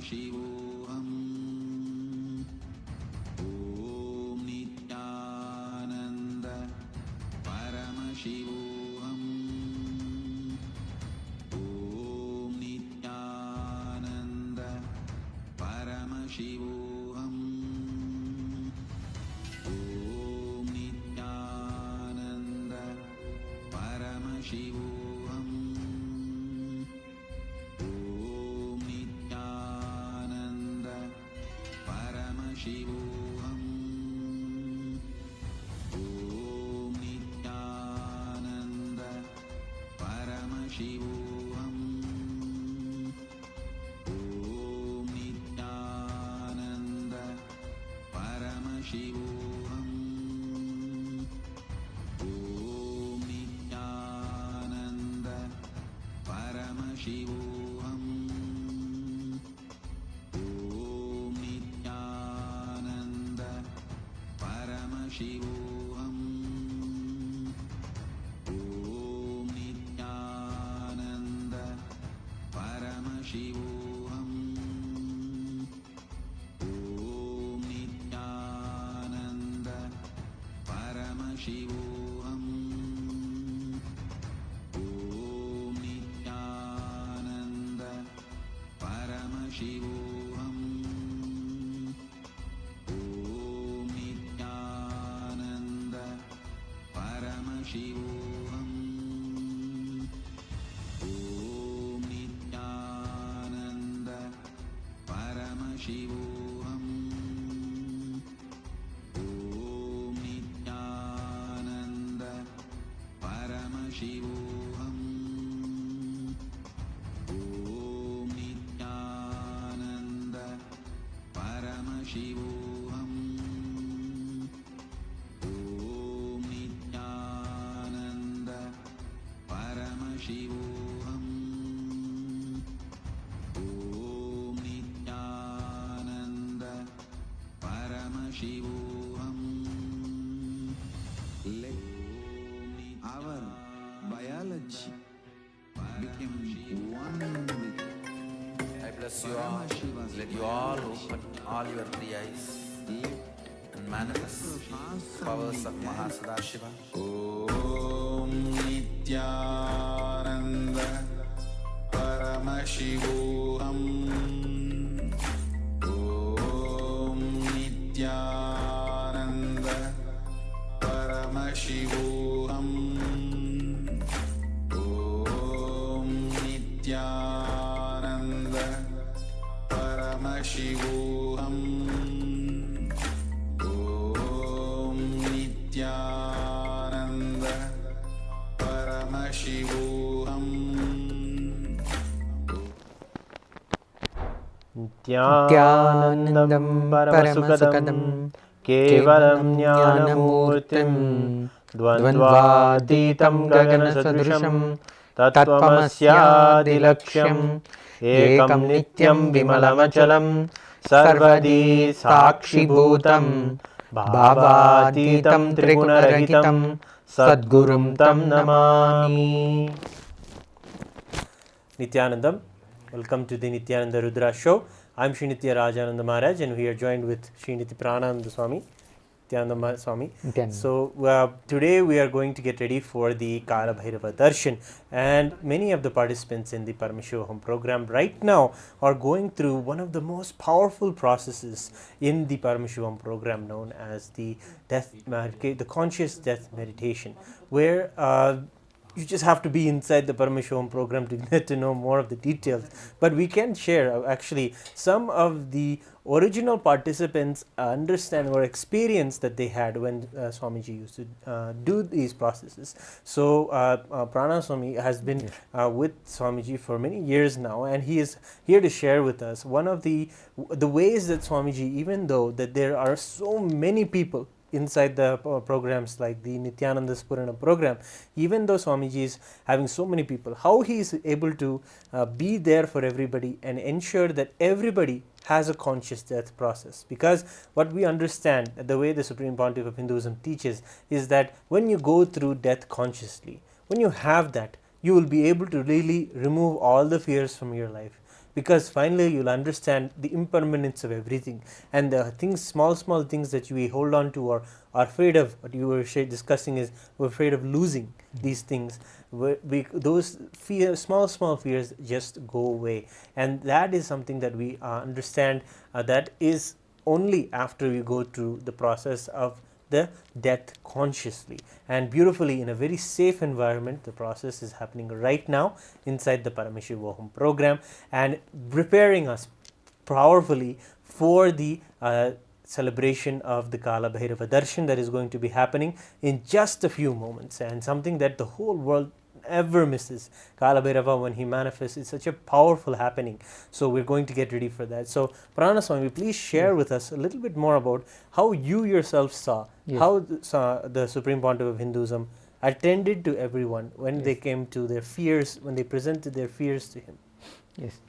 Paramashivoham. Om Nithyananda Paramashivoham. Om Nithyananda Paramashivoham. Om Nithyananda Paramashivoham. Om Nithyananda Paramashivoham. Om Nithyananda Paramashivoham. Om Nithyananda Paramashivoham. Om Nithyananda Paramashivoham. Om Nithyananda Paramashivoham. Om Nithyananda Paramashivoham. Om Nithyananda Paramashivoham. Om Nithyananda Paramashivoham. Om Nithyananda Paramashivoham. Om Nithyananda Paramashivoham. Om Nithyananda Paramashivoham. Om Nithyananda Paramashivoham. Om Nithyananda Paramashivoham. Om Nithyananda Paramashivoham. Let our biology become one with I bless you all. Let you all open all your three eyes and manifest powers of Maha Sadashiva. Om Nithyananda Paramashivoham. Om Nithyananda Paramashivoham. Om Nithyananda Paramashivoham. Om Nithyananda Paramashivoham. Nithyanandam Paramasukadam Kevalam Jnanamurtim Dvandvaditam Gaganasadrusham Tattvamasyaadilaksham Ekam Nityam Vimalamachalam Sarvadi Sakshibhutam Bhavatitam Trigunarahitam Sadgurum Tam Namami. Nithyanandam. Welcome to the Nithyananda Rudra show. I'm Sri Nithya Rajananda Maharaj and we are joined with Sri Nithya Prananda Swami, Nithyananda Swami. So today we are going to get ready for the Kalabhairava Darshan, and many of the participants in the Paramashivoham program right now are going through one of the most powerful processes in the Paramashivoham program known as the conscious death meditation, where you just have to be inside the Paramashivoham program to get to know more of the details. But we can share actually some of the original participants understand or experience that they had when Swamiji used to do these processes. So Prana Swami has been with Swamiji for many years now, and he is here to share with us one of the ways that Swamiji, even though that there are so many people inside the programs like the Nithyananda Spurana program, even though Swamiji is having so many people, how he is able to be there for everybody and ensure that everybody has a conscious death process. Because what we understand, the way the Supreme Pontiff of Hinduism teaches, is that when you go through death consciously, when you have that, you will be able to really remove all the fears from your life. because finally you'll understand the impermanence of everything, and the things, small things that we hold on to or are afraid of. What you were discussing is we're afraid of losing these things. Those fears, small fears, just go away, and that is something that we understand. That is only after we go through the process of the death consciously and beautifully in a very safe environment. The process is happening right now inside the Paramashivoham program and preparing us powerfully for the celebration of the Kalabhairava Darshan that is going to be happening in just a few moments, and something that the whole world ever misses. Kalabhairava, when he manifests, is such a powerful happening. So we're going to get ready for that. So Purana Swami, please share with us a little bit more about how you yourself saw how the Supreme Pontiff of Hinduism attended to everyone when they came to their fears, when they presented their fears to him. Yes.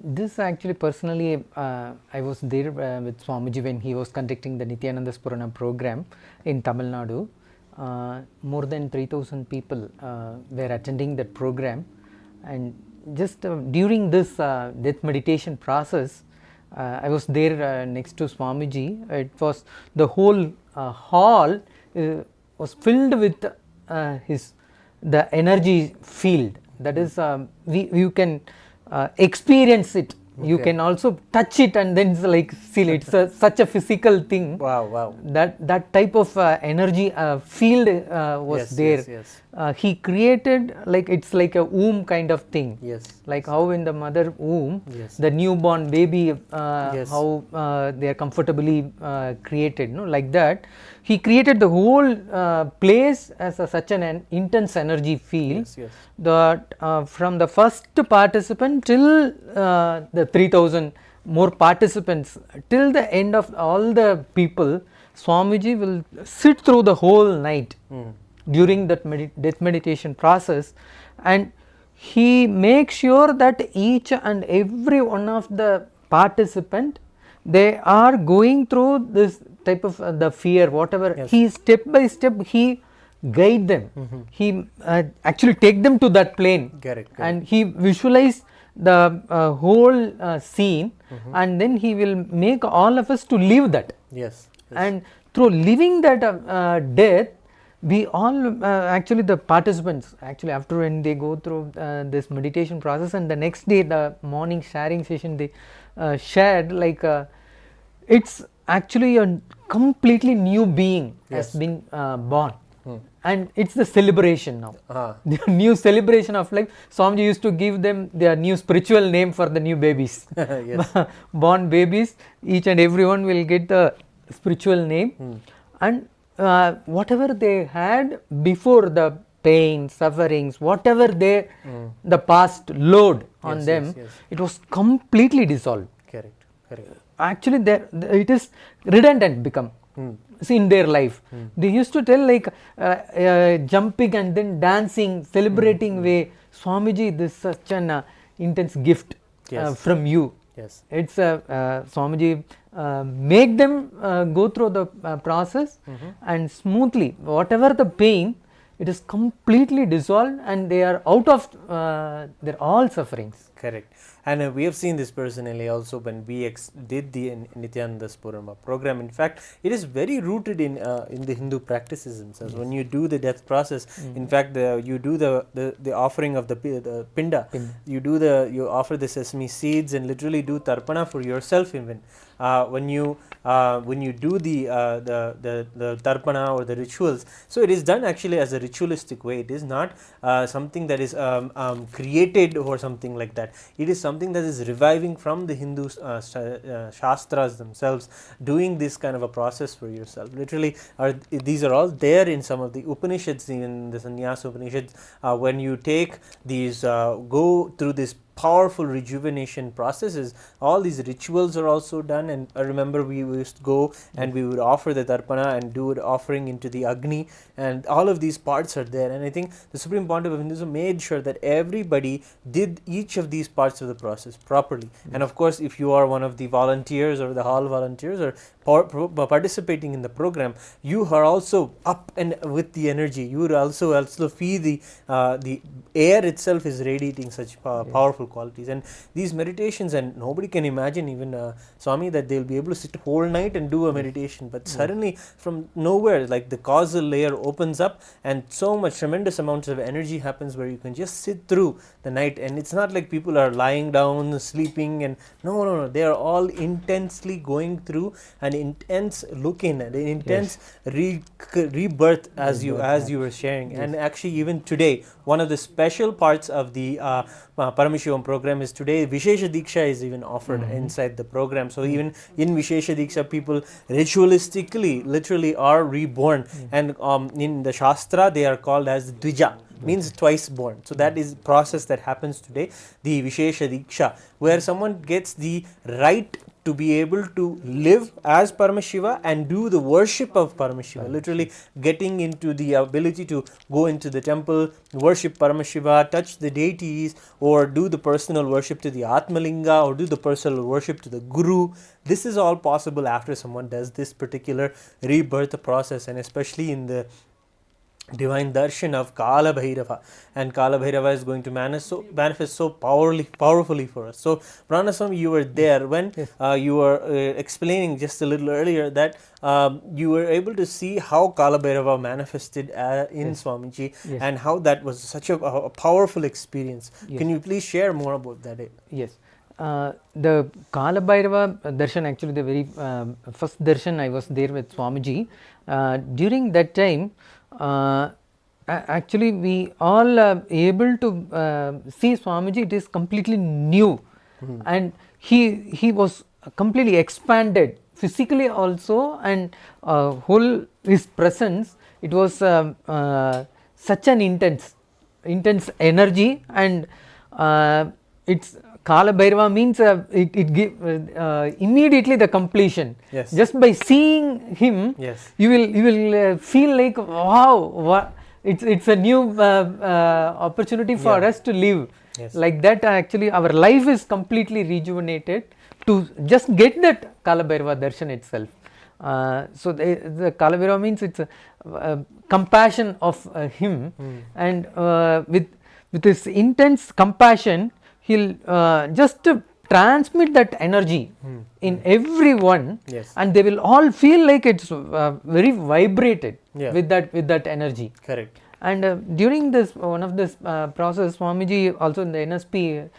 This actually personally, I was there with Swamiji when he was conducting the Nithyananda Purana program in Tamil Nadu. More than 3,000 people were attending that program, and just during this death meditation process, I was there next to Swamiji. It was the whole hall was filled with the energy field. That is, you can experience it. You can also touch it and then it's like feel it. It's such a physical thing. Wow. That type of energy field was there. He created, like, it's like a womb kind of thing. Like how in the mother womb, the newborn baby, how they are comfortably created, no? Like that. He created the whole place as such an intense energy field that from the first participant till the 3,000 more participants, till the end of all the people, Swamiji will sit through the whole night during that death meditation process, and he makes sure that each and every one of the participant, they are going through this type of the fear, whatever. He step by step he guide them. He actually take them to that plane. And he visualize the whole scene, and then he will make all of us to live that. And through living that death, we all actually the participants, actually after when they go through this meditation process, and the next day the morning sharing session, they shared like it's actually a completely new being has been born. And it's the celebration now. The new celebration of life. Swamiji used to give them their new spiritual name for the new babies. Born babies, each and everyone will get the spiritual name. And whatever they had before, the pain, sufferings, whatever they the past load on them, it was completely dissolved. Actually it is redundant become in their life. They used to tell like jumping and then dancing, celebrating way. Swamiji, this is such an intense gift from you. It's Swamiji make them go through the process and smoothly, whatever the pain, it is completely dissolved and they are out of their all sufferings. And we have seen this personally also when we did the Nithyananda Purana program. In fact, it is very rooted in the Hindu practices themselves. When you do the death process, in fact, you do the offering of the pinda. You offer the sesame seeds and literally do tarpana for yourself even. When you do the tarpana or the rituals, so it is done actually as a ritualistic way. It is not something that is created or something like that. It is something that is reviving from the Hindu shastras themselves, doing this kind of a process for yourself. Literally, these are all there in some of the Upanishads, in the Sannyasa Upanishads. When you take these, go through this powerful rejuvenation processes, all these rituals are also done. And I remember we used to go and we would offer the tarpana and do an offering into the Agni, and all of these parts are there. And I think the Supreme Pontiff of Hinduism made sure that everybody did each of these parts of the process properly. And of course, if you are one of the volunteers or the hall volunteers or participating in the program, you are also up and with the energy. You will also feel the air itself is radiating such powerful qualities. And these meditations, and nobody can imagine, even Swami, that they'll be able to sit whole night and do a meditation, but suddenly from nowhere, like the causal layer opens up, and so much tremendous amounts of energy happens where you can just sit through the night. And it's not like people are lying down sleeping, and no, they are all intensely going through an intense look-in, an intense rebirth, as you were sharing. And actually, even today, one of the special parts of the Paramashivoham program is today Vishesha Diksha is even offered inside the program. So even in Vishesha Diksha, people ritualistically, literally are reborn, and in the Shastra they are called as Dvija, means twice born. So that is process that happens today, the Vishesha Diksha, where someone gets the right to be able to live as Paramashiva and do the worship of Paramashiva, literally getting into the ability to go into the temple, worship Paramashiva, touch the deities, or do the personal worship to the Atmalinga, or do the personal worship to the Guru. This is all possible after someone does this particular rebirth process, and especially in the divine darshan of Kalabhairava, and Kalabhairava is going to manifest so powerfully for us. So Pranaswami, you were there when you were explaining just a little earlier that you were able to see how Kalabhairava manifested in Swamiji, and how that was such a powerful experience. Can you please share more about that? Yes. The Kalabhairava Darshan, actually the very first darshan, I was there with Swamiji. During that time, actually we all able to see Swamiji. It is completely new, and he was completely expanded physically also, and whole his presence, it was such an intense energy, and it's Kalabhairava means it give immediately the completion. Just by seeing him, you will feel like, wow, it's a new opportunity for us to live. Like that, actually our life is completely rejuvenated to just get that Kalabhairava Darshan itself. So the Kalabhairava means it's a compassion of him, and with his intense compassion, he'll just transmit that energy in everyone, and they will all feel like it's very vibrated with that energy. Correct. And during this one of this process, Swamiji also in the NSP,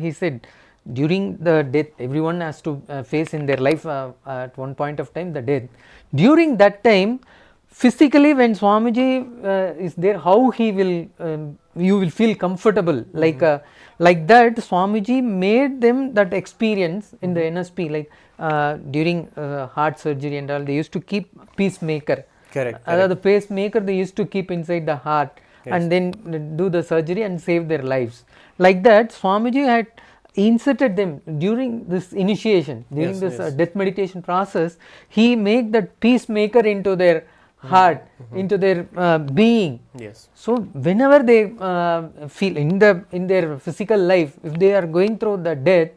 he said, during the death, everyone has to face in their life at one point of time the death. During that time, physically, when Swamiji is there, how he will you will feel comfortable, like that. Swamiji made them that experience in the NSP, like during heart surgery and all, they used to keep pacemaker. Correct. The pacemaker they used to keep inside the heart, and then do the surgery and save their lives. Like that, Swamiji had inserted them during this initiation, during this death meditation process. He made that peacemaker into their heart, into their being. So whenever they feel in their physical life, if they are going through the death,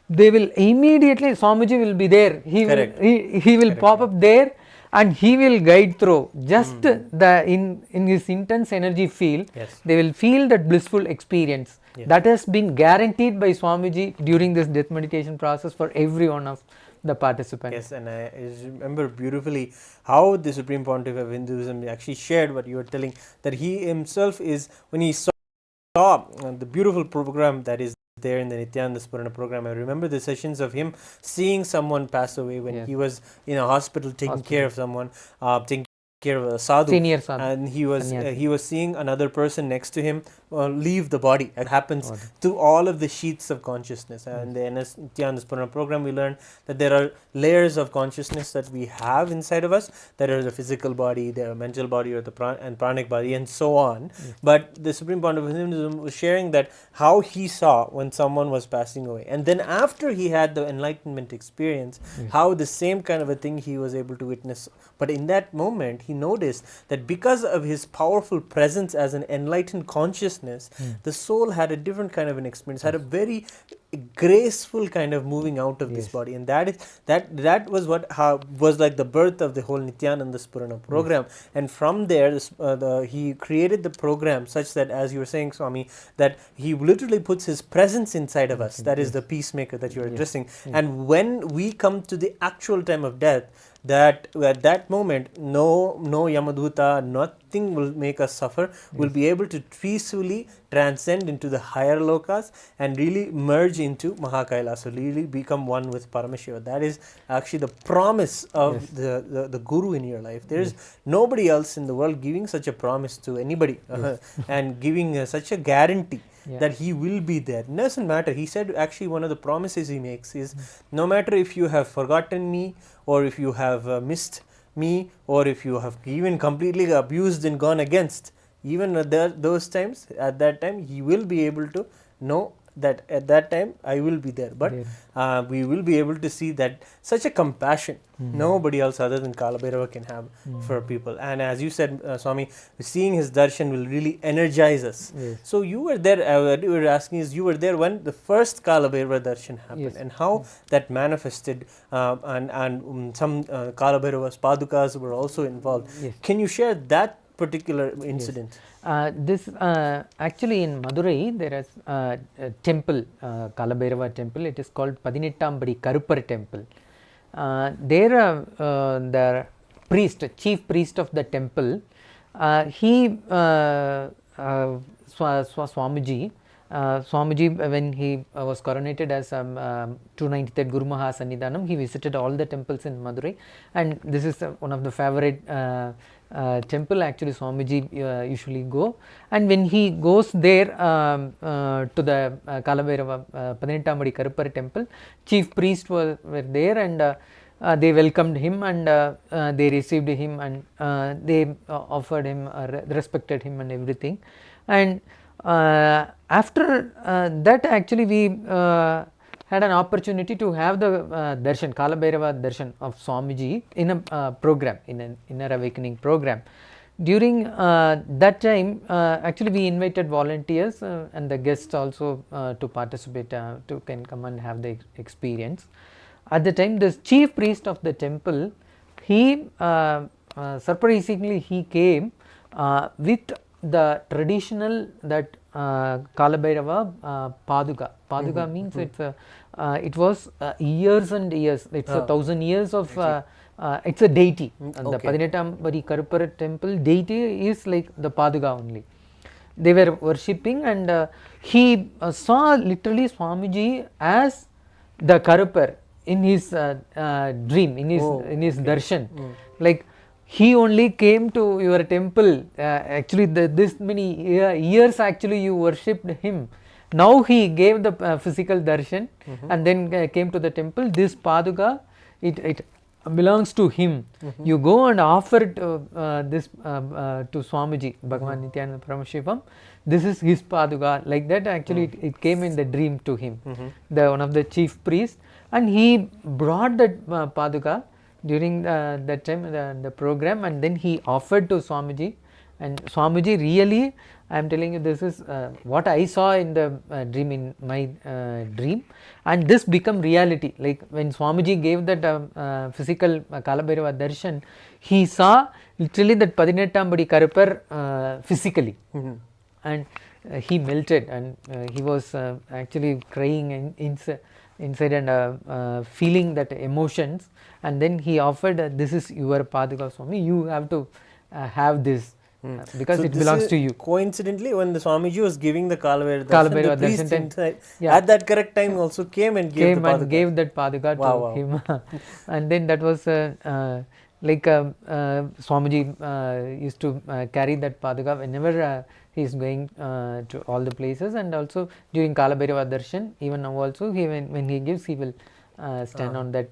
they will immediately, Swamiji will be there. He will pop up there, and he will guide through. Just in his intense energy field, they will feel that blissful experience. That has been guaranteed by Swamiji during this death meditation process for every one of the participants. Yes, and I remember beautifully how the Supreme Pontiff of Hinduism actually shared what you were telling, that he himself is, when he saw the beautiful program that is there in the Nithyananda Spurana program, I remember the sessions of him seeing someone pass away when he was in a hospital taking care of someone, taking care of a sadhu, senior sadhu, and he was seeing another person next to him leave the body. It happens to all of the sheaths of consciousness. And in the Nithyananda Spurana program, we learn that there are layers of consciousness that we have inside of us. There is the physical body, the mental body, or the pranic body, and so on. But the Supreme Pontiff of Hinduism was sharing that how he saw when someone was passing away, and then after he had the enlightenment experience, how the same kind of a thing he was able to witness. But in that moment, he noticed that because of his powerful presence as an enlightened consciousness, the soul had a different kind of an experience, had a very graceful kind of moving out of this body, and that was what was like the birth of the whole Nityananda Spurana program. And from there he created the program such that, as you were saying, Swami, that he literally puts his presence inside of us. That is the peacemaker that you are addressing. And when we come to the actual time of death, that at that moment no Yamaduta, nothing will make us suffer. We'll be able to peacefully transcend into the higher lokas and really merge into Maha Kailasa, really become one with Paramashiva. That is actually the promise of the Guru in your life. There is nobody else in the world giving such a promise to anybody and giving such a guarantee that he will be there. It doesn't matter. He said actually one of the promises he makes is no matter if you have forgotten me, or if you have missed me, or if you have even completely abused and gone against, even at those times, at that time he will be able to know that at that time I will be there. But we will be able to see that such a compassion nobody else other than Kalabhairava can have for people. And as you said, Swami, seeing his darshan will really energize us. So you were there, what you were asking is, you were there when the first Kalabhairava darshan happened, and how that manifested, and some Kalabhairava's padukas were also involved. Can you share that particular incident? This actually in Madurai there is a temple, Kalabhairava temple. It is called Padinettam Karuppar temple. There the priest, chief priest of the temple, he Swamiji, when he was coronated as 293rd Guru Maha Sannidhanam, he visited all the temples in Madurai, and this is one of the favorite temple actually Swamiji usually go. And when he goes there to the Kalabhairava Padinettam Karuppar temple, chief priest were there, and they welcomed him, and they received him, and they offered him, respected him and everything. And after that actually we had an opportunity to have the darshan, Kalabhairava darshan of Swamiji in a program, in an inner awakening program. During that time actually we invited volunteers and the guests also to participate, to can come and have the experience. At the time, the chief priest of the temple, he surprisingly he came with the traditional that Kalabhairava paduka. Paduka means it's it was years and years. It's 1,000 years of. It's a deity. The Padinettam Karuppar temple deity is like the paduka only. They were worshipping, and he saw literally Swamiji as the Karuppar in his dream, in his darshan. Like he only came to your temple, actually this many years actually you worshipped him. Now he gave the physical darshan and then came to the temple. This paduka, it belongs to him. You go and offer this to Swamiji, Bhagavan Nithyananda Paramashivam. This is his paduka. Like that actually it came in the dream to him, the one of the chief priests, and he brought that paduka during that time the program, and then he offered to Swamiji, and Swamiji really, I am telling you, this is what I saw in the dream, in my dream, and this become reality. Like when Swamiji gave that physical Kalabhairava darshan, he saw literally that Padinettam Karuppar physically, and he melted, and he was actually crying inside and feeling that emotions. And then he offered, this is your paduka, Swami, you have to have this because so it belongs to you. Coincidentally, when the Swamiji was giving the Kalabhairava darshan, the priest inside, at that correct time also came and gave the paduka. And gave that paduka to him. And then that was like Swamiji used to carry that paduka whenever he is going to all the places, and also during Kalabhairava darshan, even now also he, when he gives, he will stand on that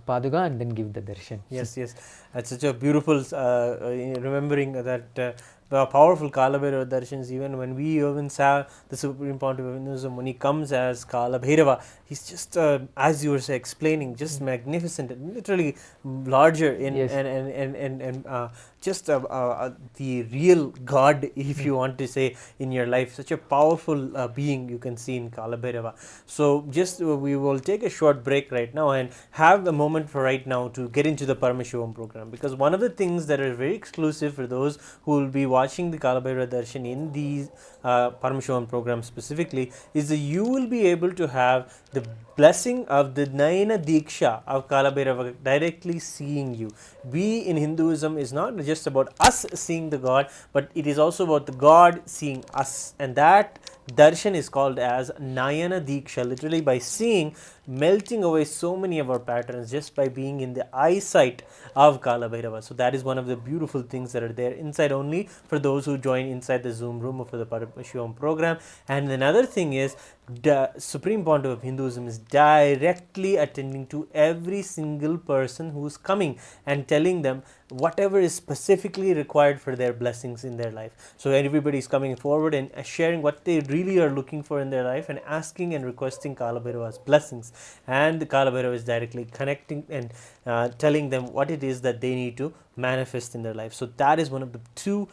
paduka and then give the darshan. Yes, yes, that's such a beautiful remembering that powerful Kalabhairava Darshans. Even when we even saw the Supreme Pontiff of Hinduism, when he comes as Kalabhairava, he's just, as you were explaining, just magnificent, literally larger in and just the real God, if you want to say, in your life. Such a powerful being you can see in Kalabhairava. So just we will take a short break right now and have a moment for right now to get into the Paramashivoham program, because one of the things that are very exclusive for those who will be watching the Kalabhairava Darshan in the Paramashivoham program specifically is that you will be able to have the blessing of the Nayana Diksha of Kalabhairava directly seeing you. We in Hinduism is not just about us seeing the God, but it is also about the God seeing us, and that darshan is called as Nayana Diksha, literally by seeing, melting away so many of our patterns just by being in the eyesight of Kalabhairava. So that is one of the beautiful things that are there inside only for those who join inside the Zoom room for the Paramashivoham program. And another thing is, the Supreme Pontiff of Hinduism is directly attending to every single person who is coming and telling them whatever is specifically required for their blessings in their life. So everybody is coming forward and sharing what they really are looking for in their life and asking and requesting Kalabhairava's blessings, and the Kalabhairava is directly connecting and telling them what it is that they need to manifest in their life. So that is one of the two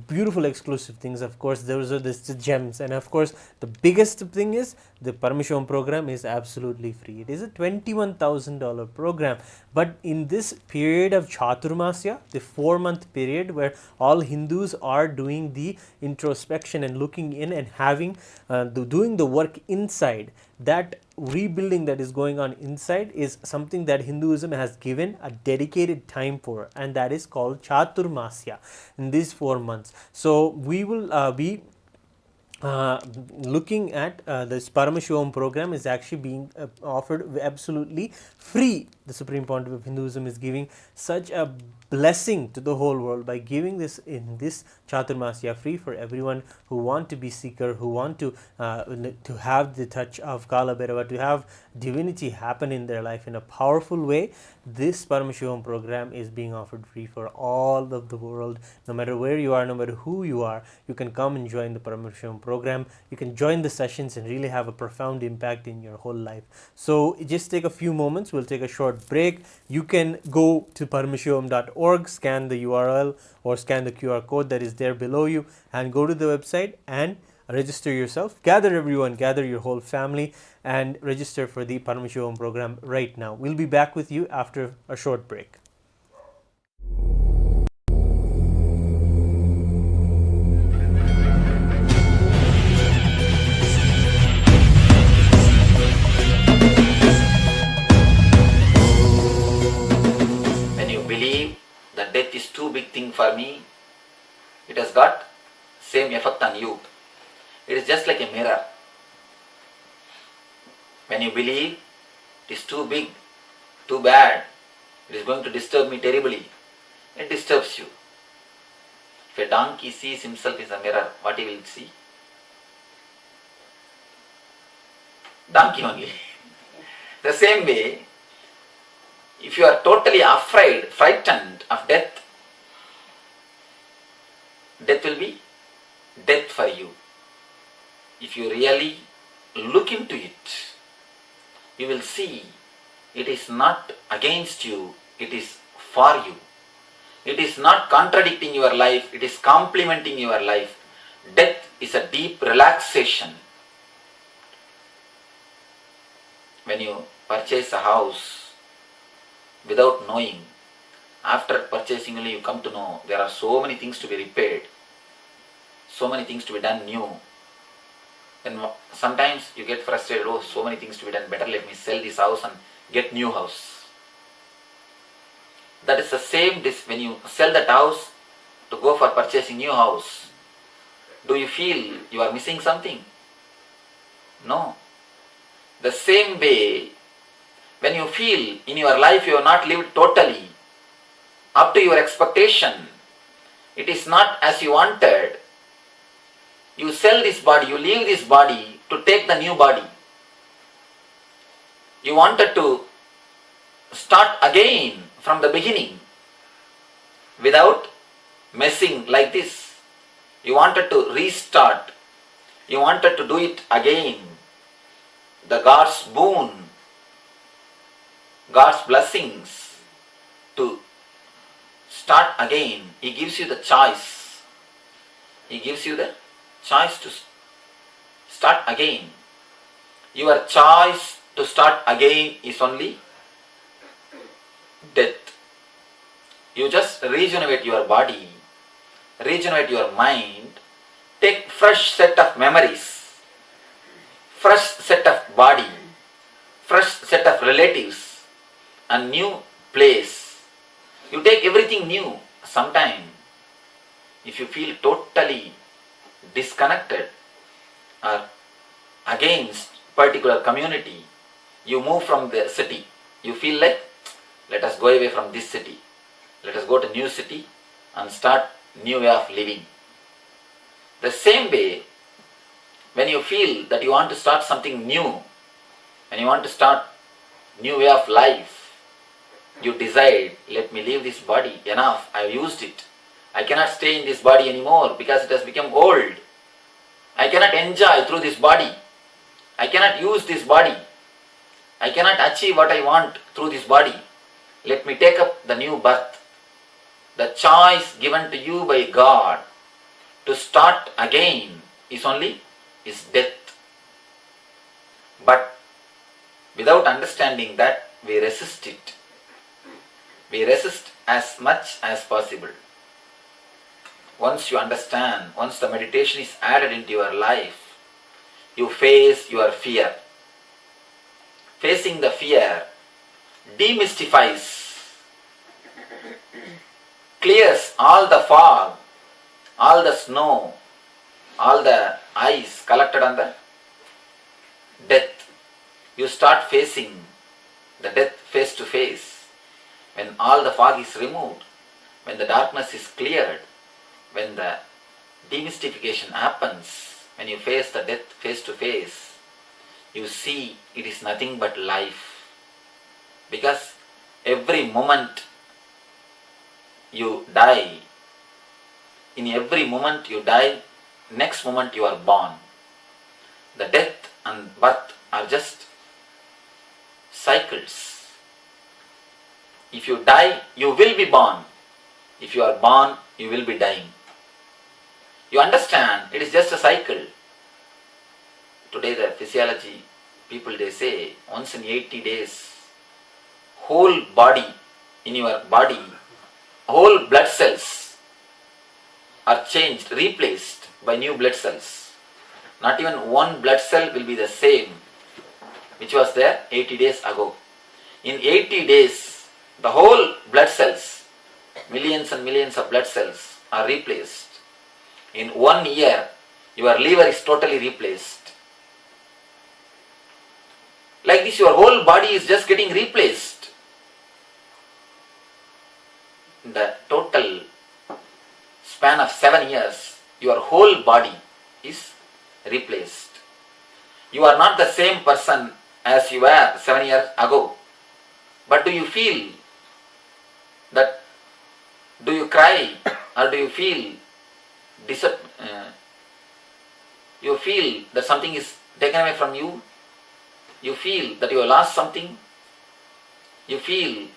beautiful exclusive things. Of course, those are the gems, and of course the biggest thing is the Paramashivoham program is absolutely free. It is a $21,000 program, but in this period of Chaturmasya, the 4-month period where all Hindus are doing the introspection and looking in and having doing the work inside, that rebuilding that is going on inside is something that Hinduism has given a dedicated time for, and that is called Chaturmasya in these 4 months. So we will be looking at this Paramashivoham program is actually being offered absolutely free. The Supreme Pontiff of Hinduism is giving such a blessing to the whole world by giving this in this Chaturmasya free for everyone who want to be seeker, who want to have the touch of Kalabhairava, to have divinity happen in their life in a powerful way. This Paramashivoham program is being offered free for all of the world. No matter where you are, no matter who you are, you can come and join the Paramashivoham program. You can join the sessions and really have a profound impact in your whole life. So just take a few moments. We'll take a short break. You can go to paramashivoham.org, scan the URL or scan the QR code that is there below you, and go to the website and register yourself. Gather everyone, gather your whole family and register for the Paramashivoham program right now. We'll be back with you after a short break. When you believe that death is too big thing for me, it has got same effect on you. It is just like a mirror. When you believe it is too big, too bad, it is going to disturb me terribly, it disturbs you. If a donkey sees himself in a mirror, what he will see? Donkey only. The same way, if you are totally afraid, frightened of death, death will be death for you. If you really look into it, you will see it is not against you, it is for you. It is not contradicting your life, it is complementing your life. Death is a deep relaxation. When you purchase a house without knowing, after purchasing only you come to know there are so many things to be repaired, so many things to be done new. Then sometimes you get frustrated, oh, so many things to be done, better let me sell this house and get new house. That is the same when you sell that house to go for purchasing new house. Do you feel you are missing something? No. The same way, when you feel in your life you have not lived totally up to your expectation, it is not as you wanted, you sell this body, you leave this body to take the new body. You wanted to start again from the beginning without messing like this. You wanted to restart. You wanted to do it again. The God's boon, God's blessings to start again. He gives you the choice. He gives you the choice to start again. Your choice to start again is only death. You just regenerate your body, regenerate your mind, take fresh set of memories, fresh set of body, fresh set of relatives, a new place. You take everything new. Sometime, if you feel totally disconnected or against particular community, you move from the city. You feel like, let us go away from this city. Let us go to new city and start new way of living. The same way, when you feel that you want to start something new, and you want to start new way of life, you decide, let me leave this body, enough, I have used it. I cannot stay in this body anymore because it has become old. I cannot enjoy through this body. I cannot use this body. I cannot achieve what I want through this body. Let me take up the new birth. The choice given to you by God to start again is death. But without understanding that, we resist it. We resist as much as possible. Once you understand, once the meditation is added into your life, you face your fear. Facing the fear demystifies, clears all the fog, all the snow, all the ice collected on the death. You start facing the death face to face. When all the fog is removed, when the darkness is cleared, when the demystification happens, when you face the death face to face, you see it is nothing but life. Because every moment you die, in every moment you die, next moment you are born. The death and birth are just cycles. If you die, you will be born. If you are born, you will be dying. You understand, it is just a cycle. Today the physiology people, they say once in 80 days, whole body, in your body, whole blood cells are changed, replaced by new blood cells. Not even one blood cell will be the same which was there 80 days ago. In 80 days, the whole blood cells, millions and millions of blood cells are replaced. In 1 year, your liver is totally replaced. Like this, your whole body is just getting replaced. In the total span of 7 years, your whole body is replaced. You are not the same person as you were 7 years ago. But do you feel that, do you cry or do you feel you feel that something is taken away from you? You feel that you have lost something? You feel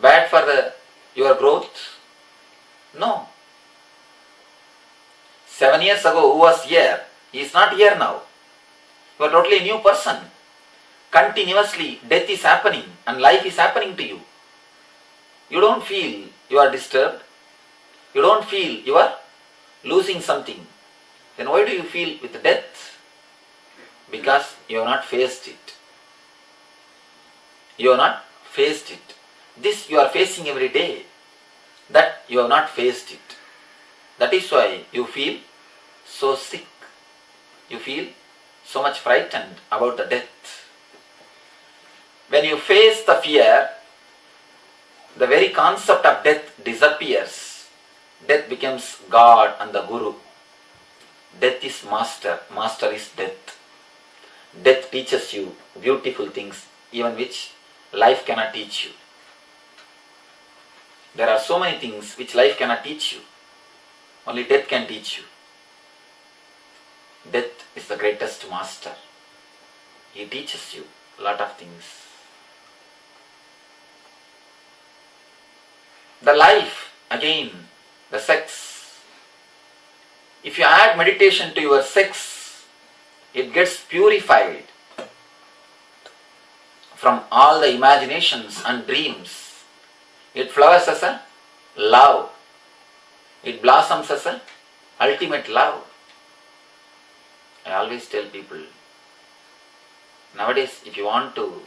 bad for your growth? No. 7 years ago, who was here? He is not here now. You are totally a new person. Continuously, death is happening and life is happening to you. You don't feel you are disturbed. You don't feel you are losing something. Then why do you feel with death? Because you have not faced it. You have not faced it. This you are facing every day. That you have not faced it. That is why you feel so sick. You feel so much frightened about the death. When you face the fear, the very concept of death disappears. Death becomes God and the Guru. Death is master. Master is death. Death teaches you beautiful things, even which life cannot teach you. There are so many things which life cannot teach you. Only death can teach you. Death is the greatest master. He teaches you a lot of things. The life, again, the sex. If you add meditation to your sex, it gets purified from all the imaginations and dreams. It flowers as a love. It blossoms as a ultimate love. I always tell people, nowadays if you want to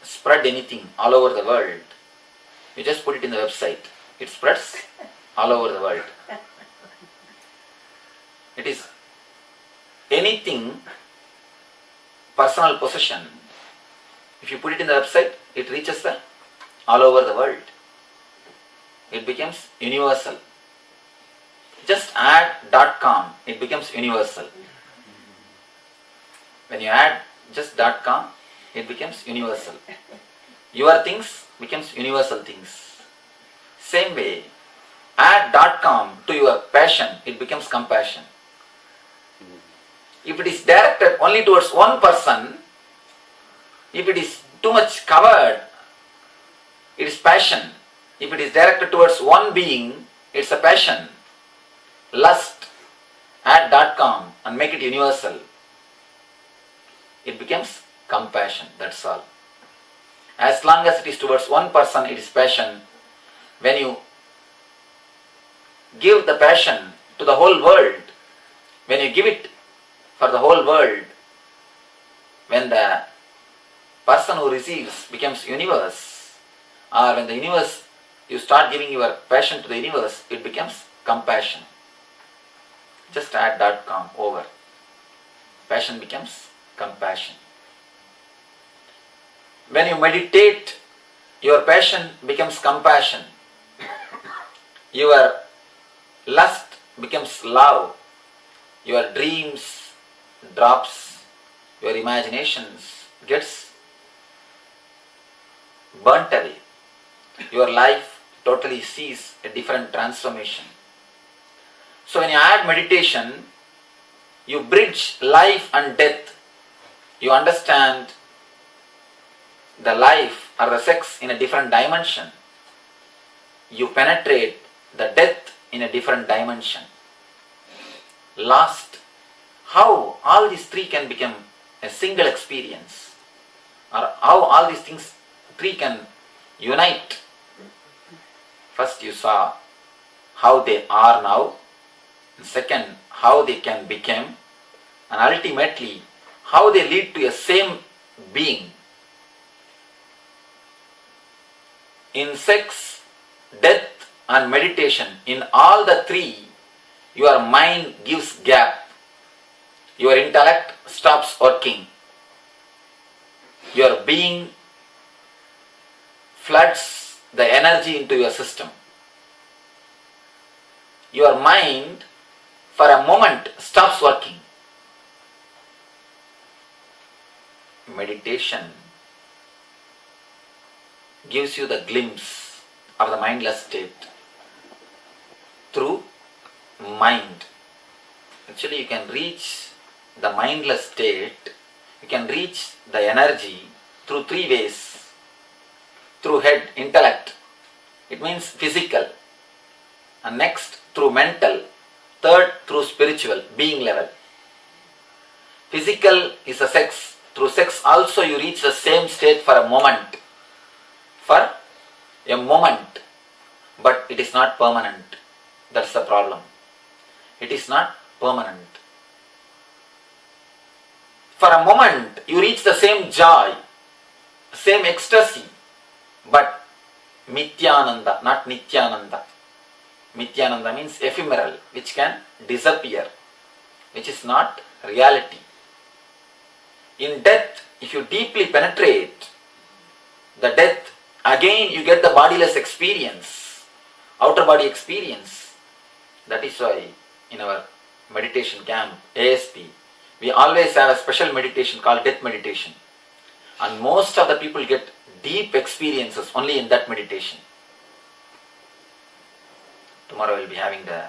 spread anything all over the world, you just put it in the website. It spreads all over the world. It is anything personal possession. If you put it in the website, it reaches all over the world. It becomes universal. Just add .com, it becomes universal. When you add just .com, it becomes universal. Your things becomes universal things. Same way, add .com to your passion, it becomes compassion. If it is directed only towards one person, if it is too much covered, it is passion. If it is directed towards one being, it's a passion. Lust, add .com and make it universal. It becomes compassion, that's all. As long as it is towards one person, it is passion. When you give the passion to the whole world, when you give it for the whole world, when the person who receives becomes universe, or when the universe, you start giving your passion to the universe, it becomes compassion. Just add .com over. Passion becomes compassion. When you meditate, your passion becomes compassion. Your lust becomes love. Your dreams drops. Your imaginations gets burnt away. Your life totally sees a different transformation. So when you add meditation, you bridge life and death. You understand the life or the sex in a different dimension. You penetrate the death in a different dimension. Last, how all these three can become a single experience, or how all these things three can unite. First you saw how they are now, and second how they can become, and ultimately how they lead to a same being. In sex, death and meditation, in all the three, your mind gives gap. Your intellect stops working. Your being floods the energy into your system. Your mind for a moment stops working. Meditation gives you the glimpse of the mindless state through mind. Actually, you can reach the mindless state, you can reach the energy through three ways. Through head, intellect, it means physical, and next through mental, third through spiritual, being level. Physical is a sex. Through sex also you reach the same state for a moment. For a moment. But it is not permanent. That's the problem. It is not permanent. For a moment you reach the same joy, same ecstasy, but Mithyananda, not Nithyananda. Mithyananda means ephemeral, which can disappear, which is not reality. In death, if you deeply penetrate the death, again you get the bodiless experience, outer body experience. That is why in our meditation camp, ASP, we always have a special meditation called death meditation. And most of the people get deep experiences only in that meditation. Tomorrow we'll be having the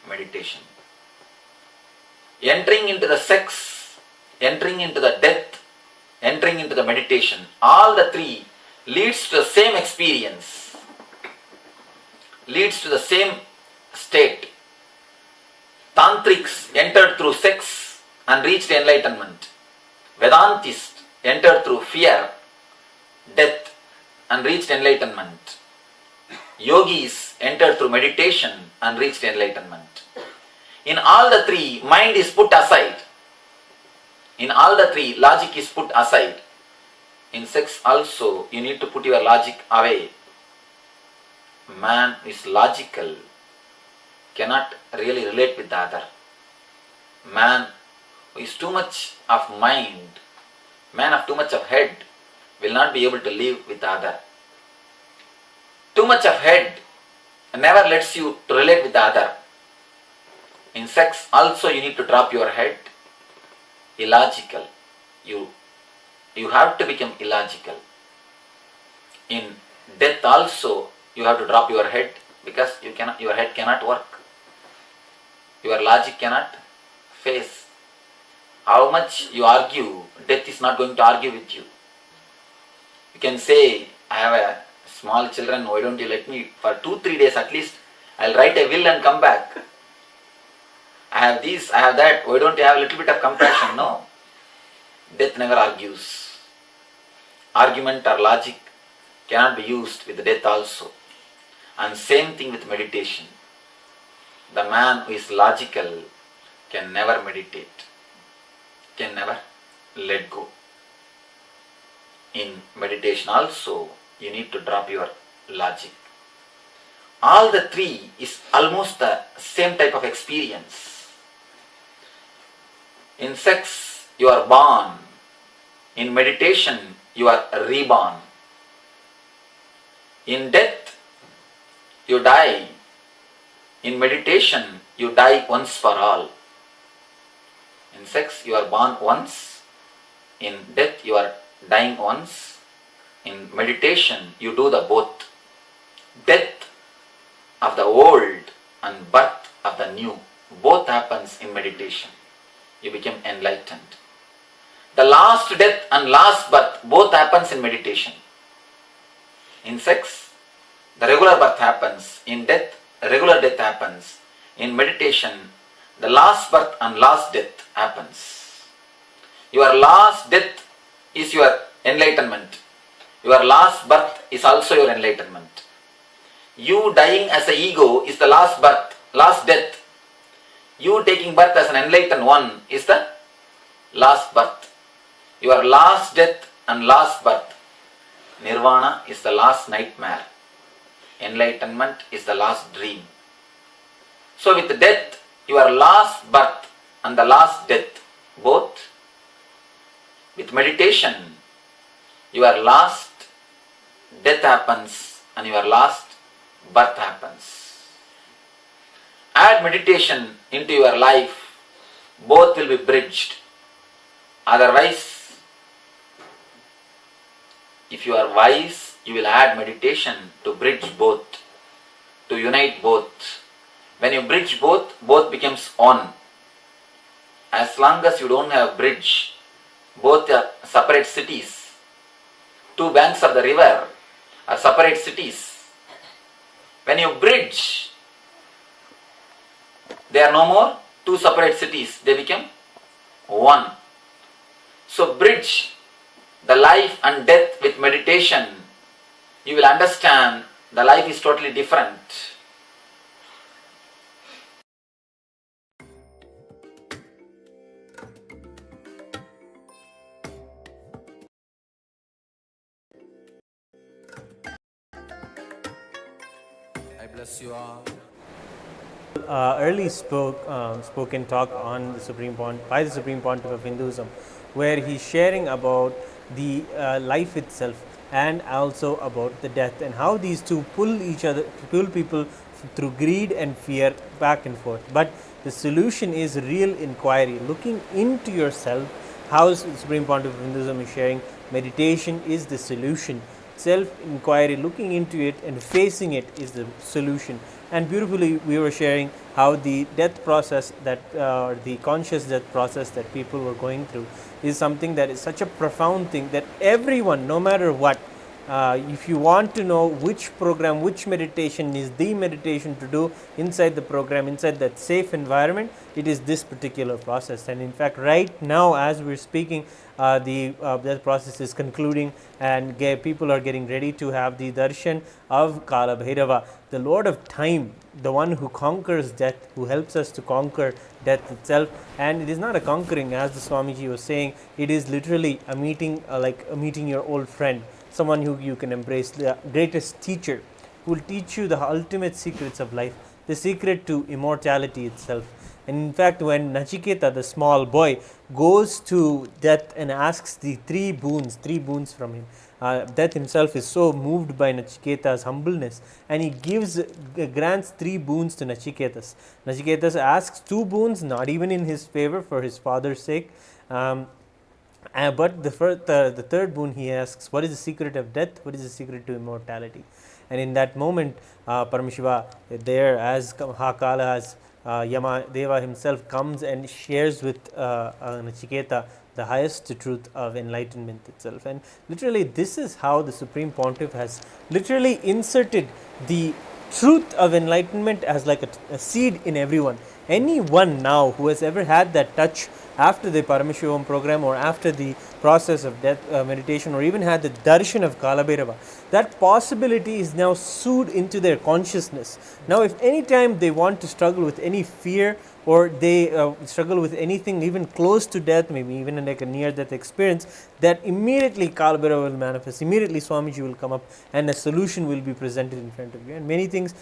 meditation. Entering into the sex, entering into the death, entering into the meditation, all the three leads to the same experience, leads to the same state. Tantrics entered through sex and reached enlightenment. Vedantists entered through fear, death and reached enlightenment. Yogis entered through meditation and reached enlightenment. In all the three, mind is put aside. In all the three, logic is put aside. In sex also, you need to put your logic away. Man is logical, cannot really relate with the other. Man who is too much of mind, man of too much of head, will not be able to live with the other. Too much of head never lets you to relate with the other. In sex also you need to drop your head. Illogical. You have to become illogical. In death also you have to drop your head, because your head cannot work. Your logic cannot face. How much you argue, death is not going to argue with you. You can say, I have a small children, why don't you let me for 2-3 days at least, I'll write a will and come back. I have this, I have that, why don't you have a little bit of compassion? No. Death never argues. Argument or logic cannot be used with death also. And same thing with meditation. The man who is logical can never meditate, can never let go. In meditation also, you need to drop your logic. All the three is almost the same type of experience. In sex, you are born. In meditation, you are reborn. In death, you die. In meditation, you die once for all. In sex, you are born once. In death, you are dying once. In meditation, you do the both. Death of the old and birth of the new. Both happens in meditation. You become enlightened. The last death and last birth both happens in meditation. In sex, the regular birth happens. In death, regular death happens. In meditation, the last birth and last death happens. Your last death is your enlightenment. Your last birth is also your enlightenment. You dying as an ego is the last birth, last death. You taking birth as an enlightened one is the last birth. Your last death and last birth. Nirvana is the last nightmare. Enlightenment is the last dream. So with death, your last birth and the last death, both. With meditation, your last death happens and your last birth happens. Add meditation into your life, both will be bridged. Otherwise, if you are wise, you will add meditation to bridge both, to unite both. When you bridge both, both becomes one. As long as you don't have bridge, both are separate cities. Two banks of the river are separate cities. When you bridge, they are no more two separate cities, they become one. So bridge the life and death with meditation. You will understand the life is totally different. I bless you all. Early spoken talk on the Supreme Pontiff, by the Supreme Pontiff of Hinduism, where he's sharing about the life itself and also about the death, and how these two pull people through greed and fear back and forth. But the solution is real inquiry, looking into yourself. How the Supreme Pontiff of Hinduism is sharing, meditation is the solution. self-inquiry, looking into it and facing it is the solution. And beautifully we were sharing how the death process that the conscious death process that people were going through is something that is such a profound thing that everyone, no matter what, if you want to know which program, which meditation is the meditation to do inside the program, inside that safe environment, it is this particular process. And in fact, right now as we're speaking, that process is concluding, and people are getting ready to have the darshan of Kalabhairava, the Lord of Time, the one who conquers death, who helps us to conquer death itself. And it is not a conquering, as the Swamiji was saying, it is literally a meeting, like meeting your old friend, someone who you can embrace, the greatest teacher who will teach you the ultimate secrets of life, the secret to immortality itself. And in fact, when Nachiketa, the small boy, goes to death and asks the three boons from him, Death himself is so moved by Nachiketa's humbleness, and he grants 3 boons to Nachiketas. Nachiketas asks 2 boons, not even in his favor, for his father's sake. But the third boon he asks, what is the secret of death? What is the secret to immortality? And in that moment, Paramashiva, there as Hakala, as Yama Deva himself comes and shares with Nachiketa the highest truth of enlightenment itself. And literally this is how the Supreme Pontiff has literally inserted the truth of enlightenment as like a seed in everyone. Anyone now who has ever had that touch after the Paramashivoham program or after the process of death meditation, or even had the darshan of Kalabhairava, that possibility is now sewed into their consciousness. Now if any time they want to struggle with any fear, or they struggle with anything even close to death, maybe even like a near death experience, that immediately Kalabhairava will manifest, immediately Swamiji will come up and a solution will be presented in front of you. And many times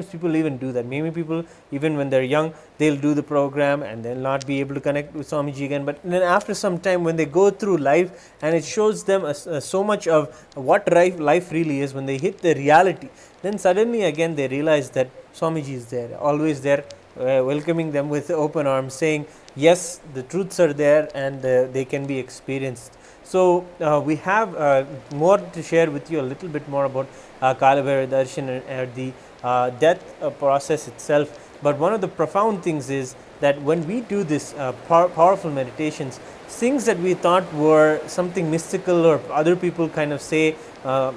people even do that. Many people, even when they're young, they'll do the program and they'll not be able to connect with Swamiji again, but then after some time when they go through life and it shows them so much of what life really is, when they hit the reality, then suddenly again they realize that Swamiji is there, always there, welcoming them with open arms, saying yes, the truths are there and they can be experienced. So we have more to share with you, a little bit more about Kalabhairava Darshan and the death process itself. But one of the profound things is that when we do this powerful meditations, things that we thought were something mystical, or other people kind of say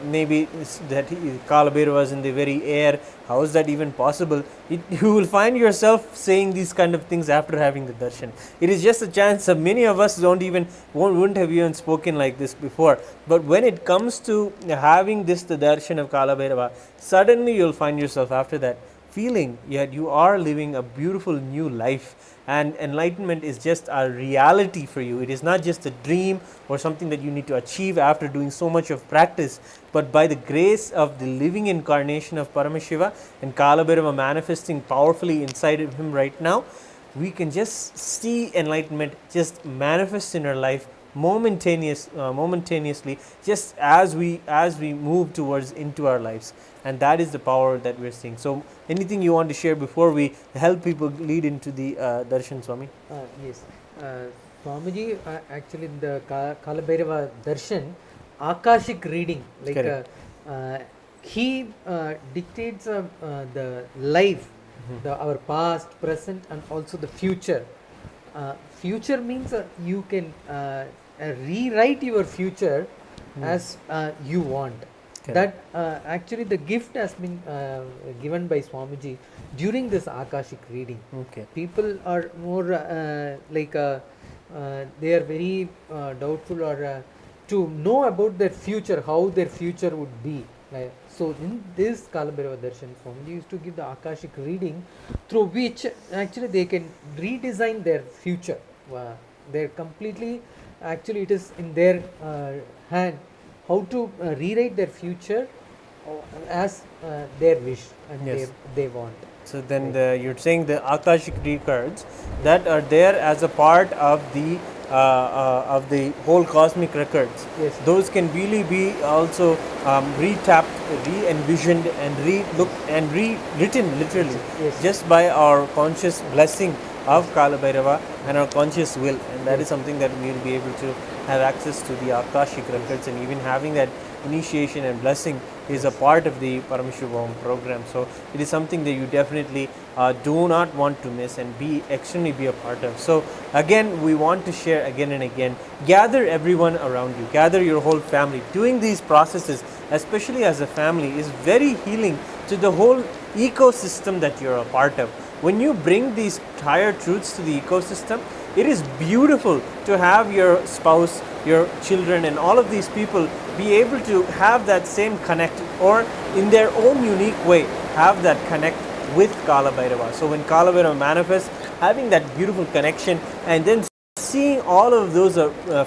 maybe that Kalabhairava is in the very air, how is that even possible? You will find yourself saying these kind of things after having the darshan. It is just a chance that many of us wouldn't have even spoken like this before. But when it comes to having the darshan of Kalabhairava, suddenly you'll find yourself after that feeling yet you are living a beautiful new life, and enlightenment is just a reality for you. It is not just a dream or something that you need to achieve after doing so much of practice, but by the grace of the living incarnation of Paramashiva and Kalabhairava manifesting powerfully inside of him right now, we can just see enlightenment just manifest in our life momentaneously, just as we move towards into our lives. And that is the power that we're seeing. So anything you want to share before we help people lead into the darshan, Swami? Yes, Swamiji, actually the Kalabhairava Darshan, Akashic reading, like he dictates the life, our past, present and also the future. Future means you can rewrite your future as you want. That actually the gift has been given by Swamiji during this Akashic reading. People are more they are very doubtful, or to know about their future, how their future would be. So in this Kalabhairava Darshan, Swamiji used to give the Akashic reading, through which actually they can redesign their future. They're completely, actually it is in their hand how to rewrite their future as their wish and they want. So then you're saying the Akashic records that are there as a part of the whole cosmic records. Yes. Those can really be also retapped, re-envisioned and re-looked and rewritten literally, just by our conscious blessing of Kalabhairava and our conscious will. And that is something that we will be able to have access to the Akashic records, and even having that initiation and blessing is a part of the Paramashivoham program. So it is something that you definitely do not want to miss and be a part of. So again, we want to share again and again, gather everyone around you, gather your whole family. Doing these processes, especially as a family, is very healing to the whole ecosystem that you're a part of. When you bring these higher truths to the ecosystem, it is beautiful to have your spouse, your children, and all of these people be able to have that same connect, or in their own unique way have that connect with Kalabhairava. So when Kalabhairava manifests, having that beautiful connection, and then seeing all of those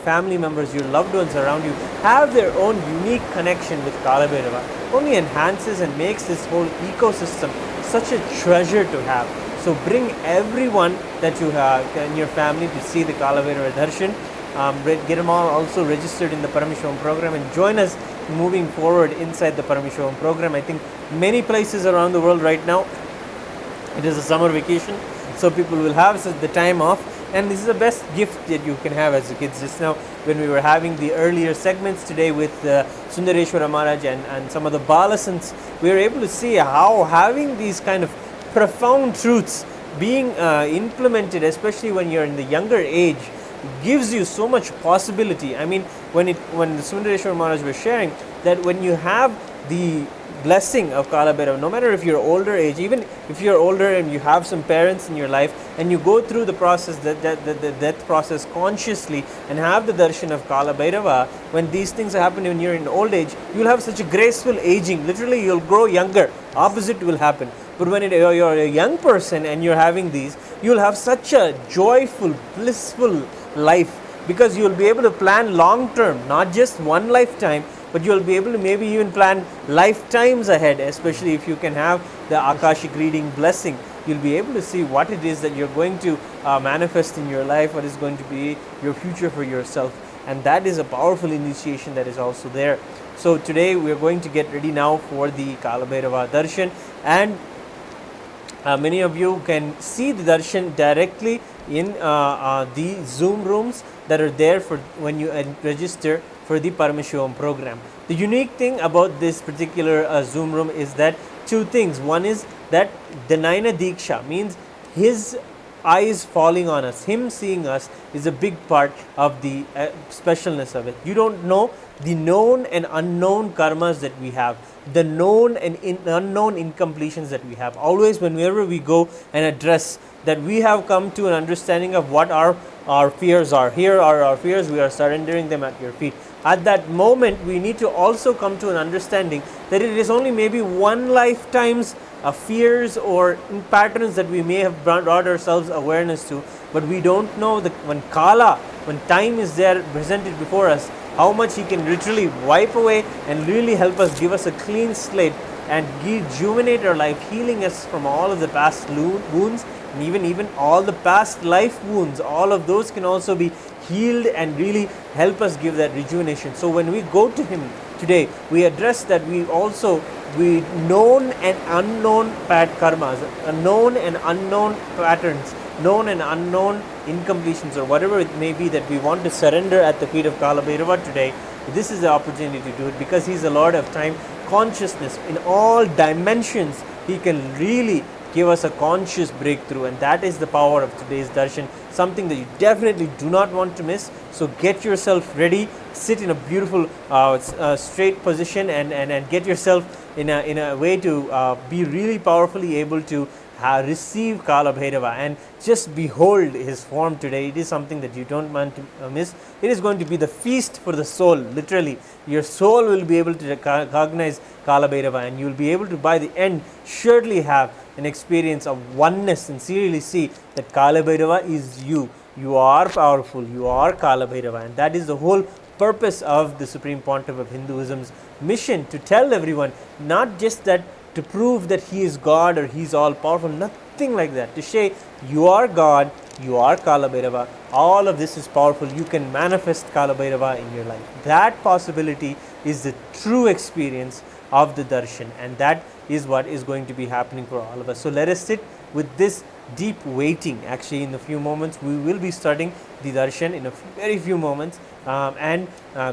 family members, your loved ones around you, have their own unique connection with Kalabhairava, only enhances and makes this whole ecosystem such a treasure to have. So bring everyone that you have in your family to see the Kalabhairava Darshan. Get them all also registered in the Paramashivoham program and join us moving forward inside the Paramashivoham program. I think many places around the world right now, it is a summer vacation, so people will have the time off, and this is the best gift that you can have as a kids. Just now when we were having the earlier segments today with Sundareshwara Maharaj and some of the Balasants, we were able to see how having these kind of profound truths being implemented, especially when you're in the younger age, gives you so much possibility. I mean, when the Sundareshwara Maharaj was sharing that when you have the blessing of Kalabhairava, no matter if you're older age, even if you're older and you have some parents in your life and you go through the process, the death process consciously and have the darshan of Kalabhairava, when these things happen when you're in old age, you'll have such a graceful aging. Literally, you'll grow younger. Opposite will happen. But when you're a young person and you're having these, you'll have such a joyful, blissful life, because you'll be able to plan long term, not just one lifetime, but you'll be able to maybe even plan lifetimes ahead, especially if you can have the Akashic reading blessing. You'll be able to see what it is that you're going to manifest in your life, what is going to be your future for yourself. And that is a powerful initiation that is also there. So today we're going to get ready now for the Kalabhairava Darshan, and many of you can see the darshan directly in the Zoom rooms that are there for when you register for the Paramashivoham program. The unique thing about this particular Zoom room is that two things. One is that the Naina Diksha means his eyes falling on us, him seeing us, is a big part of the specialness of it. You don't know the known and unknown karmas that we have, the known and unknown incompletions that we have. Always whenever we go and address that we have come to an understanding of what our fears are. Here are our fears, we are surrendering them at your feet. At that moment, we need to also come to an understanding that it is only maybe one lifetime's fears or patterns that we may have brought ourselves awareness to, but we don't know that when time is there presented before us, how much he can literally wipe away and really help us, give us a clean slate and rejuvenate our life, healing us from all of the past wounds, and even all the past life wounds. All of those can also be healed and really help us give that rejuvenation. So when we go to him today, we address that we known and unknown karmas, known and unknown patterns, known and unknown incompletions, or whatever it may be that we want to surrender at the feet of Kalabhairava today. This is the opportunity to do it, because he's the Lord of time, consciousness in all dimensions. He can really give us a conscious breakthrough, and that is the power of today's darshan, something that you definitely do not want to miss. So get yourself ready, sit in a beautiful straight position, and get yourself in a way to be really powerfully able to receive Kalabhairava and just behold his form today. It is something that you don't want to miss. It is going to be the feast for the soul. Literally, your soul will be able to recognize Kalabhairava, and you will be able to by the end surely have an experience of oneness and seriously see that Kalabhairava is you. You are powerful, you are Kalabhairava, and that is the whole purpose of the Supreme Pontiff of Hinduism's mission, to tell everyone, not just that to prove that he is God or he is all powerful, nothing like that. To say you are God, you are Kalabhairava, all of this is powerful, you can manifest Kalabhairava in your life. That possibility is the true experience of the darshan, and that is what is going to be happening for all of us. So let us sit with this deep waiting. Actually, in a few moments we will be starting the darshan in a very few moments, and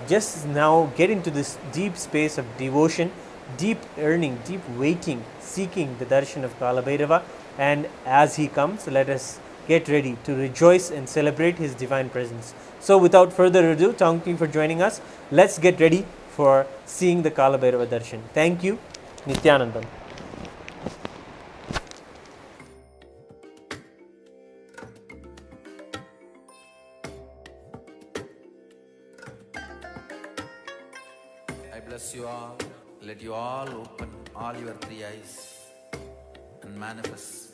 just now get into this deep space of devotion, deep yearning, deep waiting, seeking the darshan of Kalabhairava. And as he comes, let us get ready to rejoice and celebrate his divine presence. So without further ado, thank you for joining us. Let's get ready for seeing the Kalabhairava Darshan. Thank you. Nithyanandam. I bless you all. Let you all open all your three eyes and manifest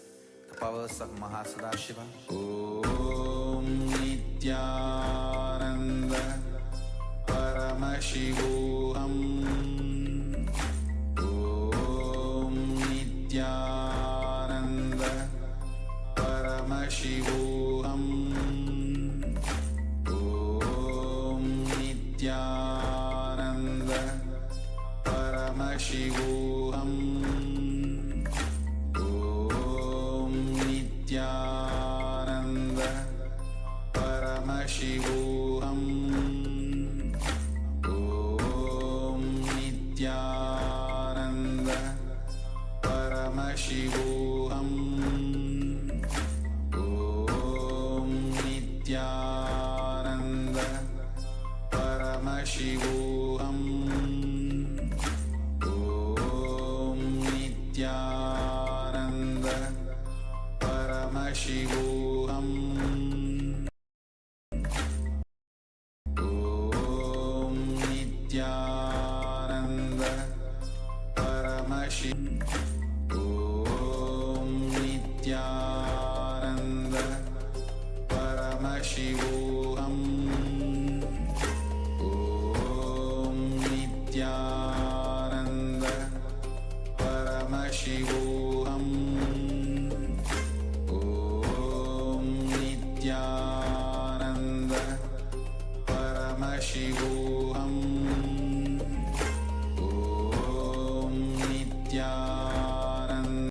the powers of Maha Shiva. Om Nithyananda Paramashivoham. Om Nithyananda Paramashivoham. Om Nithyananda Paramashivoham. Om Nithyananda Paramashivoham. Om Nithyananda Paramashivoham. Om Nithyananda Paramashivoham. Om Nithyananda Paramashivoham. Om Nithyananda Paramashivoham. Om Nithyananda Paramashivoham. Om Nithyananda Paramashivoham. Om Nithyananda Paramashivoham. Om Nithyananda.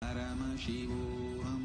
Paramashivoham.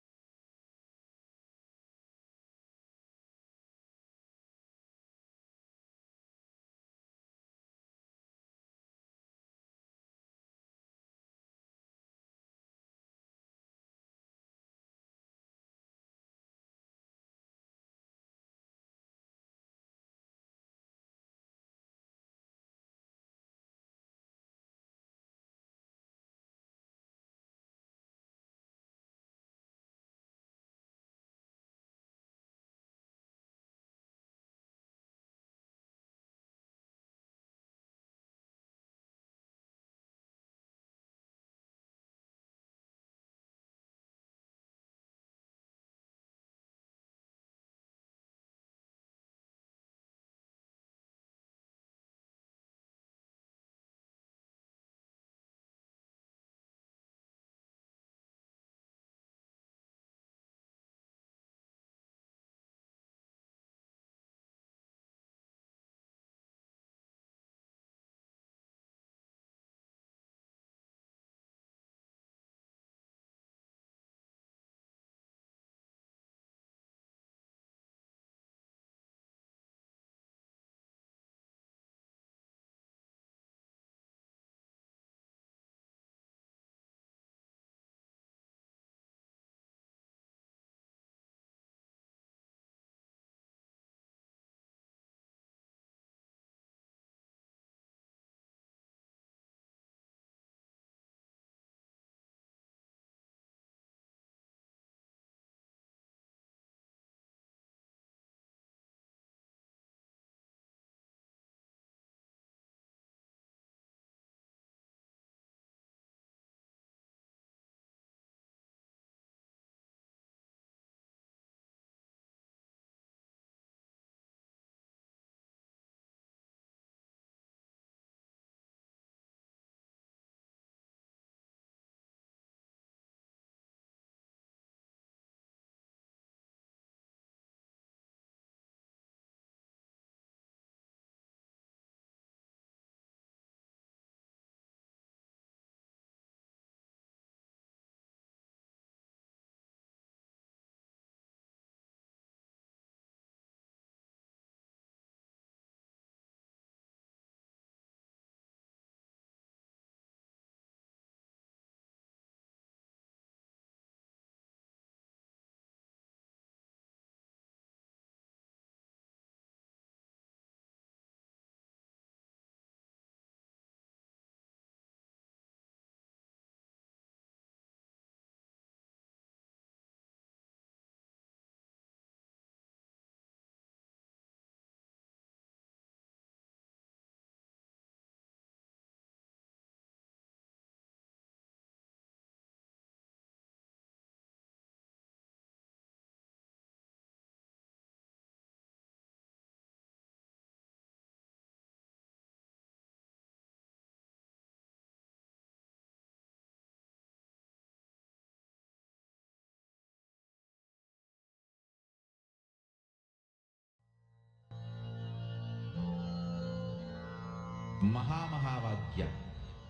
Mahavagya,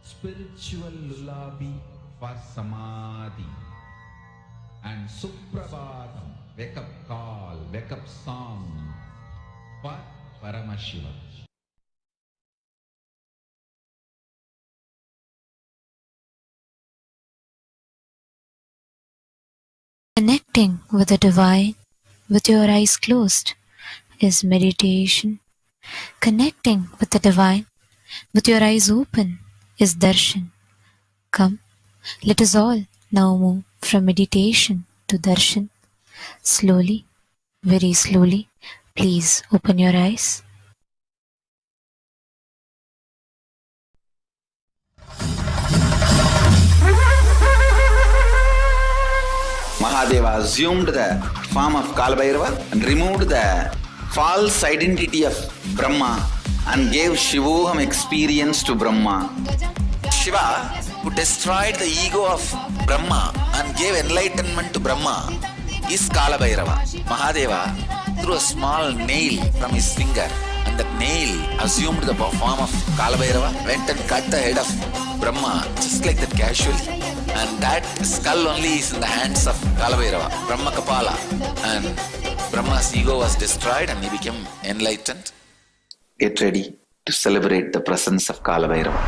spiritual lullaby for Samadhi. And Suprabhatam, wake up call, wake up song for Paramashivoham. Connecting with the divine with your eyes closed is meditation. Connecting with the divine with your eyes open is darshan. Come, let us all now move from meditation to darshan. Slowly, very slowly, please open your eyes. Mahadeva assumed the form of Kalabhairava and removed the false identity of Brahma and gave Shivoham experience to Brahma. Shiva, who destroyed the ego of Brahma and gave enlightenment to Brahma, is Kalabhairava. Mahadeva threw a small nail from his finger, and that nail assumed the form of Kalabhairava, went and cut the head of Brahma just like that casually. And that skull only is in the hands of Kalabhairava, Brahma Kapala. And Brahma's ego was destroyed and he became enlightened. Get ready to celebrate the presence of Kalabhairava.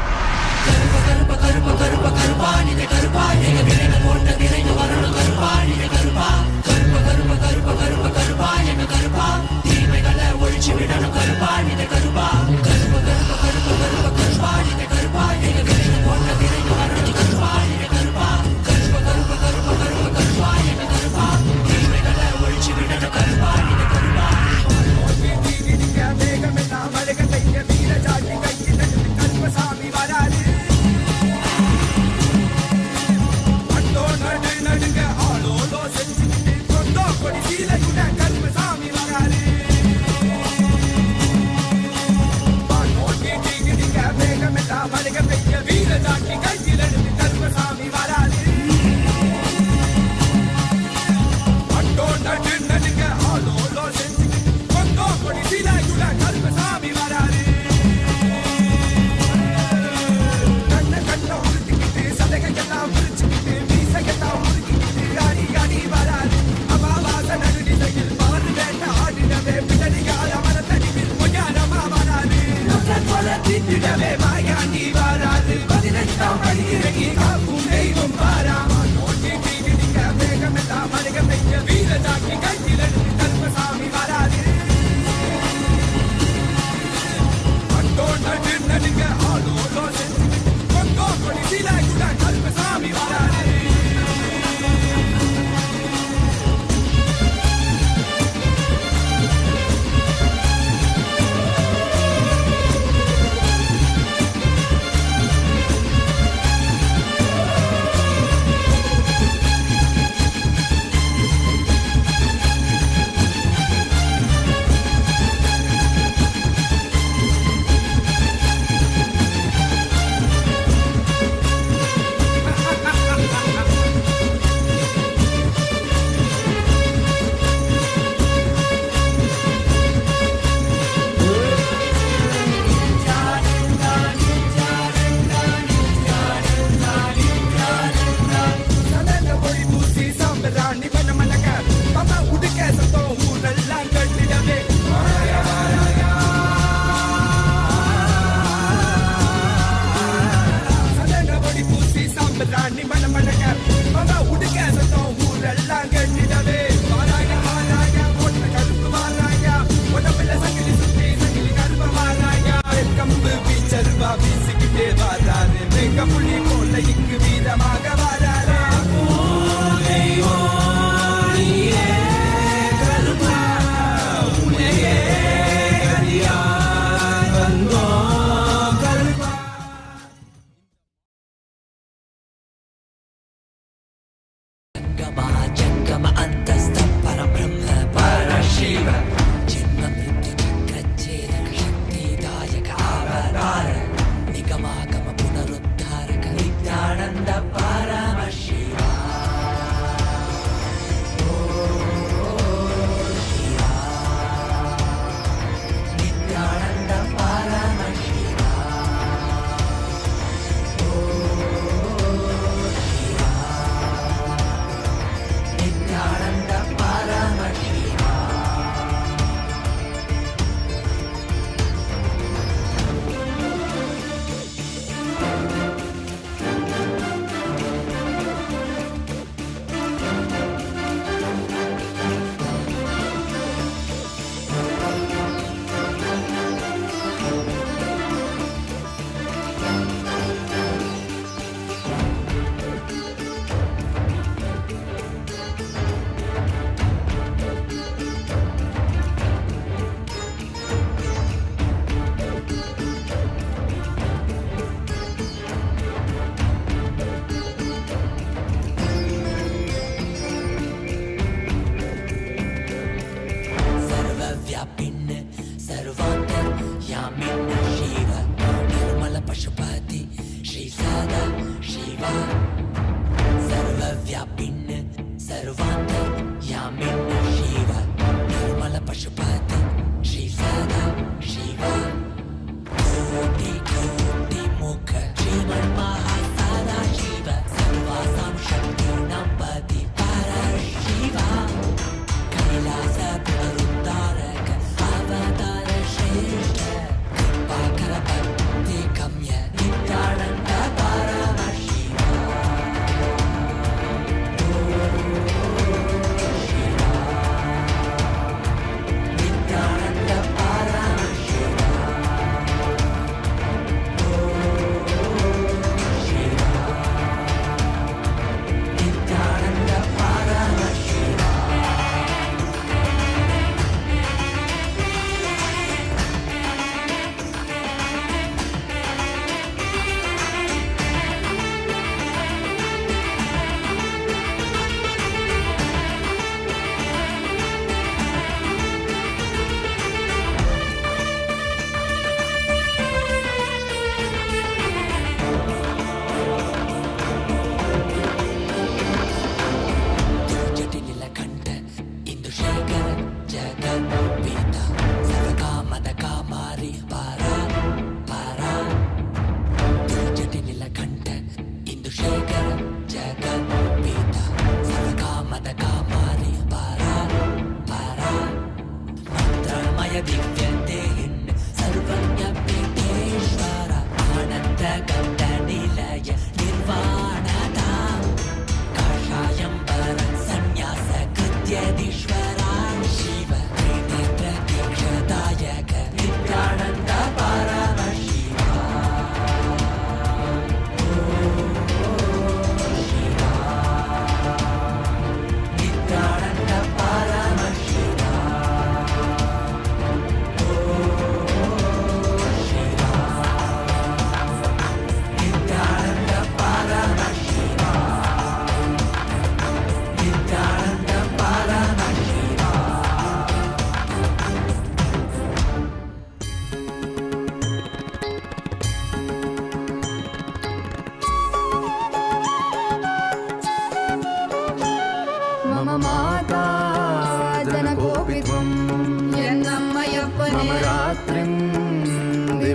பதினெட்டாம் படிக்கிறேன்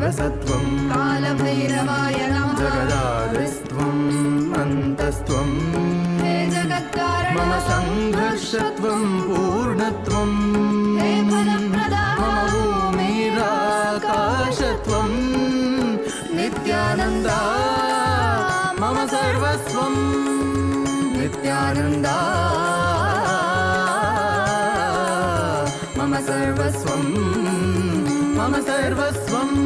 दिवसत्वं कालभैरवाय नमः जगदादिस्त्वम् अन्तस्त्वं हे जगत्कारण मम सङ्घर्षत्वं पूर्णत्वं हे फलप्रदा मम भूमिराकाशत्वं नित्यानन्दा मम सर्वस्वं नित्यानन्दा मम सर्वस्वं मम सर्वस्वम्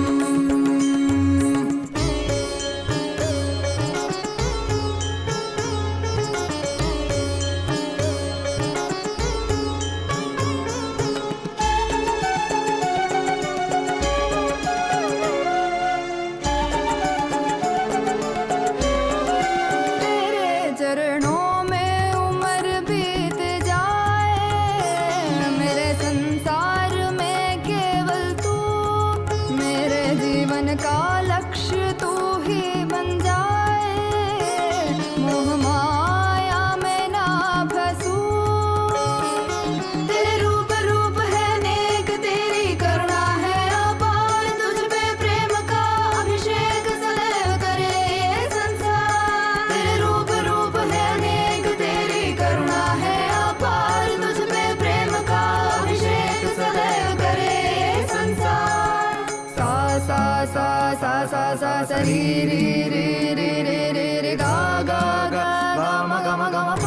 सा री री री री री री री गा गा गा गा म ग म ग म प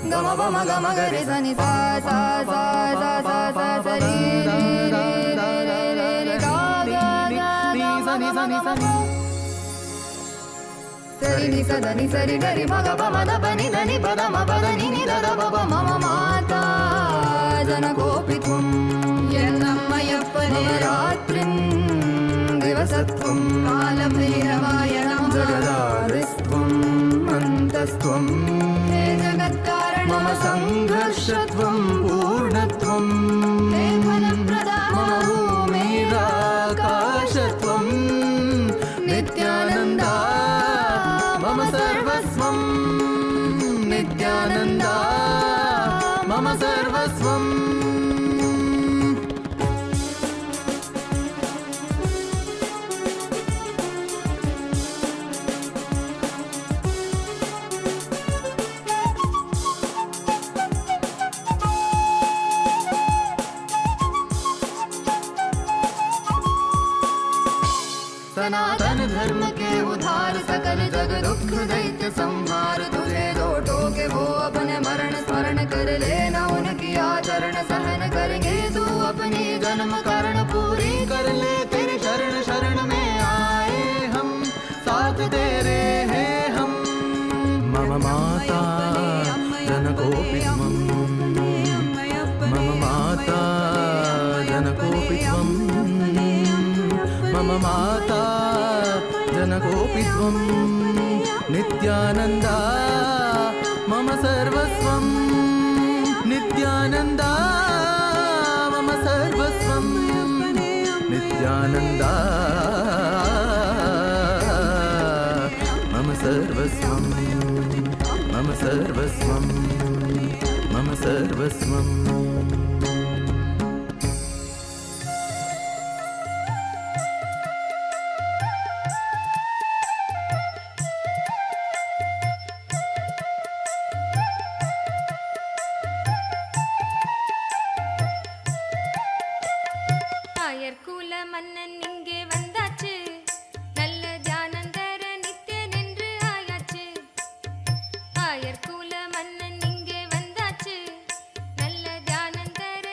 ग म प म ग म ग रे सा नि सा सा सा सा सा सा सा री री री री री री गा गा गा सा नि सा नि सा नि सरि नि स द नि सरि ग रि म ग प म द प नि द नि प द म प द नि नि द द प प म म माता जनकोऽपि त्वं यन्नमयप्पने रात्रिं दिवसत्वं कालभैरवाय नमः जगदादिस्त्वम् अन्तस्त्वं हे जगत्कारण मम सङ्घर्षत्वं पूर्णत्वं हे फलप्रदा मम भूमिराकाशत्वं नित्यानन्दा मम सर्वस्वं नित्यानन्दा मम सर्वस्वम् सनातन धर्म के उधार सकल जग दुख दैत्य संहार तुझे दो टोके वो अपने मरण स्मरण कर लेना उनकी आचरण सहन करेंगे तू अपनी जन्म कारण पूरी कर ले तेरी शरण शरण में आए हम साथ तेरे हैं हम मम माता जनकोऽपि त्वं मम माता जनकोऽपि त्वं मम माता जनकोऽपि त्वं नित्यानन्दा मम सर्वस्वं नित्यानन्दा मम सर्वस्वं नित्यानन्दा मम सर्वस्वं मम सर्वस्वं मम सर्वस्वम् மன்னன் இங்கே வந்தாச்சு நல்ல தியானந்தர நித்தியன் என்று ஆயாச்சு ஆயர்கூல மன்னன் இங்கே வந்தாச்சு நல்ல தியானந்தர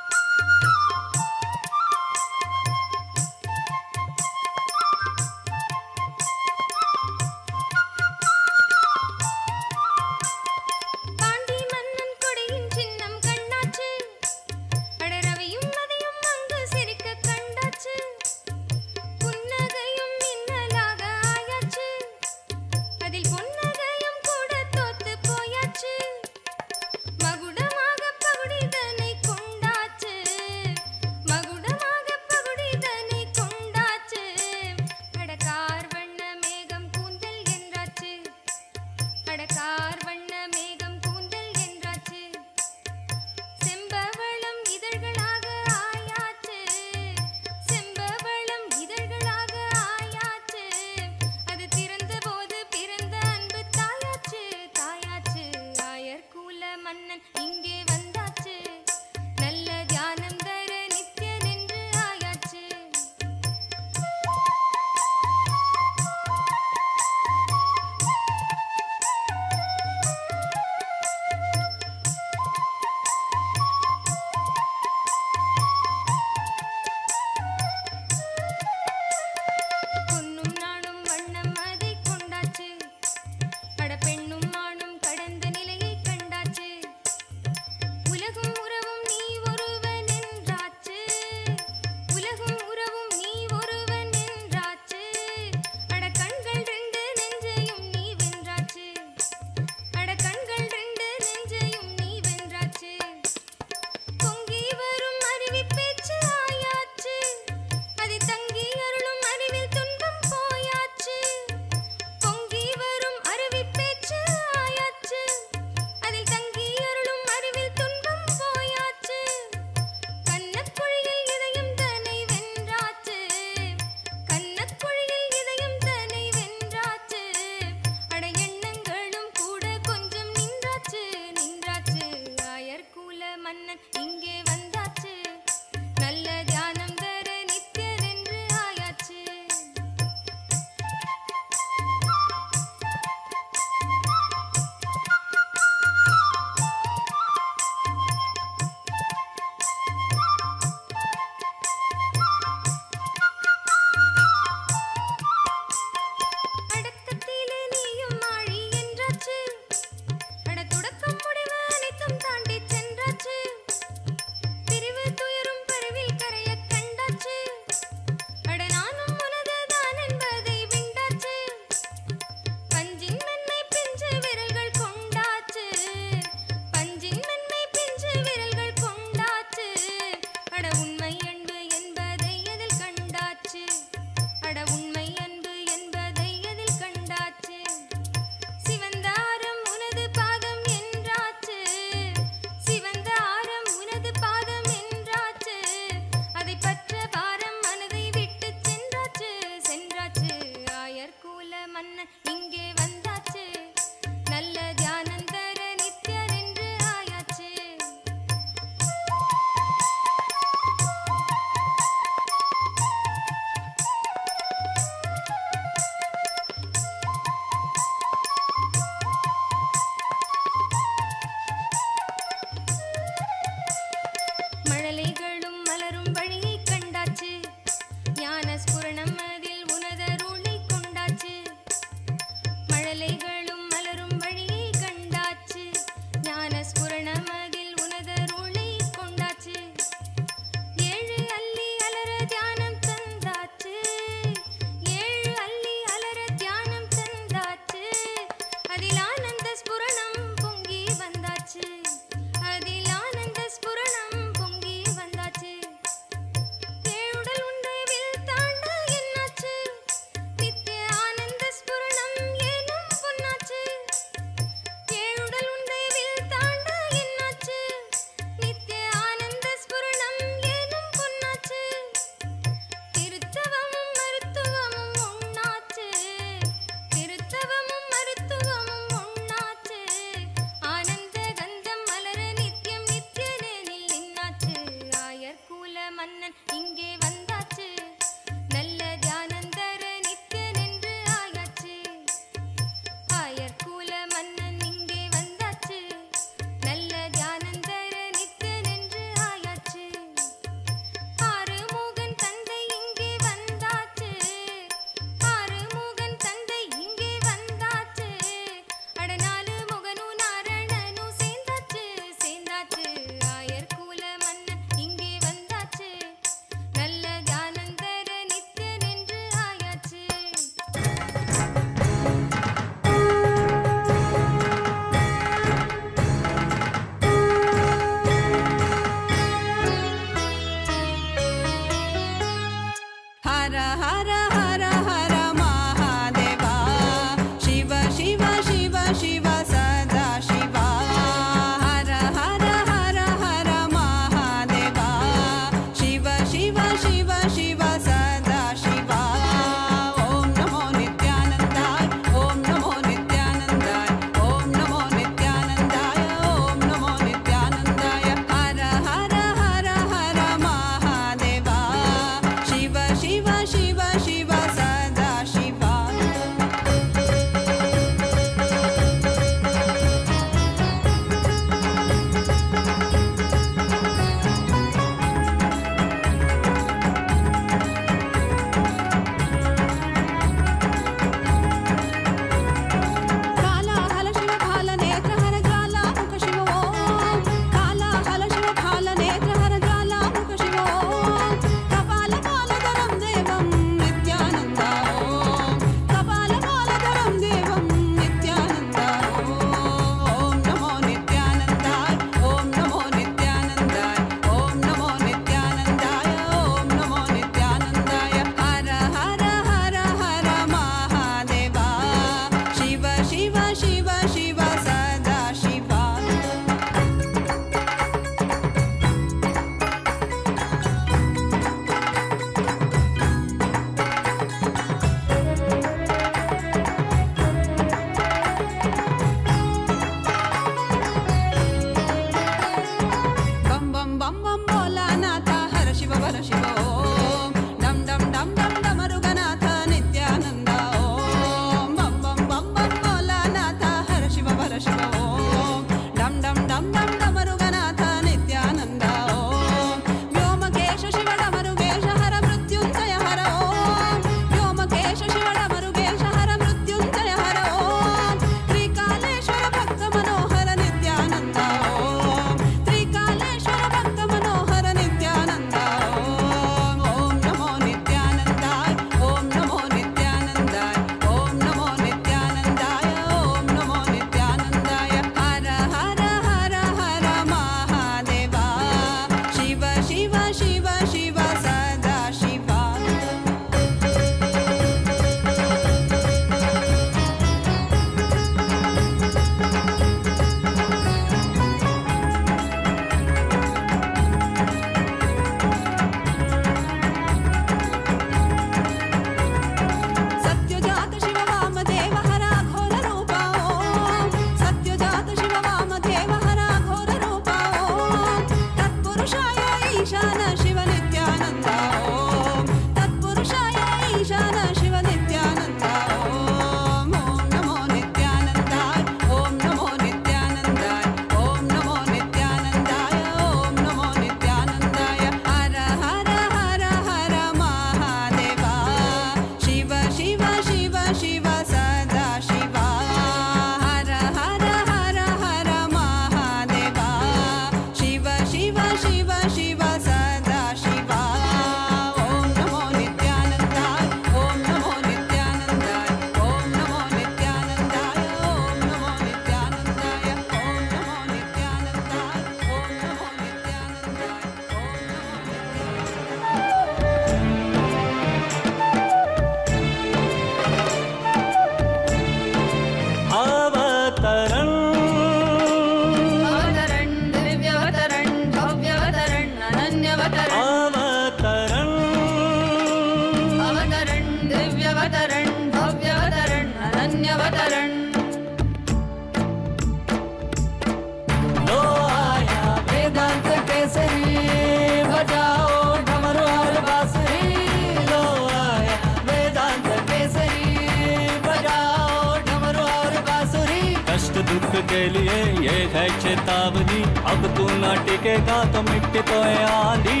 दुख के लिए ये है चेतावनी, अब तू न टिकेगा तो मिट्टी तो है आंधी।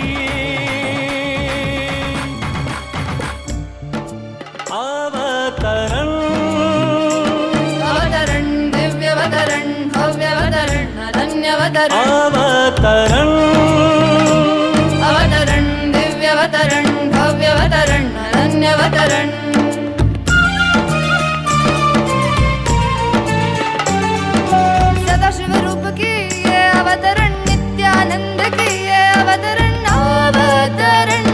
अवतरण अवतरण दिव्यवतरण भव्यवतरण अनन्यवतरण अवतरण अवतरण दिव्यवतरण भव्यवतरण अनन्यवतरण सदाशिव रूप की ये अवतरण नित्यानंद की ये अवतरण अवतरण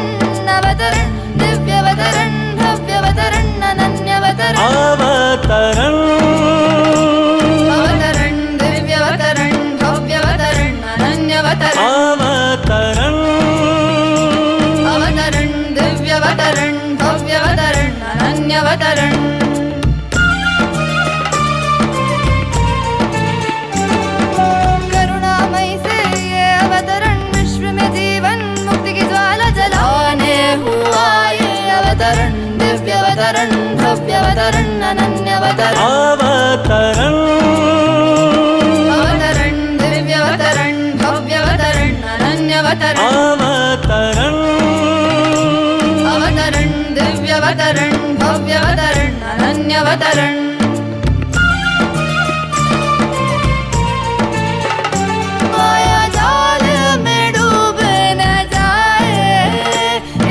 अवतरण दिव्यवतरण भव्यवतरण अनन्यवतरण अवतरण अवतरण दिव्यवतरण भव्यवतरण अनन्यवतरण अवतरण अवतरण दिव्यवतरण भव्यवतरण अनन्यवतरण करुणामय से ये अवतरण विश्व में जीवन मुक्ति की ज्वाला जलाने हुआ ये अवतरण दिव्यवतरण भव्यवतरण अनन्यवतरण अवतरण अवतरण दिव्यवतरण भव्यवतरण अनन्यवतरण अवतरण अवतरण दिव्यवतरण भव्यवतरण अनन्यवतरण माया जाल में डूब न जाए,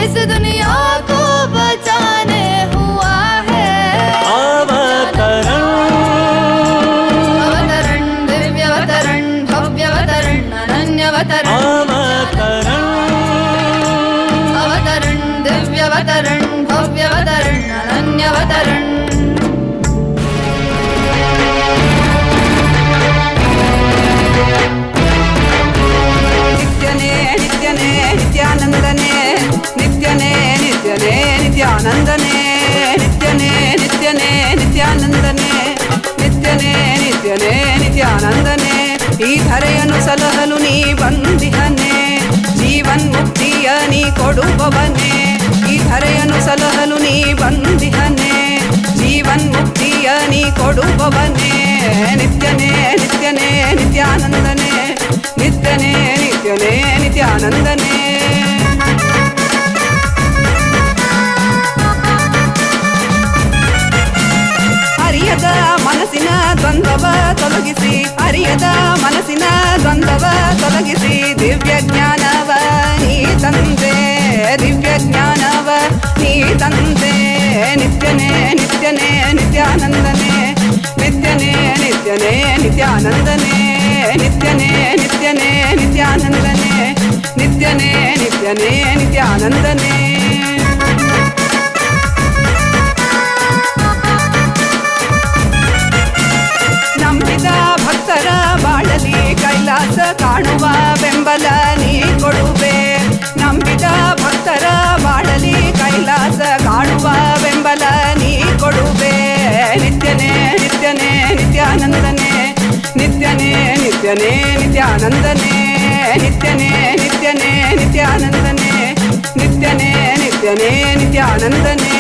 इस दुनिया को बचाने हुआ है अवतरण अवतरण दिव्यवतरण भव्यवतरण अनन्यवतरण अवतरण अवतरण दिव्यवतरण भव्यवतरण अनन्यवतरण नित्यने नित्यने नित्यानंदने नित्यने नित्यने नित्यानंदने नित्यने नित्यने नित्यानंदने नित्यने नित्यने नित्यानंदने ಈ ಧರೆಯನ್ನು ಸಲಹಲು ನೀ ಬಂದಿಹನೆ ಜೀವನ್ ಮುಕ್ತಿಯ ನೀ ಕೊಡುವವನೇ ಈ ಧರೆಯನ್ನು ಸಲಹಲು ನೀ ಬಂದಿಹನೆ ಜೀವನ್ ಮುಕ್ತಿಯ ನೀ ಕೊಡುವವನೇ ನಿತ್ಯನೇ ನಿತ್ಯನೇ ನಿತ್ಯಾನಂದನೆ ನಿತ್ಯನೇ ನಿತ್ಯನೇ ನಿತ್ಯಾನಂದನೆ ಅರಿಯದ ಮನಸ್ಸಿನ ದ್ವಂದ್ವವ ತೊಲಗಿಸಿ ಅರಿಯದ ಮನಸ್ಸಿನ ದ್ವಂದ್ವವ ತೊಲಗಿಸಿ ದಿವ್ಯ ಜ್ಞಾನವ ನೀ ತಂದೆ ದಿವ್ಯ ಜ್ಞಾನವ ನೀ ತಂದೆ ನಿತ್ಯನೇ ನಿತ್ಯನೇ ನಿತ್ಯಾನಂದನೆ ನಿತ್ಯನೇ ನಿತ್ಯನೇ ನಿತ್ಯಾನಂದನೆ ನಿತ್ಯನೇ ನಿತ್ಯನೇ ನಿತ್ಯಾನಂದನೆ ನಿತ್ಯನೇ ನಿತ್ಯನೇ ನಿತ್ಯಾನಂದನೆ ನಂಬಿದ ಭಕ್ತರ ಬಾಳಲಿ ಕೈಲಾಸ ಕಾಣುವ ಬೆಂಬಲ ನೀ ಕೊಡುವೆ ನಂಬಿದ ಭಕ್ತರ ಬಾಳಲಿ ಕೈಲಾಸ ಕಾಣುವ ಬೆಂಬಲ ನೀ ಕೊಡುವೆ ನಿತ್ಯನೇ ನಿತ್ಯನೇ ನಿತ್ಯಾನಂದನೆ ನಿತ್ಯನೇ ನಿತ್ಯನೇ ನಿತ್ಯಾನಂದನೆ ನಿತ್ಯನೇ ನಿತ್ಯನೇ ನಿತ್ಯಾನಂದನೆ ನಿತ್ಯನೇ ನಿತ್ಯನೇ ನಿತ್ಯಾನಂದನೆ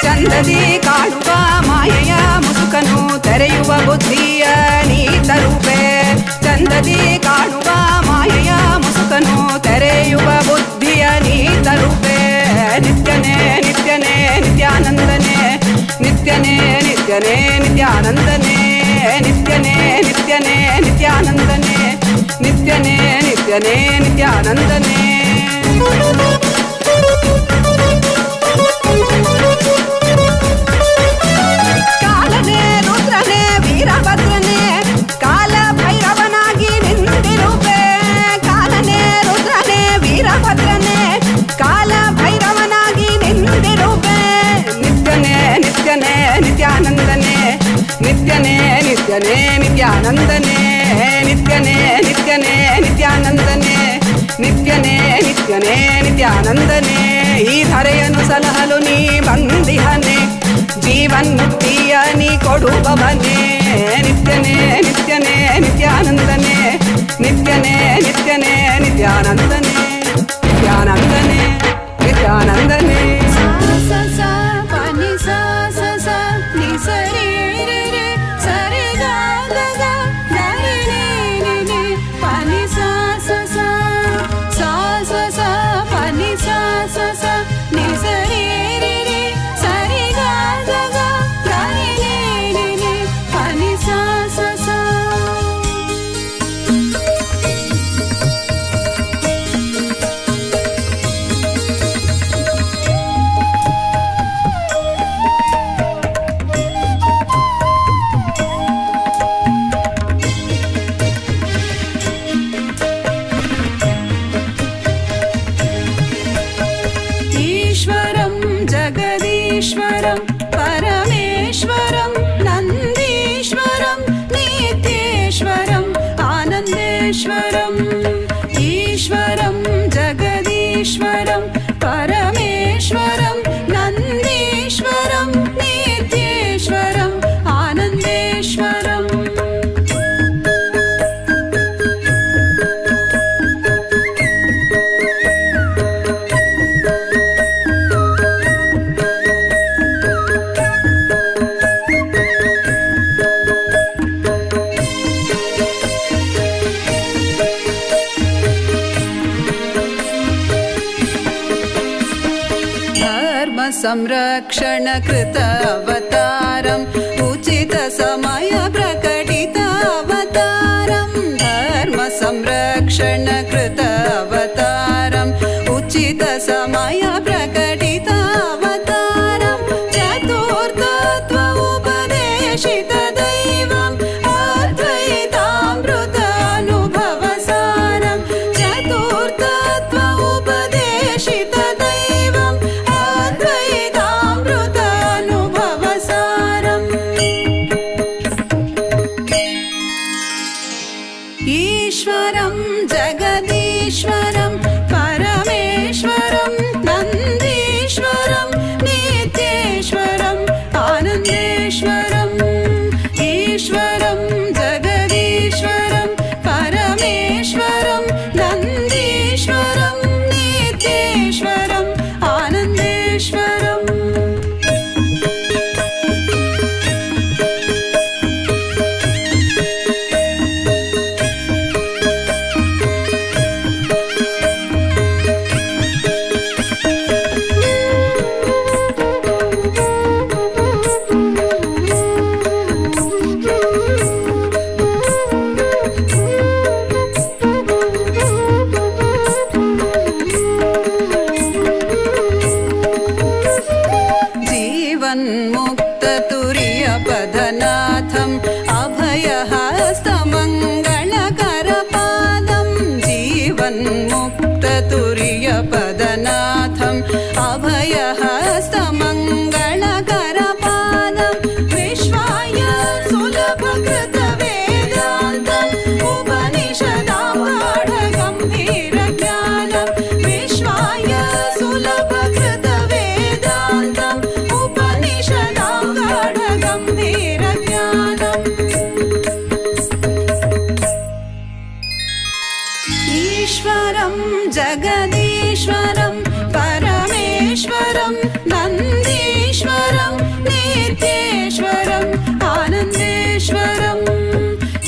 ಚಂದದಿ ಕಾಣುವ ಮಾಯೆಯ ಮುಸುಕನು ತೆರೆಯುವ ಬುದ್ಧಿಯ ನೀ ತರುವೆ ಚಂದದಿ ಕಾಣುವ ಮಾಯೆಯ ಮುಸುಕನು ತೆರೆಯುವ ಬುದ್ಧಿಯ ನೀ ತರುವೆ ನಿತ್ಯನೇ ನಿತ್ಯನೇ ನಿತ್ಯಾನಂದನೆ ನಿತ್ಯನೇ ನಿತ್ಯನೇ ನಿತ್ಯಾನಂದನೆ ನಿತ್ಯನೇ ನಿತ್ಯನೇ ನಿತ್ಯಾನಂದನೆ ನಿತ್ಯನೇ ನಿತ್ಯನೇ ನಿತ್ಯಾನಂದನೆ ಕಾಲನೇ ರುದ್ರನೇ ವೀರಭದ್ರನೇ ಕಾಲ ಭೈರವನಾಗಿ ನಿಂತಿರುವೆ ಕಾಲನೇ ರುದ್ರನೇ ವೀರಭದ್ರನೇ ಕಾಲ ಭೈರವನಾಗಿ ನಿಂತಿರುವೆ ನಿತ್ಯನೇ ನಿತ್ಯನೇ ನಿತ್ಯಾನಂದನೆ ನಿತ್ಯನೇ ನಿತ್ಯನೇ ನಿತ್ಯಾನಂದನೆ ನಿತ್ಯನೇ ನಿತ್ಯನೇ ನಿತ್ಯಾನಂದನೆ ನಿತ್ಯನೇ ನಿತ್ಯನೇ ನಿತ್ಯಾನಂದನೆ ಈ ಧರೆಯನ್ನು ಸಲಹಲು ನೀ ಬಂದಿಹನೆ ಜೀವನ್ ಮುಕ್ತಿಯ ನೀ ಕೊಡುವವನೇ ನಿತ್ಯನೇ ನಿತ್ಯನೇ ನಿತ್ಯಾನಂದನೆ ನಿತ್ಯನೇ ನಿತ್ಯನೇ ನಿತ್ಯಾನಂದನೆ ನಿತ್ಯಾನಂದನೆ ನಿತ್ಯಾನಂದನೆ जगदीश्वरं परमेश्वरं नन्दीश्वरं नित्येश्वरम् आनन्देश्वरम् संरक्षण कृत अवतारम् उचित समय प्रकटित अवतारम् धर्म संरक्षण कृत अवतारम् उचित समय प्रकटित अवतारम् चतुर्थत्व उपदेशित दैवम् अद्वैतामृत अनुभव सारम् चतुर्थत्व उपदेशित दैवम् ईश्वरं जगदीश्वरं परमेश्वरं नन्दीश्वरं नित्येश्वरम् आनन्देश्वरम् ईश्वरं जगदीश्वरं परमेश्वरं नन्दीश्वरं नित्येश्वरम् आनन्देश्वरम् जीवन्मुक्ततुर्यपदनाथम् अभयहस्तमङ्गलकरपादम् जीवन्मुक्ततुर्यपदनाथम् अभयहस्तमङ्गलकरपादम् विश्वाय सुलभकृतवेदान्तम् उपनिषदाम्बाढगम्भीरज्ञानम् विश्वाय सुलभकृतवेदान्तम् उपनिषदाम्बाढगम्भीरज्ञानम् ईश्वरं जगदीश्वरं परमेश्वरं नन्दीश्वरं नित्येश्वरम् आनन्देश्वरम्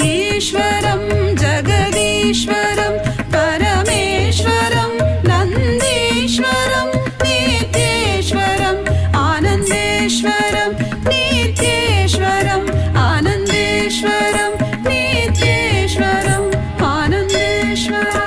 ईश्वरं जगदीश्वरं परमेश्वरं नन्दीश्वरं नित्येश्वरम् आनन्देश्वरम् नित्येश्वरम् आनन्देश्वरम् नित्येश्वरम् आनन्देश्वरम्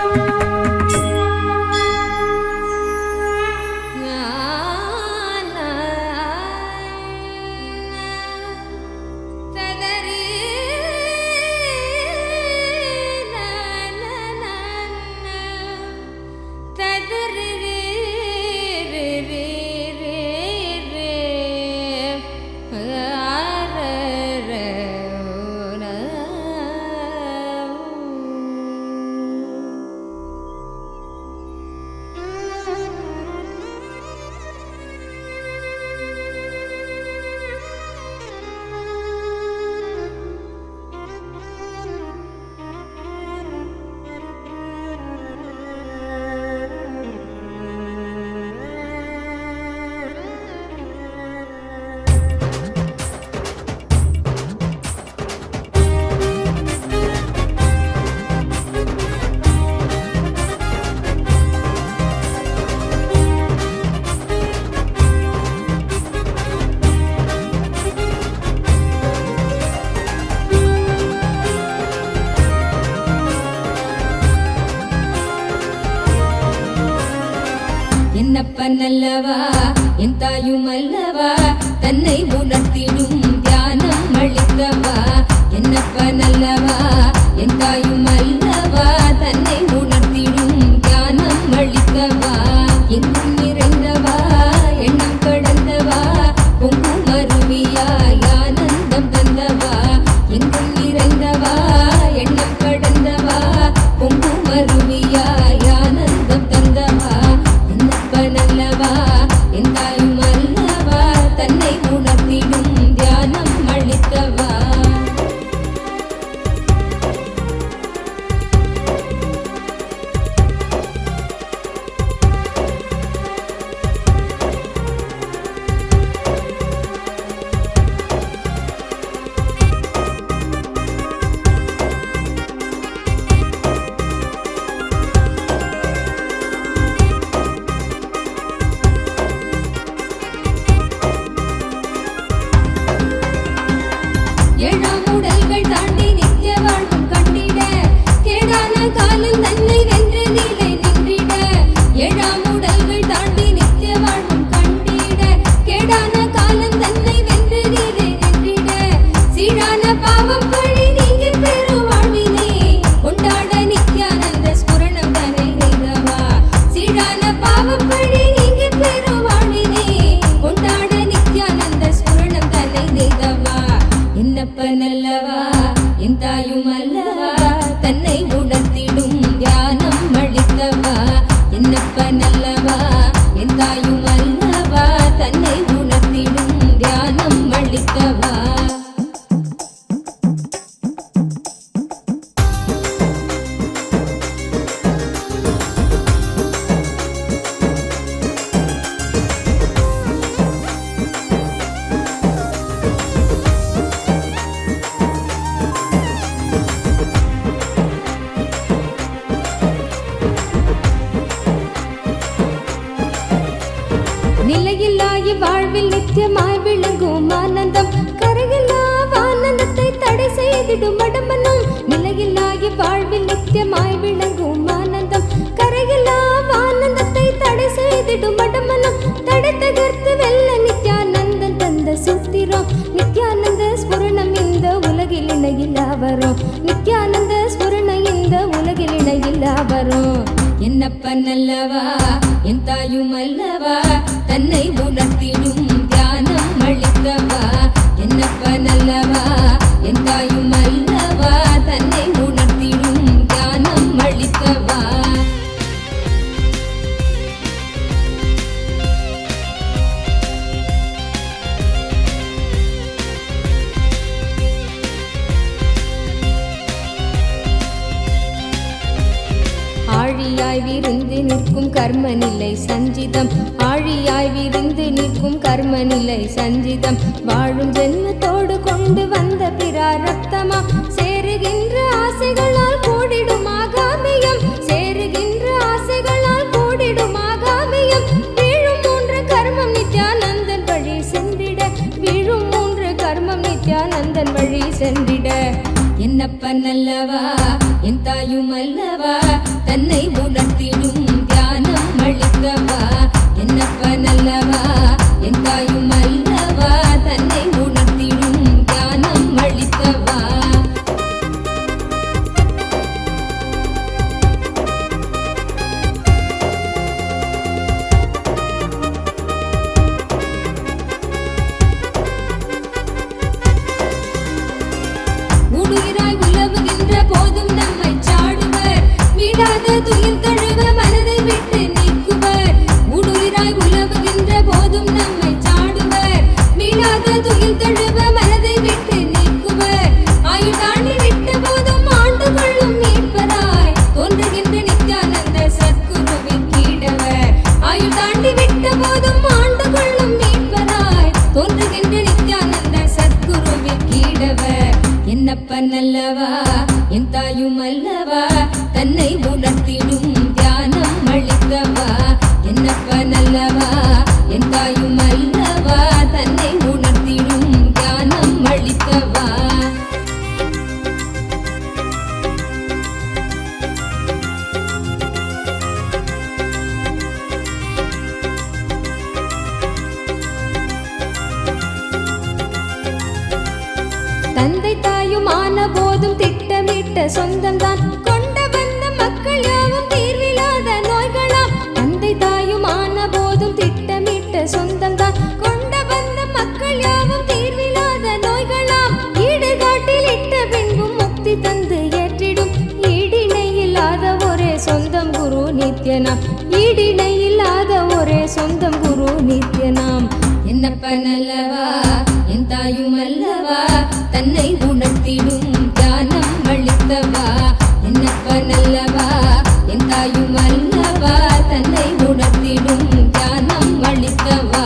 என்னப்பனல்லவா என் தாயுமல்லவா தன்னை உணர்த்திடும் தியானம் அளித்தவா என்னப்பனல்லவா என் தாயுமல்லவா தன்னை உணர்த்திடும் தியானம் அளித்தவா எங்கும் நிறைந்தவா எண்ணம் கடந்தவா பொங்கும் அருவியாய் ஆனந்தம் தந்தவா எங்கும் நிறைந்தவா எண்ணம் கடந்தவா பொங்கும் அருவியாய் ஆனந்தம் தந்தவா என்னப்பனல்லவா என் தாயும் அல்லவா தன்னை உணர்த்திடும் தியானம் அளித்தவா. நிலையில்லாய் வாழ்வில் நித்தியமாய் விளங்கும் ஆனந்தம் கரையில்லா ஆனந்தத்தை தடை செய்திடும் அடமனம். நிலையில்லாய் வாழ்வில் நித்தியமாய் விளங்கும் ஆனந்தம் கரையில்லா ஆனந்தத்தை தடை செய்திடும் அடமனம். தடை தகர்த்து வெல்ல நித்யானந்தன் தந்த சூத்திரம் நித்யானந்த ஸ்புரணம் இந்த உலகில் இணையில்லா வரும். நித்யானந்த ஸ்புரணம் இந்த உலகில் இணையில்லா வரும். என்னப்பனல்லவா என் தாயும் அல்லவா தன்னை உணர்த்திடும் தியானம் அளித்தவா. என்னப்பனல்லவா என் தாயும் அல்லவா தன்னை உணர்த்திடும் தியானம் அளித்தவா. ஆழியாய் விருந்து நிற்கும் கர்மநிலை சஞ்சிதம். ஆழியாய் விருந்து நிற்கும் கர்மநிலை சஞ்சிதம். வாழும் ஜென்மத்தோடு கொண்டு வந்த பிராரப்தமா சேருகின்ற ஆசைகளால் கூடிடும் ஆகாமியம். சேருகின்ற ஆசைகளால் கூடிடும் ஆகாமியம். வீழும் மூன்று கர்மம் நித்யானந்தன் வழி சென்றிட. வீழும் மூன்று கர்மம் நித்யானந்தன் வழி சென்றிட. என்னப்பனல்லவா என் தாயும் அல்லவா தன்னை உணர்த்திடும் தியானம் அளித்தவா. என்னப்பனல்லவா என் தாயும் அல்லவா தன்னை உணர்த்திடும் தியானம் அளித்தவா. ஊடுகிறாய் உலவுகின்ற போதும் நம்மை சாடுவர். வீடாத துயில் தழுவ மனதை விட்டு நீக்குவர். ஊடுகிறாய் உலவுகின்ற போதும் நம்மை சாடுவர். வீடாத துயில் தழுவ மனதை விட்டு நீக்குவர். ஆயுள் தாண்டி விட்ட போதும் ஆண்டு கொள்ளும் மீட்பராய் தோன்றுகின்ற நித்யானந்த சத்குருவின் கீடவர். ஆயுள் தாண்டி விட்ட போதும் ஆண்டு கொள்ளும் மீட்பராய் தோன்றுகின்ற நித்யானந்த சத்குருவின் கீடவர். என்னப்பனல்லவா என் தாயும் அல்லவா தன்னை உணர்த்திடும் தியானம் அளித்தவா. என்னப்பனல்லவா என் தாயும் அல்லவா தன்னை உணர்த்திடும் தியானம் அளித்தவா. தந்தை தாயும் ஆன போதும் திட்டமிட்ட சொந்தம்தான் கொண்ட வந்த மக்கள் யாவும் தீர்வில்லாத நோய்களாம். தந்தை தாயும் ஆன போதும் திட்டமிட்ட சொந்தம்தான் கொண்ட வந்த மக்கள் யாவும் தீர்வில்லாத நோய்களாம். ஈடுகாட்டில் இட்ட பின்பும் முக்தி தந்து ஏற்றிடும் ஈடிணை இல்லாத ஒரே சொந்தம் குரு நித்யனாம். ஈடிணை இல்லாத ஒரே சொந்தம் குரு நித்யனாம். என்னப்பனல்லவா என் தாயும் அல்லவா தன்னை உணர்த்திடும் தியானம் அளித்தவா. என்னப்பனல்லவா என் தாயும் அல்லவா தன்னை உணர்த்திடும் தியானம் அளித்தவா.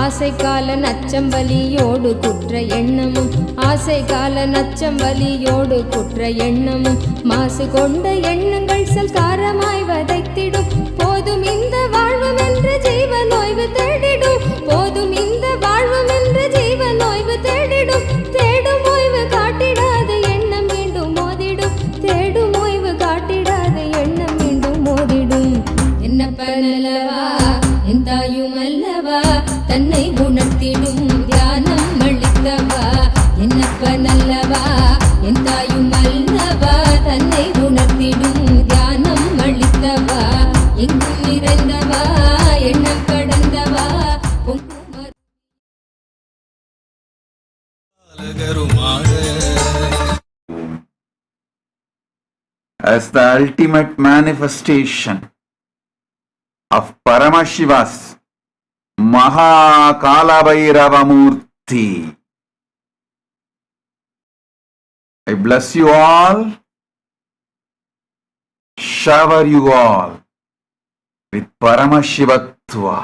ஆசை கால நச்சம் வலியோடு குற்ற எண்ணமும். ஆசை கால நச்சம் வலியோடு குற்ற எண்ணமும். மாசு கொண்ட எண்ணங்கள் சல்காரமாய் வதைத்திடும். போதும் இந்த வாழ்வும் என்ற ஜீவன் ஓய்வு தேடிடும். போதும் இந்த வாழ்வும் என்ற ஜீவன் ஓய்வு தேடிடும். தேடும் ஓய்வு காட்டிடாத எண்ணம் மீண்டும் மோதிடும். தேடும் ஓய்வு காட்டிடாத எண்ணம் மீண்டும் மோதிடும். என்னப்பனல்லவா என் தாயும் அல்லவா தன்னை உணர்த்திடும் தியானம் அளித்தவா. என்னப்பனல்லவா என் தாயும் அல்லவா தன்னை உணர்த்திடும் தியானம் அளித்தவா. எங்கும் நிறைந்தவா as the ultimate manifestation of Paramashiva's Maha Kalabhairava Murti. I bless you all, shower you all with Paramashivatva.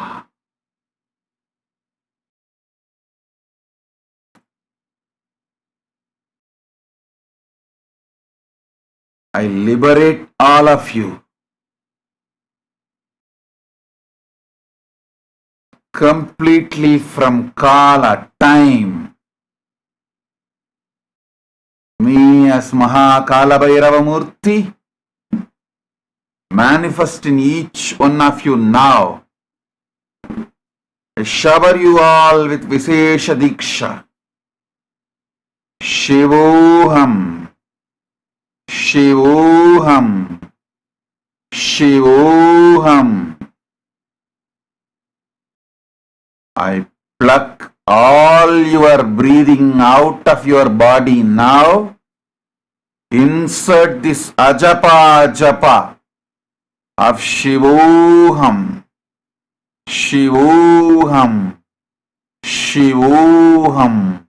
I liberate all of you completely from Kala, time. Me as Maha Kalabhairava Murti manifest in each one of you now. I shower you all with Vishesha Diksha. Shivoham, Shivoham, Shivoham. I pluck all your breathing out of your body now. Insert this ajapa japa of Shivoham, Shivoham, Shivoham,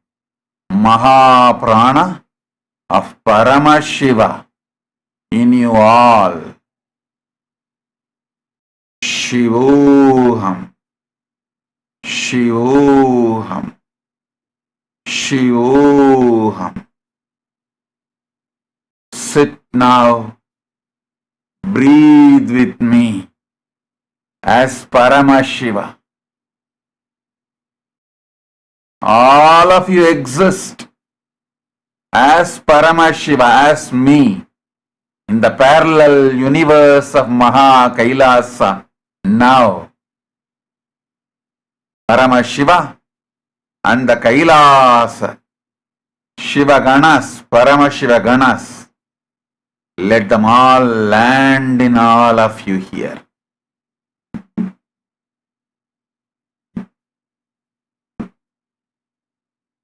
Maha Prana of Paramashiva in you all. Shivoham, Shivoham, Shivoham. Sit now, breathe with me as Paramashiva. All of you exist as Paramashiva, as me, in the parallel universe of Maha Kailasa now. Paramashiva and the Kailasa, Shiva Ganas, Paramashiva Ganas, let them all land in all of you here.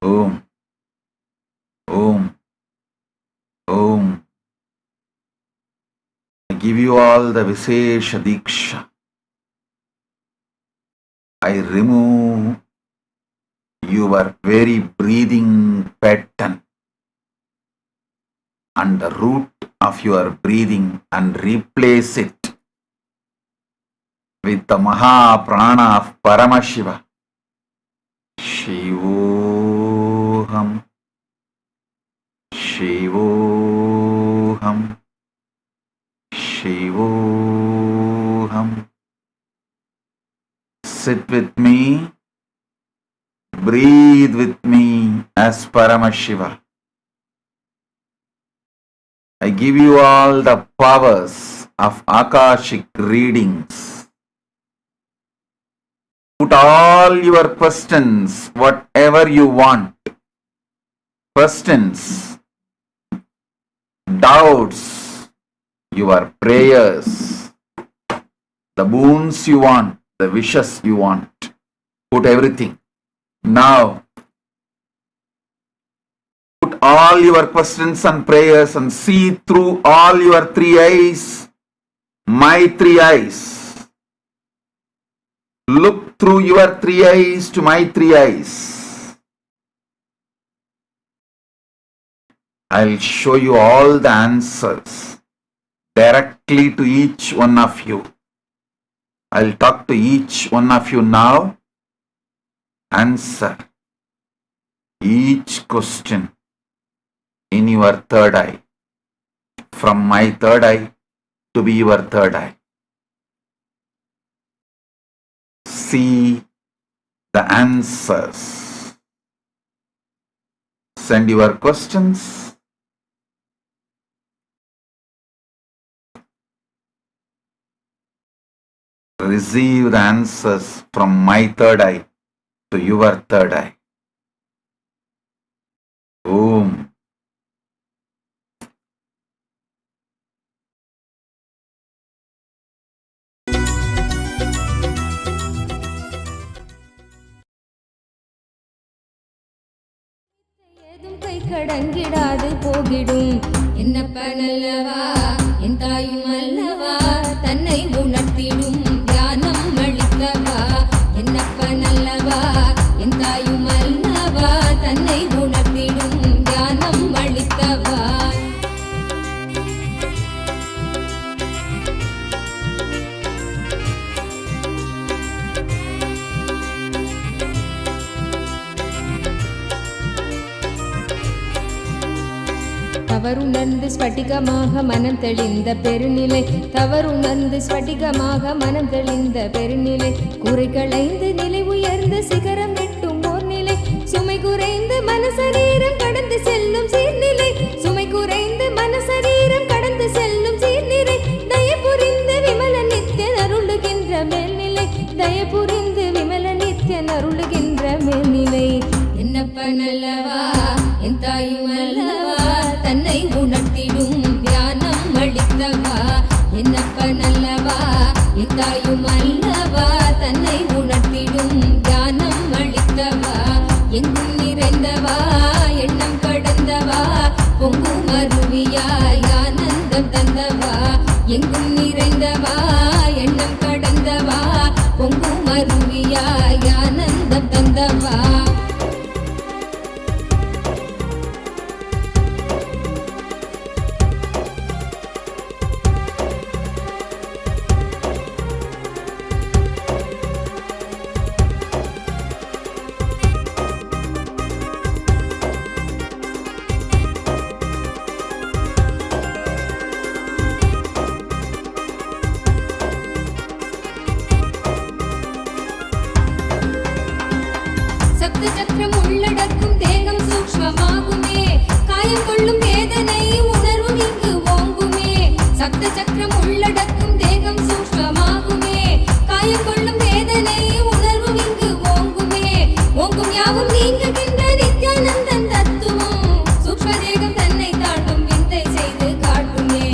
Om, Om, Om. I give you all the Vishesha Diksha. I remove your very breathing pattern and the root of your breathing and replace it with the Maha Prana of Paramashiva. Shivoham, Shivoham, Shivoham. Sit with me, breathe with me as Paramashiva. I give you all the powers of Akashic readings. Put all your questions, whatever you want. Questions, doubts, your prayers, the boons you want, the wishes you want. Put everything. Now, put all your questions and prayers and see through all your three eyes, my three eyes. Look through your three eyes to my three eyes. I'll show you all the answers directly to each one of you. I'll talk to each one of you now. Answer each question in your third eye, from my third eye to be your third eye. See the answers. Send your questions. Receive the answers from my third eye to your third eye. Om. ஏதும் கை கடங்கிடாது போகிடும் என்னப்பனல்லவா என் தாயும் அல்லவா தன்னை உணர்த்திடும் தியானம் அளித்தவா. என்னப்பனல்லவா என் தாயும் அல்லவா தன்னை உணர்த்திடும் தியானம் அளித்தவா. தவறுணர்ந்து ஸ்படிகமாக மனம் தெளிந்த பெருநிலை, தவறுணர்ந்து ஸ்படிகமாக மனம் தெளிந்த பெருநிலை, குறை களைந்து நிலை உயர்ந்த சிகரம் எட்டும் ஓர் நிலை, சுமை குறைந்து மனசரீரம் கடந்து செல்லும் சீர்நிலை, சுமை குறைந்து மனசரீரம் கடந்து செல்லும் சீர்நிலை, தயபுரிந்து விமல நித்யன் அருளுகின்ற மேல்நிலை, தயபுரிந்து விமல நித்யன் அருளுகின்ற மேல்நிலை. என்னப்பனல்லவா என் தாயும் அல்லவா தன்னை உணர்த்திடும் தியானம் அளித்தவா. என்னப்பனல்லவா என் தாயும் அல்லவா தன்னை உணர்த்திடும் தியானம் அளித்தவா. எங்கும் நிறைந்தவா எண்ணம் கடந்தவா பொங்கும் அருவியாய் ஆனந்தம் தந்தவா. எங்கும் நிறைந்தவா எண்ணம் கடந்தவா பொங்கும் அருவியாய் ஆனந்தம் தந்தவா. சக்கரம் உள்ளடக்கும் தேகம் சூக்ஷ்மமாகுமே, காயம் கொள்ளும் வேதனை உணர்வும் இங்கு ஓங்குமே. சப்த சக்கரம் உள்ளடக்கும் தேகம் சூக்ஷ்மமாகுமே, காயம் கொள்ளும் வேதனை உணர்வும் இங்கு ஓங்குமே. ஓங்கும் யாவும் நீங்குகின்ற நித்யானந்தன் தத்துவம், சூக்ஷ்ம தேகம் தன்னை தாண்டும் விந்தை செய்து காட்டுமே.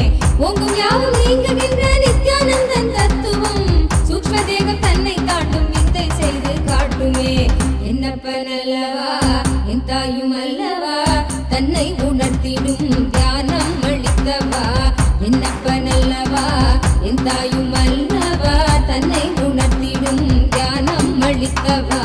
ஓங்கும் யாவும் நீங்குகின்ற நித்யானந்தன் தத்துவம், சூக்ஷ்ம தேகம் தன்னை தாண்டும் விந்தை செய்து காட்டுமே. என்னப்பனல்லவா என் தாயும் அல்லவா தன்னை உணர்த்திடும் தியானம் அளித்தவா. என்னப்பனல்லவா என் தாயும் அல்லவா தன்னை உணர்த்திடும் தியானம் அளித்தவா.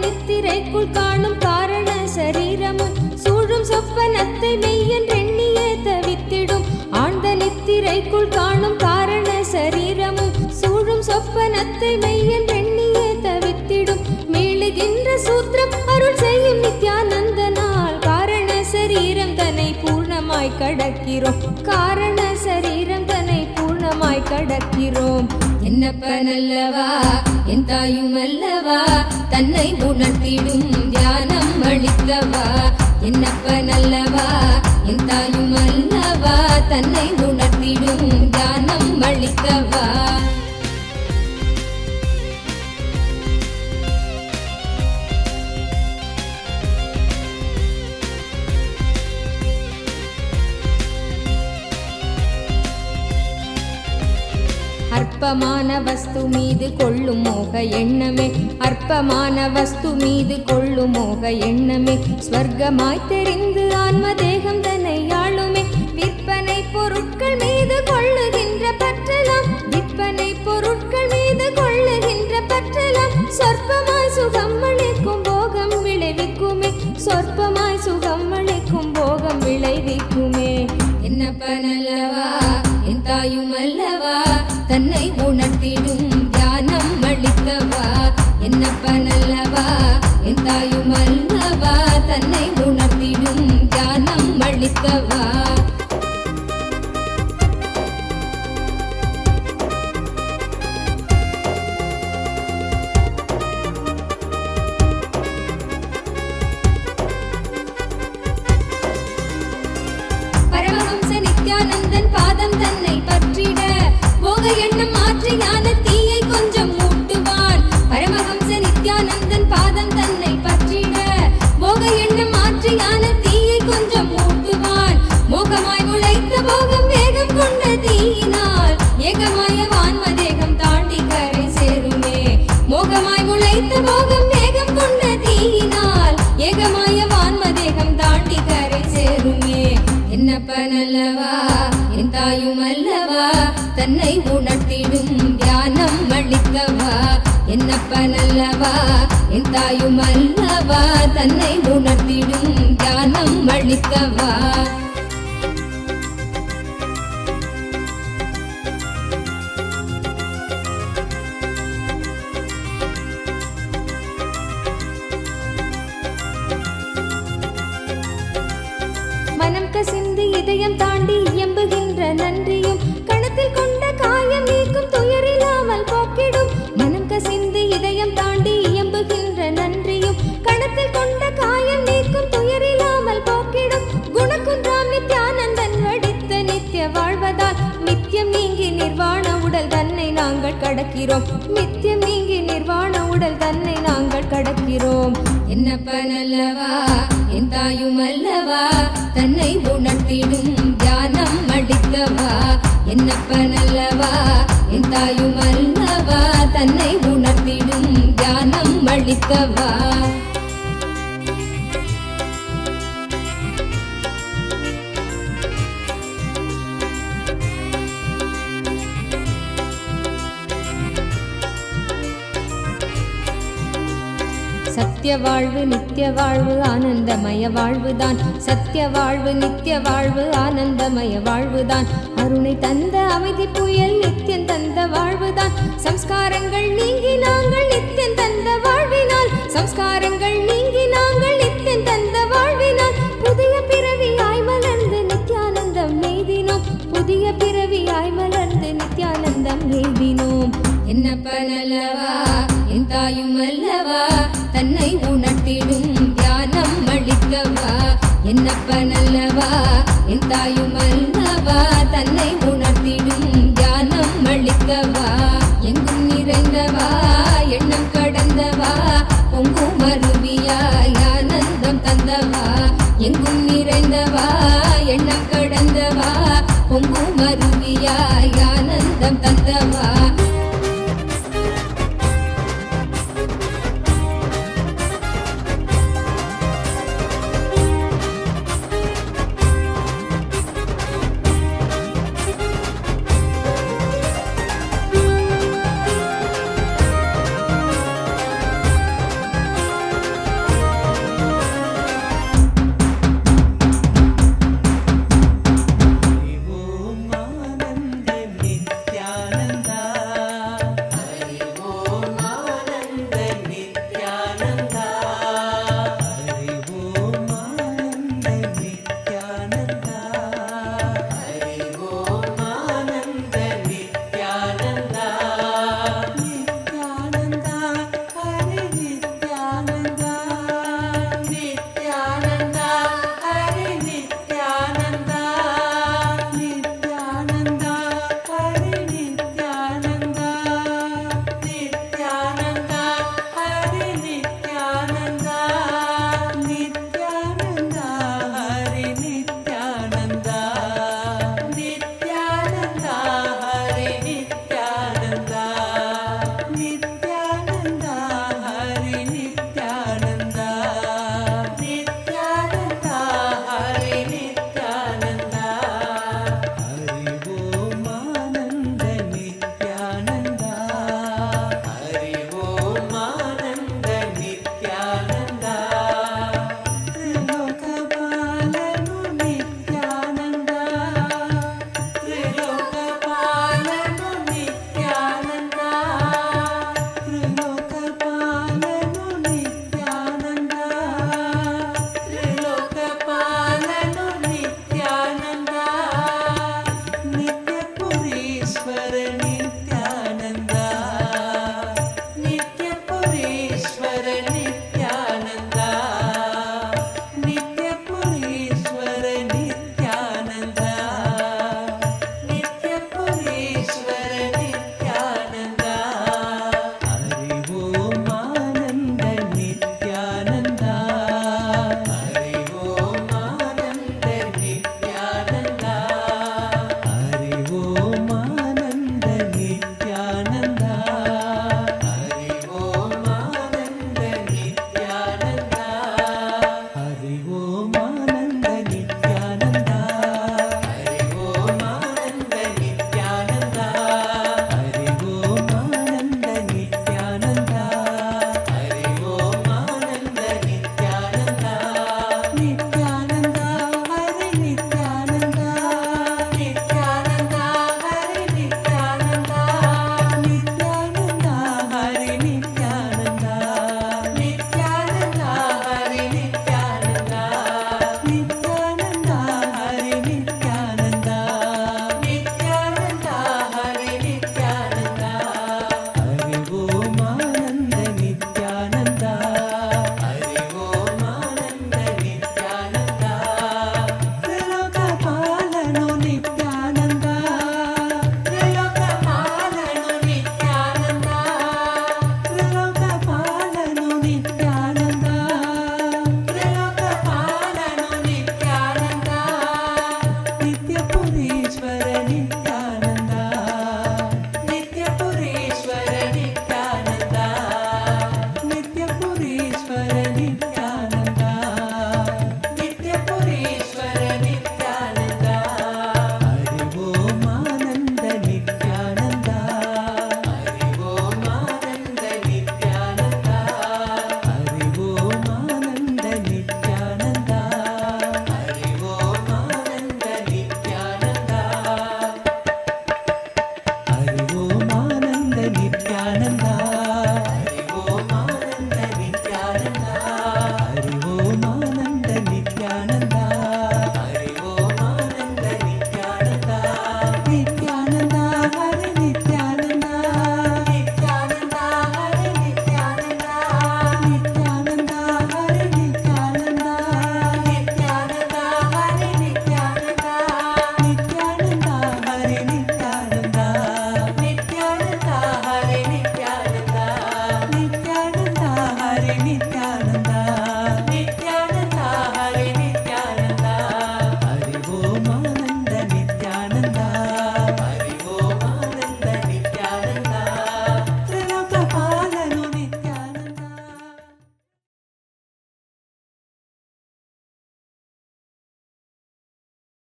நித்திரைக்குள் காணும் காரண சரீரமும் சூழும் சொப்பனத்தை மெய்யென்றெண்ணியே தவித்திடும். ஆழ்ந்த நித்திரைக்குள் காணும் காரண சரீரமும் சூழும் சொப்பனத்தை மெய்யென்றெண்ணியே தவித்திடும். மீளுகின்ற சூத்திரம் அருள் செய்யும் நித்யானந்தனால் காரண சரீரம் தன்னை பூர்ணமாய் கடக்கிறோம், காரண சரீரம் தன்னை பூர்ணமாய் கடக்கிறோம். என்னப்பனல்லவா என் தாயும் அல்லவா தன்னை உணர்த்திடும் தியானம் அளித்தவா. என்னப்பனல்லவா என் தாயும் அல்லவா தன்னை உணர்த்திடும் தியானம் அளித்தவா. அற்பமான வஸ்து மீது கொள்ளும் மோக எண்ணமே, அற்பமான வஸ்து மீது கொள்ளும் மோக எண்ணமே, ஸ்வர்க்கமாய் தெரிந்து ஆன்ம தேகம் தன்னை ஆளுமே. விற்பனை பொருட்கள் மீது கொள்ளுகின்ற பற்றலாம், விற்பனை பொருட்கள் மீது கொள்ளுகின்ற பற்றலாம், சொற்பமாய் சுகம் அளிக்கும் போகம் விளைவிக்குமே, சொற்பமாய் சுகம் அளிக்கும் போகம் விளைவிக்குமே. என்னப்பனல்லவா என் தாயும் அல்லவா தன்னை உணர்த்திடும் தியானம் அளித்தவா. என்னப்பனல்லவா என் தாயும் அல்லவா தன்னை உணர்த்திடும் தியானம் அளித்தவா. பரமஹம்ச நித்யானந்தன் பாதம் தன்னை பற்றிட போக எண்ணம் அல்லவா என் தாயும் அல்லவா தன்னை உணர்த்திடும் ஞானம் அளிக்கவா. மனம் கசிந்து இதயம் தாண்டி இயம்புகின்ற நன்றியும் கணத்தில் கொண்ட காயம் நீக்கும் துயரில்லாமல் போக்கிடும். மனம் கசிந்து இதயம் தாண்டி இயம்புகின்ற நன்றியும் கணத்தில் கொண்ட காயம் நீக்கும் துயரில்லாமல் போக்கிடும். குணகுன்றாம் நித்யானந்தன் வடித்த நித்திய வாழ்வதால் நித்தியம் நீங்கி நிர்வாண உடல் தன்னை நாங்கள் கடக்கிறோம். நித்தியம் நீங்கி நிர்வாண உடல் தன்னை நாங்கள் கடக்கிறோம். என்னப்பன் அல்லவா என் தாயும் அல்லவா தன்னை உணர்த்திடும் ஞானம் அளிக்கவா. என்னப்பன் அல்லவா என் தாயும் அல்லவா தன்னை உணர்த்திடும் ஞானம் அளிக்கவா. சத்திய வாழ்வு நித்திய வாழ்வு ஆனந்தமய வாழ்வுதான். சத்திய வாழ்வு நித்திய வாழ்வு ஆனந்தமய வாழ்வுதான். அருணை தந்த அமைதி புயல் நித்தியம் தந்த வாழ்வுதான். சம்ஸ்காரங்கள் நீங்கி நாங்கள் நித்தியம் தந்த வாழ்வினால். சம்ஸ்காரங்கள் நீங்கி நாங்கள் நித்தியம் தந்த வாழ்வினால். புதிய பிறவியாய் மலர்ந்து நித்யானந்தம் எய்தினோம். புதிய பிறவியாய் மலர்ந்து நித்யானந்தம் எய்தினோம். என்னப்பன் அல்லவா என் தாயும் அல்லவா தன்னை உணர்த்திடும் ஞானம் அளிக்கவா. என்னப்பன் அல்லவா என் தாயும் அல்லவா தன்னை உணர்த்திடும் ஞானம் அளிக்கவா. எங்கும் நிறைந்தவா எண்ணம் கடந்தவா பொங்கும் அருவியாய் ஆனந்தம் தந்தவா. எங்கும் நிறைந்தவா எண்ணம் கடந்தவா பொங்கும் அருவியாய் ஆனந்தம் தந்தவா.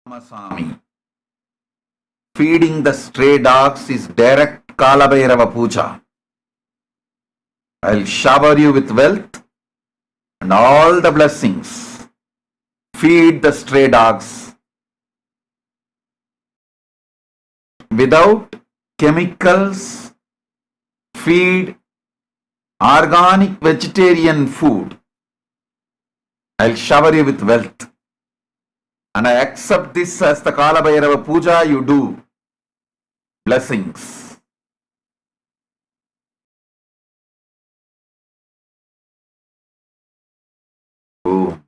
Swami. Feeding the stray dogs is direct Kalabhairava Puja. I'll shower you with wealth and all the blessings. Feed the stray dogs without chemicals. Feed organic vegetarian food. I'll shower you with wealth. And I accept this as the Kalabhairava Puja you do. Blessings. Oh.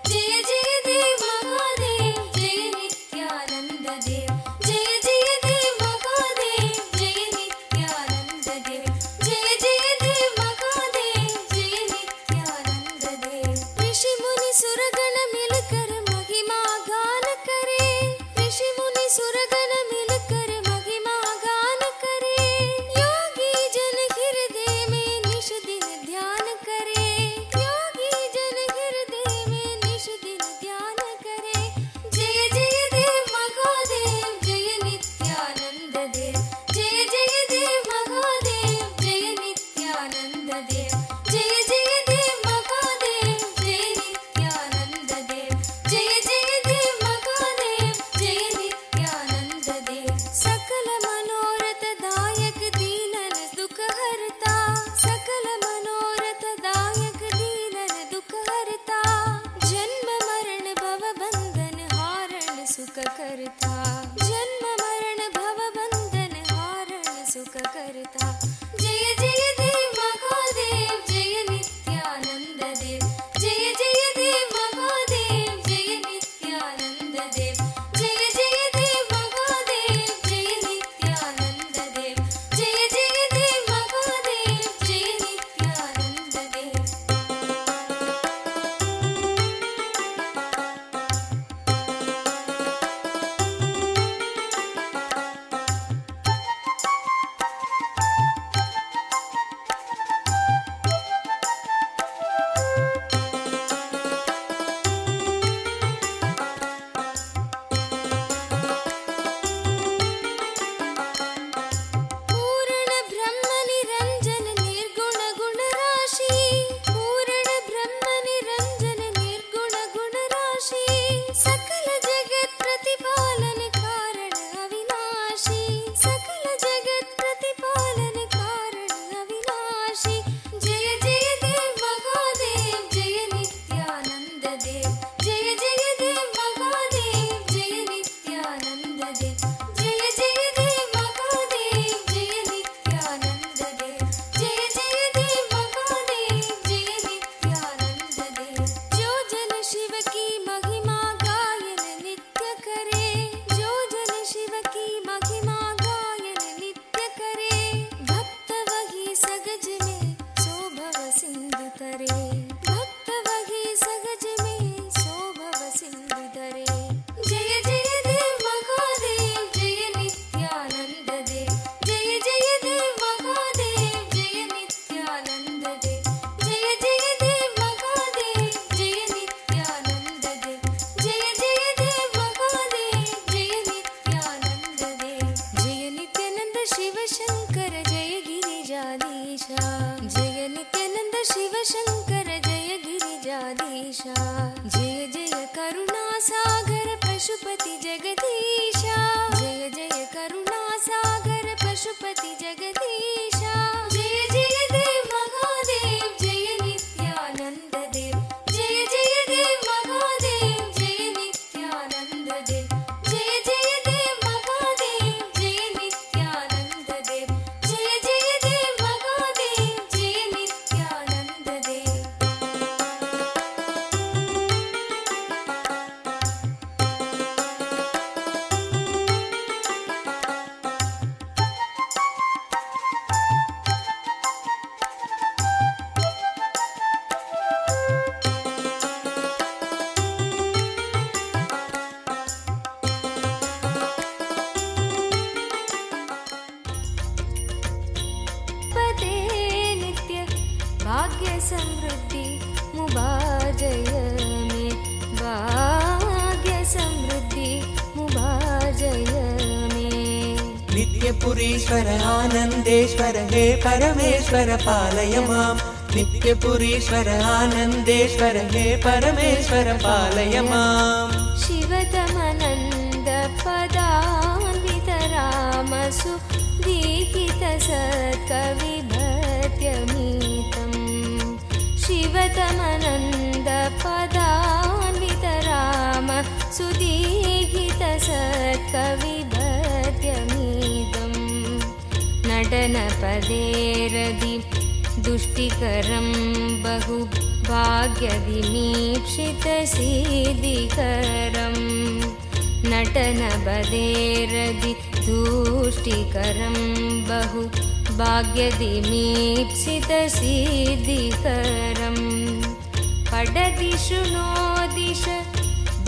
जय जय देव विश्वाधीशा जय जय करुणासागर पशुपति जगदीशा जय जय करुणासागर पशुपति जगदीशा जय जय देव महादेव जय नित्यानंद देव जय जय देव महादेव जय नित्यानंद देव जय जय देव महादेव जय नित्यानंद देव जय जय देव महादेव जय नित्यानंद देव पते नित्य भाग्य समृद्धि मुबाजय में भाग्य समृद्धि मुबाजय में नित्यपुरीश्वर आनन्देश्वर हे परमेश्वर पालय माम् नित्यपुरीश्वर आनन्देश्वर हे परमेश्वर पालय माम् शिवतमनन्द पदान्वित रामसु दीहित सत्कविभत्यमीतम् शिवतमनन्द पदान्वित राम सुदीहित सत्कविभत्यमीतम् नटनपदेरदि दुष्टिकरं बहु भाग्यविमीक्षितसिद्धिकरम् नटनपदेरदि दुष्टिकरं बहु भाग्यविमीक्षितसिद्धिकरम् पठति शृणोदिश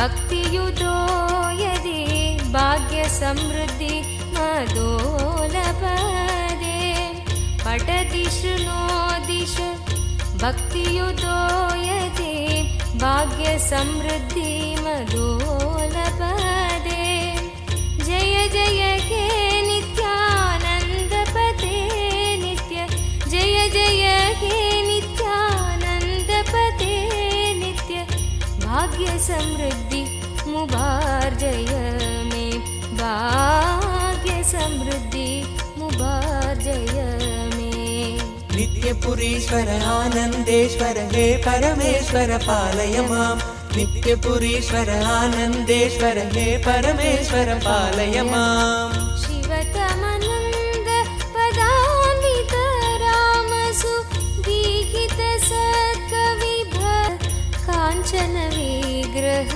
भक्तियुतो यदि भाग्यसमृद्धि मदोलपदे पठति शृणोदिश भक्तियुतो यदि भाग्यसमृद्धि मदोलपदे जय जय हे नित्यानन्दपते नित्य जय जय हे नित्यानन्दपते नित्य भाग्यसमृद्धि मुबार्जय मे भाग्यसमृद्धि मुबार्जय मे नित्यपुरीश्वर आनन्देश्वर हे परमेश्वर पालय माम् नित्यपुरीश्वर आनन्देश्वर हे परमेश्वर पालय माम् शिवतमनन्द पदान्वित रामसु दीहित सत्कविभ काञ्चन विग्रह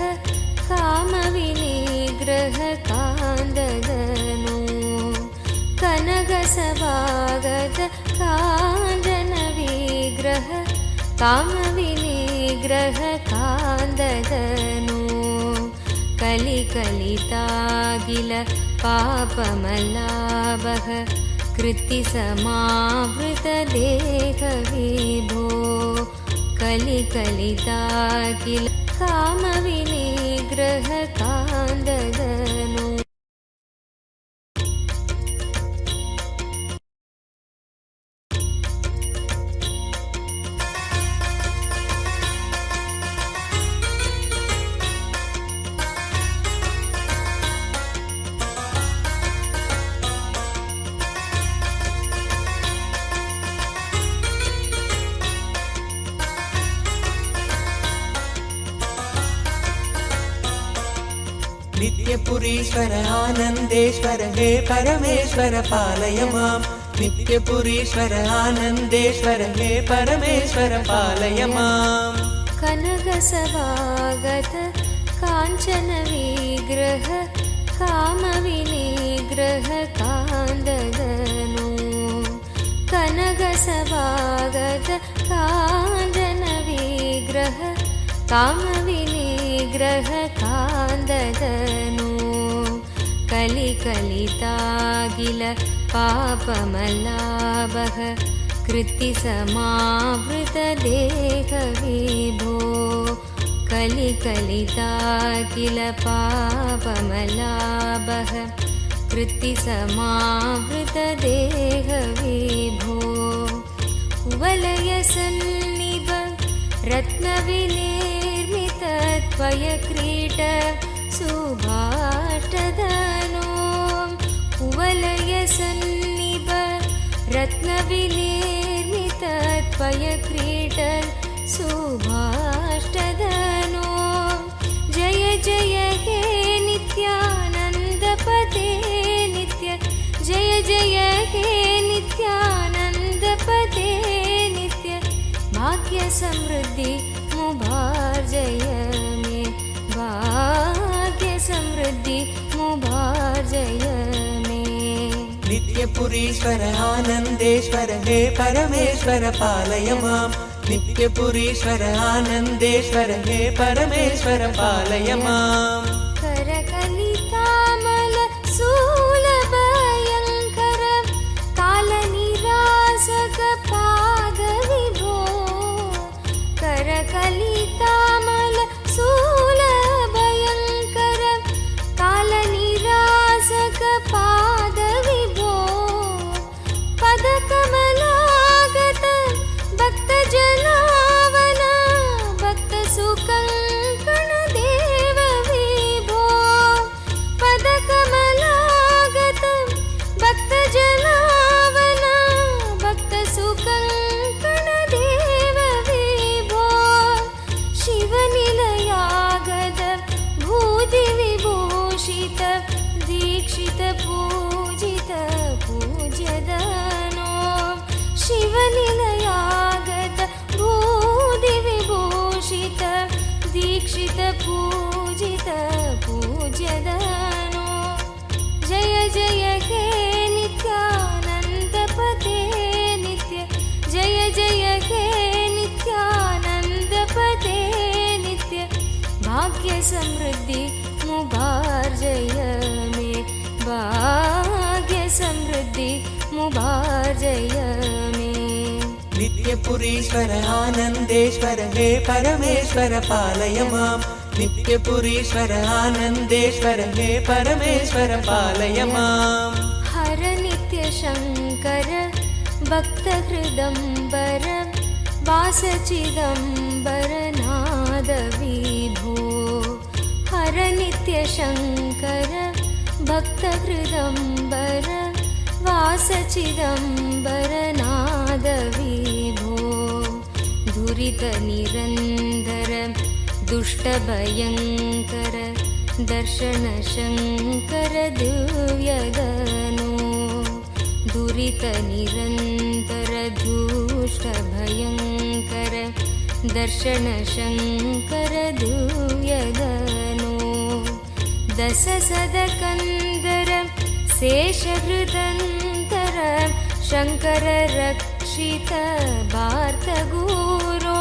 कामविनिग्रह कान्ददनु कनकसभागत काञ्चन विग्रह कामविनिग्रह कान्ददनु कलिकलितागिल पापमलाभः कृत्तिसमावृतदेहविभो कलिकलितागिल कामविनिग्रह कान्ददनु नित्यपुरीश्वर आनन्देश्वर हे परमेश्वर पालय माम् नित्यपुरीश्वर आनन्देश्वर हे परमेश्वर पालय माम् कनकसभागत काञ्चन विग्रह कामविनिग्रह कान्ददनु कनकसभागत काञ्चन विग्रह कामविनिग्रह कान्ददनु कलिकलितागिल पापमलाभः कृत्तिसमावृतदेहविभो कलिकलितागिल पापमलाभः कृत्तिसमावृतदेहविभो कुवलयसन्निभ रत्नविनिर्मितत्वयक्रीट सुभाष्टधनो कुवलयसन्निभ रत्नविनिर्मितत्वयक्रीट सुभाष्टधनो जय जय हे नित्यानन्दपते नित्य जय जय हे नित्यानन्दपते नित्य भाग्य समृद्धि मुभार्जय मे भाग्य समृद्धि मुभार्जय मे नित्यपुरीश्वर आनन्देश्वर हे परमेश्वर पालय माम् नित्यपुरीश्वर आनन्देश्वर हे परमेश्वर पालय माम् करकलितामल शूलभयङ्कर कालनिरासक पादविभो करकलितामल शूलभयङ्कर कालनिरासक पादविभो पदकमलागत भक्तजनावन भक्तसुकङ्कण देव विभो पदकमलागत भक्तजनावन भक्तसुकङ्कण देव विभो शिवनिलयागद भूतिविभूषित दीक्षित पूजित पूज्यदनो शिवनिलयागत भूतिविभूषित दीक्षित पूजित पूज्यदनो जय जय हे नित्यानन्दपते नित्य जय जय हे नित्यानन्दपते नित्य भाग्य समृद्धि मुभार्जय मे भाग्य समृद्धि मुभार्जय मे नित्यपुरीश्वर आनन्देश्वर हे परमेश्वर पालय माम् नित्यपुरीश्वर आनन्देश्वर हे परमेश्वर पालय माम् हर नित्य शङ्कर भक्तहृदम्बर वासचिदम्बर नाद विभो हर नित्य शङ्कर भक्तहृदम्बर वासचिदम्बर नाद विभो दुरितनिरन्दर दुष्टभयङ्कर दर्शन शङ्कर दिव्यगनो दुरितनिरन्तर दुष्टभयङ्कर दर्शन शङ्कर दिव्यगनो दशसदकन्दर शेषहृदन्तर शङ्कर रक्षित वार्तगुरो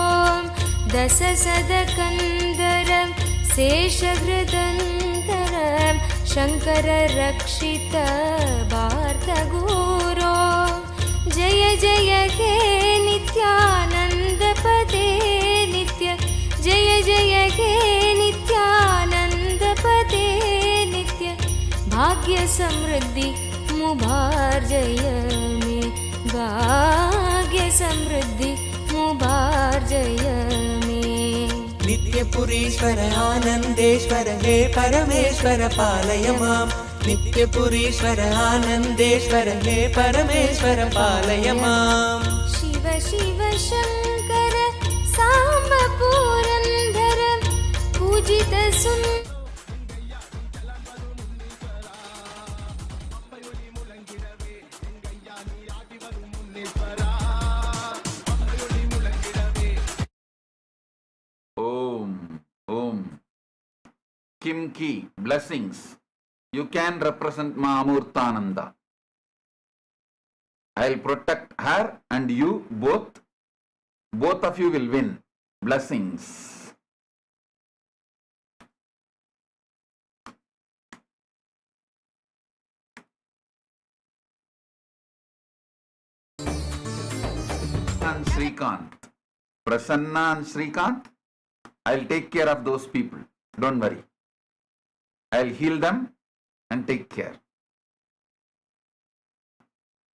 दशसदकन्दर शेषहृदन्तर शङ्कर रक्षित वार्तगुरो जय जय हे नित्यानन्दपते नित्य जय जय हे नित्यानन्दपते नित्य भाग्य समृद्धि मुभार्जय मे भाग्य समृद्धि मुभार्जय मे नित्यपुरीश्वर आनन्देश्वर हे परमेश्वर पालय माम् नित्यपुरीश्वर आनन्देश्वर हे परमेश्वर पालय माम् शिव शिव शङ्कर साम्ब पुरन्दर पूजित Om Kim Ki blessings. You can represent Ma Amurtananda. I'll protect her and you both of you will win. Blessings. And Srikant. Prasanna and Srikant, I'll take care of those people. Don't worry. I'll heal them and take care.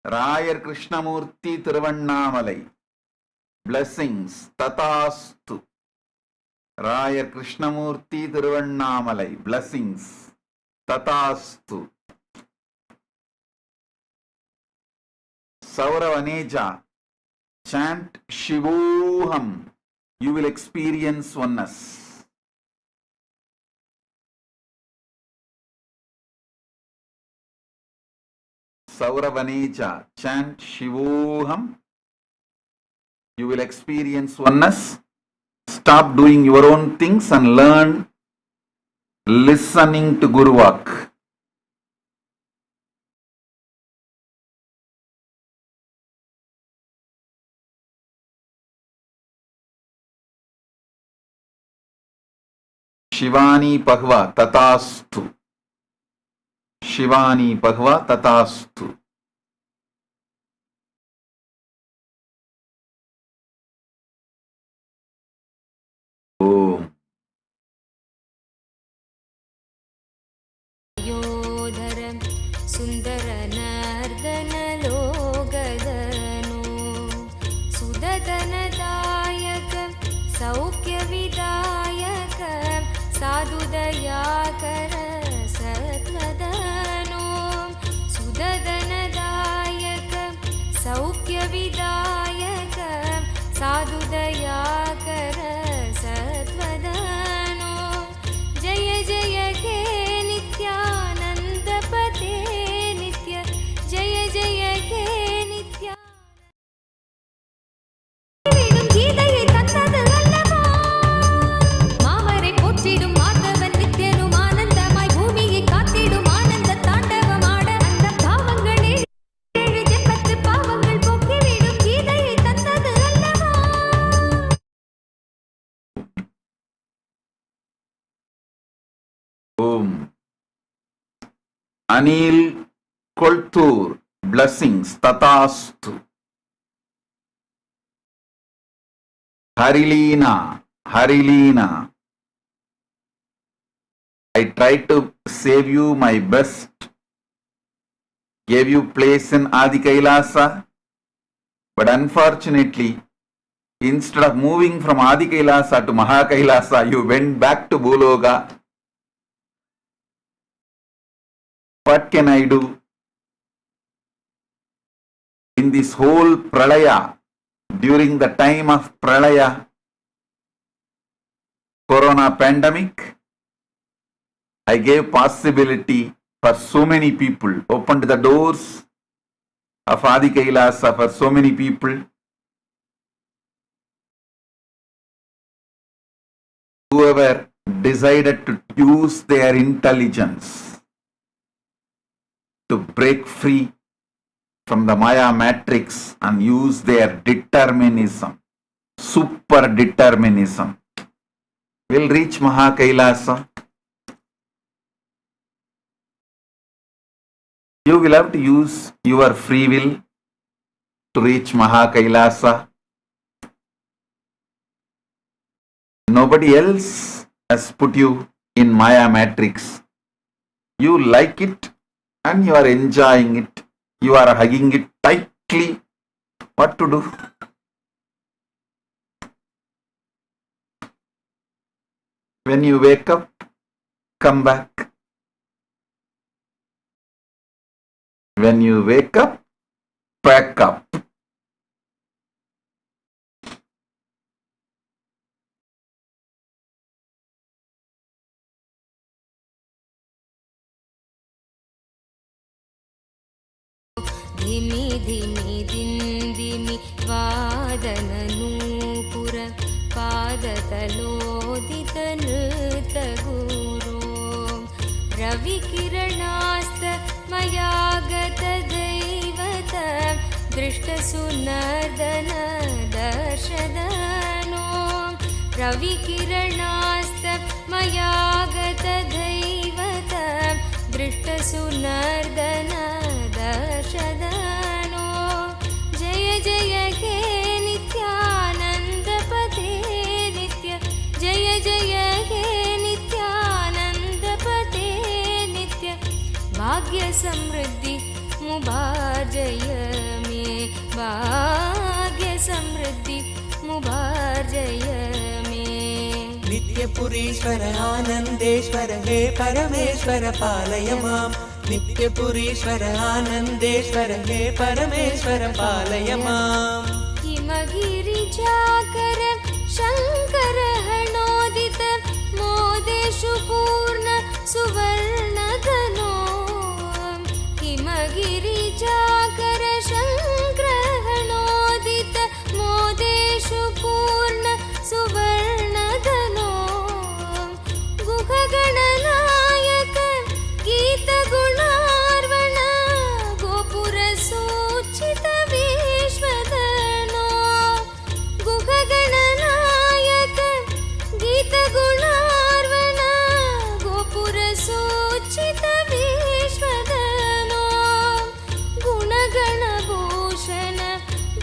Rayar Krishnamurti Thiruvannamalai. blessings, Tatastu. Raya Krishnamurti Thiruvannamalai, blessings, Tatastu. Sauravaneja, chant Shivoham, you will experience oneness. Sauravaneja, chant Shivoham, you will experience oneness. Stop doing your own things and learn listening to Guru Vak. Shivani Bhagava Tatastu. Shivani Bhagava Tatastu. Om. योधरं सुन्दरनर्दनलोगदनु सुदतनदायकं सौख्यविदायकं साधुदयाकर सत्वदनु सुदतनदायकं सौख्यविदायकं साधुदयाकर सत्वदनु जय जय हे नित्यानन्दपते नित्य जय जय हे நித்யானந்த கீதையை தந்தது அல்லவா மாமரை போற்றிடும் மாதவன் நித்யனும் ஆனந்தமாய் பூமியை காத்திடும் ஆனந்த தாண்டவமாட அந்த பாவங்களே 7 ஜென்மத்து பாவங்கள் போக்கிவிடும் கீதையை தந்தது அல்லவா. Om. Anil Koltur, blessings, Tatastu. Harilina, Harilina. I tried to save you my best. Gave you place in Adi Kailasa. But unfortunately, instead of moving from Adi Kailasa to Maha Kailasa, you went back to Bhuloga. What can I do? In this whole pralaya, during the time of pralaya, corona pandemic, I gave possibility for so many people, opened the doors of Adi Kailasa for so many people. Whoever decided to use their intelligence to break free from the Maya matrix and use their determinism, super determinism, will reach Maha Kailasa. You will have to use your free will to reach Maha Kailasa. Nobody else has put you in Maya matrix. You like it and you are enjoying it. You are hugging it tightly. What to do? When you wake up, come back. When you wake up, pack up. धिमि धिमि दिन्दिमि वादननूपुर पादतलोदितनृतगुरो रविकिरणास्त मया गतदैवत दृष्टसुनर्दन दर्शदनो रविकिरणास्त मया गतदैवत दृष्टसुनर्दन दर्शदनो जय जय हे नित्यानन्दपते नित्य जय जय हे नित्यानन्दपते नित्य भाग्य समृद्धि मुभाजय मे भाग्य समृद्धि मुभार्जय मे। नित्यपुरीश्वर आनन्देश्वर हे परमेश्वर पालय माम्। नित्यपुरीश्वर आनन्देश्वर हे परमेश्वर पालय माम्। हिमगिरिजाकर शङ्कर हणोदित मोदेषु पूर्ण सुवर्णधनो। हिमगिरिजाकर शङ्करहणोदित मोदेषु पूर्ण सुवर्णधनो। गुहगणनायक गीतगुणार्वण गोपुरसूचित विश्वधनो। गुहगणनायक गीतगुणार्वण गोपुरसूचित विश्वधनो। गुणगणभूषण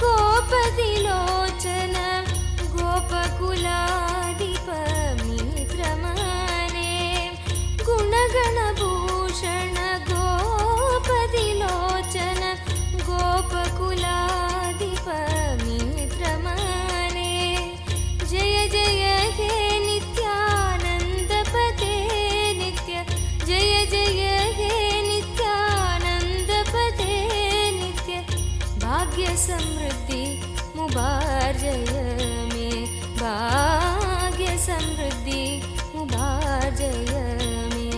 गोपतिलोचन गोपकुलाधिप मित्रमने। गुणगणभूषण गोपतिलोचन गोपकुलाधिप मित्रमने। जय जय हे नित्यानन्दपते नित्य। जय जय हे नित्यानन्दपते नित्य। भाग्य समृद्धि मुभार्जय मे। भाग्य समृद्धि मुभार्जय मे।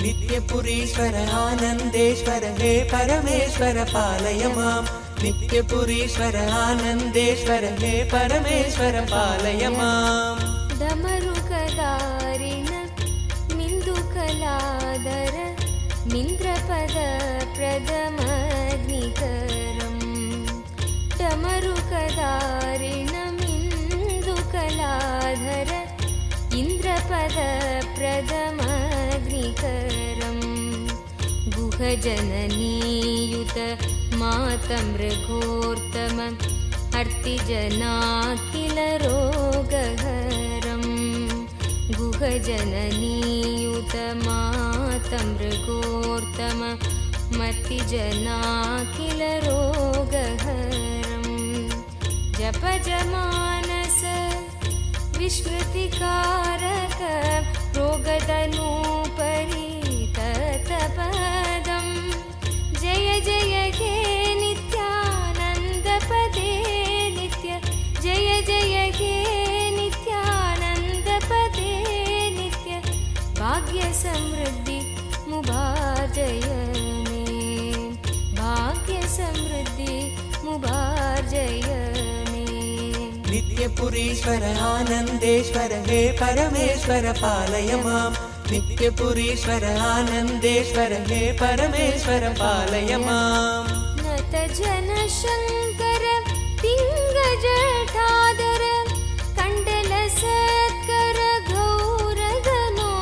नित्यपुरीश्वर आनन्देश्वर हे परमेश्वर पालय माम्। नित्यपुरीश्वर आनन्देश्वर हे परमेश्वर पालय माम्। डमरुकदारिण मिन्दुकलादर मिन्द्रपद प्रदमग्निकरम्। डमरुकदारिण मिन्दुकलाधर इन्द्रपद प्रदमग्निकरम्। गुहजननीयुत मातमृगोत्तम अर्तिजनाखिल रोगहरम्। गुहजननीयुत मातमृगोत्तम मर्तिजनाखिल रोगहरम्। जपजमानस विस्मृतिकारक रोगदनुपरीततपदम्। जय जय हे नित्यानन्दपते नित्य। जय जय हे नित्यानन्दपते नित्य। भाग्य समृद्धि मुभार्जय मे। भाग्य समृद्धि मुभार्जय मे। नित्यपुरीश्वर आनन्देश्वर हे परमेश्वर पालय माम्। नित्यपुरीश्वर आनन्देश्वर हे परमेश्वर पालय माम्। नत जनशङ्कर पिङ्गजटाधर कण्डल सत्कर गौरधनो।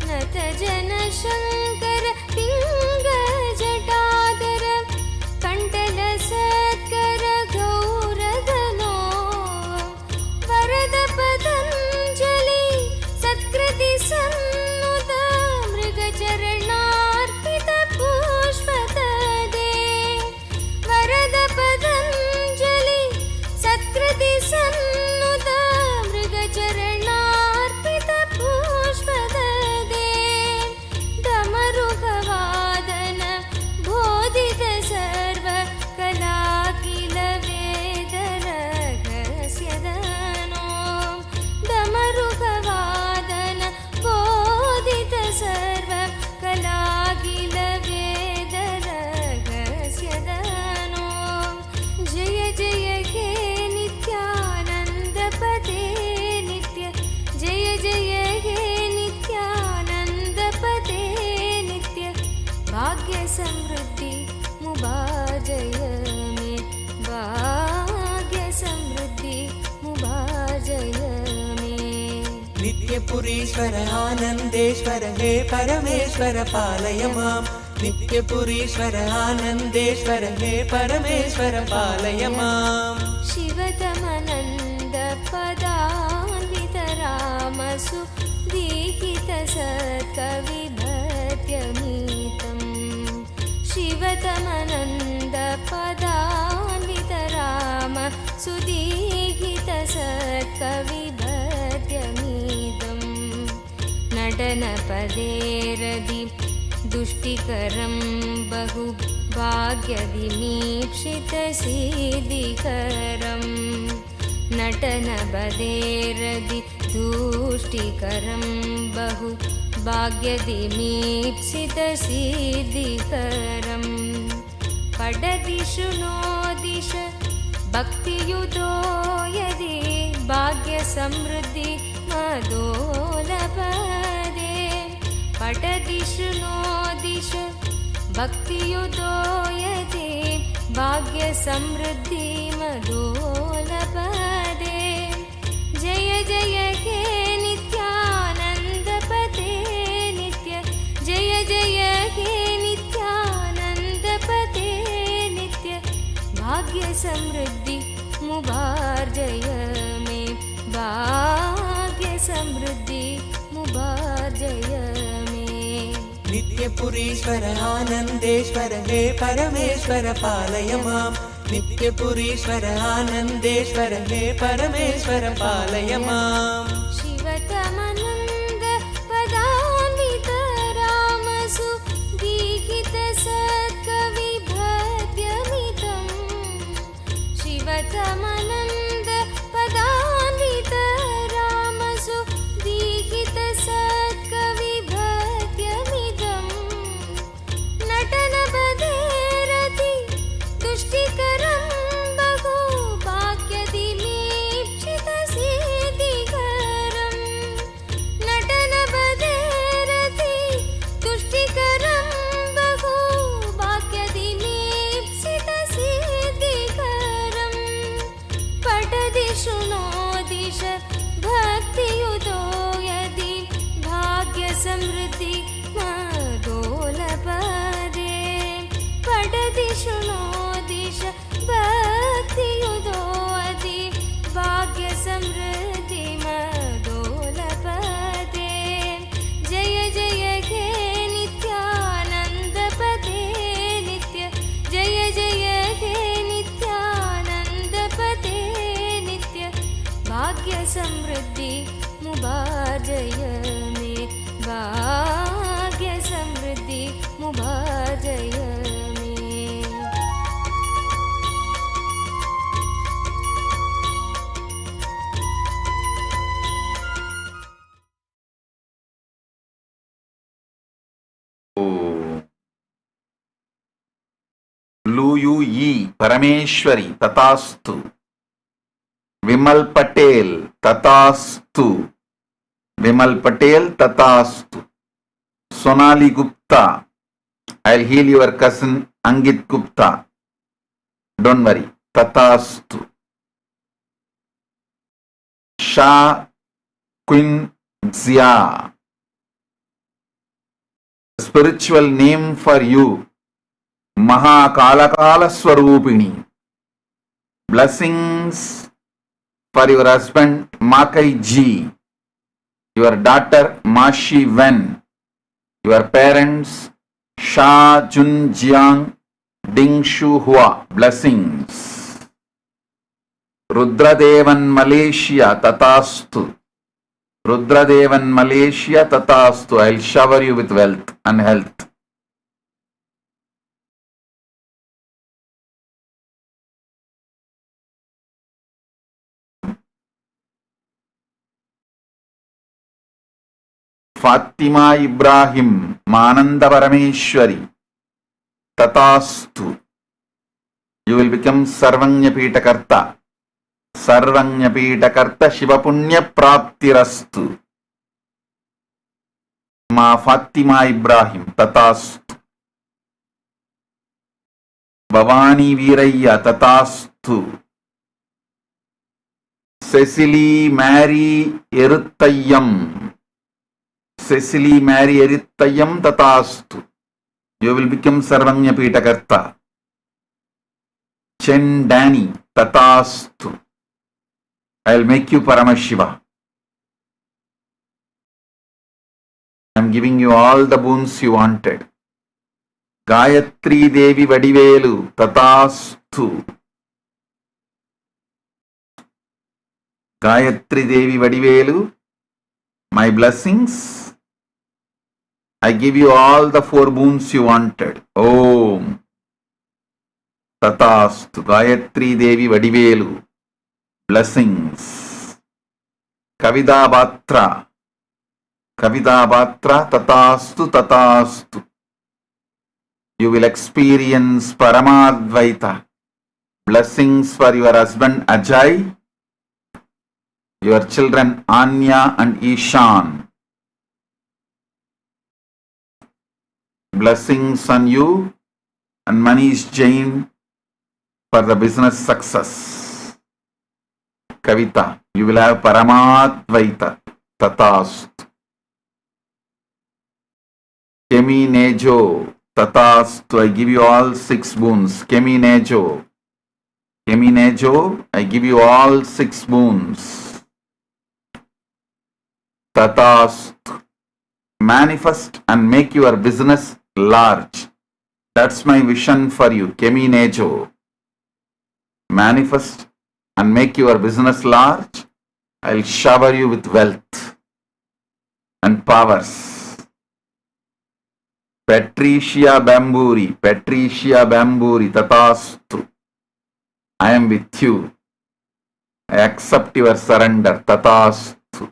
नत जनशङ्कर पिङ्गजटाधर कण्डल सत्कर गौरधनो। वरद पतञ्जलि सत्कृति सन्नुत मृगचरणार्पित पुष्पतदे। वरद पतञ्जलि सत्कृति सन्नुत मृगचरणार्पित पुष्पतदे। डमरुकवादन बोधित सर्व कलाकिल वेद रहस्यधनो। डमरुकवादन बोधित सर्व कलाकिल वेद रहस्यधनो। जय जय हे नित्यानन्दपते नित्य। जय जय हे नित्यानन्दपते नित्य। भाग्य समृद्धि मुभार्जय मे। भाग्य समृद्धि मुभार्जय मे। नित्यपुरीश्वर आनन्देश्वर हे परमेश्वर पालय माम्। नित्यपुरीश्वर आनन्देश्वर हे परमेश्वर पालय माम्। शिवतमनन्द पदान्वित रामसु दीहित सत्कविभत्यमीतम्। शिवतमनन्द पदान्वित राम सुदीहित नटनपदेरदि दुष्टिकरं बहु भाग्यदिमीप्सितसिद्धिकरम् नटनपदेरदि दुष्टिकरं बहु भाग्यदिमीप्सितसिद्धिकरम् पडदिषु नो दिश भक्तियुतो यदि भाग्यसमृद्धि मदोलपदे पटदिषु नो दिश भक्तियुतो यदि भाग्यसमृद्धि मदोलपदे जय जय हे नित्यानन्दपते नित्य जय जय हे नित्यानन्दपते नित्य भाग्यसमृद्धि मुबार्जय मे भाग्यसमृद्धि मुबार्जय मे नित्यपुरीश्वर आनन्देश्वर हे परमेश्वर पालय माम् नित्यपुरीश्वर आनन्देश्वर हे परमेश्वर पालय माम् शिवतमनन्द पदान्वित रामसु दीहित सत्कविभद्यमिदम् शिवतमनन्द पदान्वित रामसु दीहित सत्कविभद्यमिदम् नटनपदेरति तुष्टिकरं बहु भाग्यदिमीप्सितसिद्धिकरम् नटनपदेरति तुष्टिकरं बहु भाग्यदिमीप्सितसिद्धिकरम् पटदिषु नो दिश भक्तियुतो यदि भाग्यसमृद्धि मदोलपदे पटदिषु नो दिश भक्तियुतो यदि भाग्यसमृद्धि मदोलपदे जय जय हे नित्यानन्दपते नित्य जय जय हे नित्यानन्दपते नित्य भाग्यसमृद्धि मुबार्जय मे भाग्यसमृद्धि मुबार्जय मे लूयू ई परमेश्वरी तथास्तु विमल पटेल तथास्तु विमल पटेल तथास्तु Sonali Gupta I'll heal your cousin Angit Gupta, don't worry, तथास्तु Shah Queen Zia, spiritual name for you Maha Kalakala Swarupini. Blessings for your husband Makai G, your daughter Mashi Wen, your parents Sha Jun Jiang Ding Shu Hua. Blessings. Rudradevan Malaysia Tatastu. Rudradevan Malaysia Tatastu. I'll shower you with wealth and health. Fatima Ibrahim Mananda Parameshwari Tatastu. You will become Sarvanyapitakarta. Sarvanyapitakarta Shivapunya Praptirastu. Ma Fatima Ibrahim Tatastu. Bhavani Viraya Tatastu. Cecily Mary Eruttayam. Cecily Mary Eruttayam Tatastu. You will become Sarvanyapitakarta. Chen Danny Tatastu. I'll make you Paramashiva. I'm giving you all the boons you wanted. Gayatri Devi Vadivelu Tatastu. Gayatri Devi Vadivelu, my blessings I give you all the 4 boons you wanted. Om. Tatastu. Gayatri Devi Vadivelu. Blessings. Kavida Batra. Kavida Batra. Tatastu. Tatastu. You will experience Paramadvaita. Blessings for your husband Ajay, your children Anya and Ishan. Blessings on you and Manish Jain for the business success. Kavita, you will have Paramadvaita. Tatastu. Kemi Nejo. Tatastu. I give you all 6 boons. Kemi Nejo. Kemi Nejo. I give you all 6 boons. Tatastu. Manifest and make your business large. That's my vision for you. Kemi Nejo. Manifest and make your business large. I'll shower you with wealth and powers. Patricia Bamburi. Patricia Bamburi. Tatastu. I am with you. I accept your surrender. Tatastu.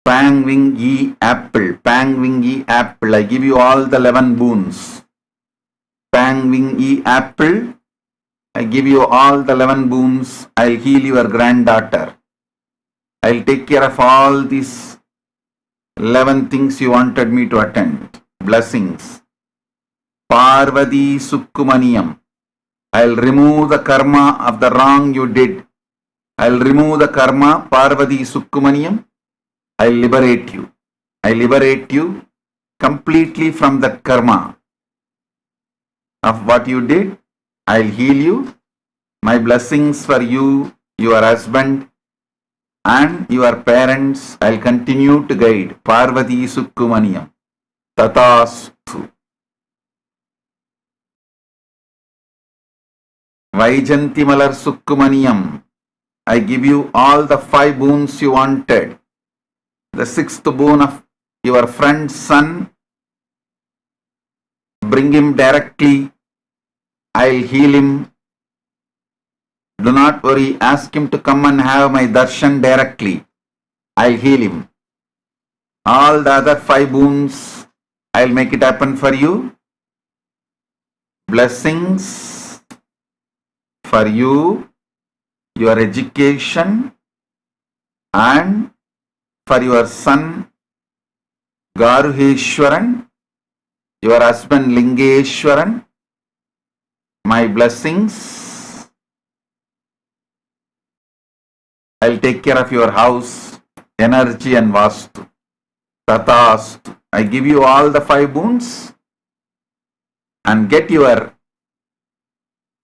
Pang Wing Yi Apple. Pang Wing Yi Apple. I give you all the 11 boons. Pang Wing Yi Apple. I give you all the 11 boons. I'll heal your granddaughter. I'll take care of all these 11 things you wanted me to attend. Blessings. Parvati Sukkumaniyam. I'll remove the karma of the wrong you did. I'll remove the karma. Parvati Sukkumaniyam. I liberate you. I liberate you completely from that karma of what you did. I'll heal you. My blessings for you, your husband, and your parents. I'll continue to guide. Parvati Sukkumaniyam. Tatastu. Vaijanti Malar Sukkumaniyam. I give you all the 5 boons you wanted. The 6th boon of your friend's son, bring him directly. I'll heal him. Do not worry, ask him to come and have my darshan directly. I'll heal him. All the other 5 boons, I'll make it happen for you. Blessings for you, your education, and for your son Garuheshwaran, your husband Lingeshwaran. My blessings. I'll take care of your house, energy and vastu. Tatastu. I give you all the 5 boons and get your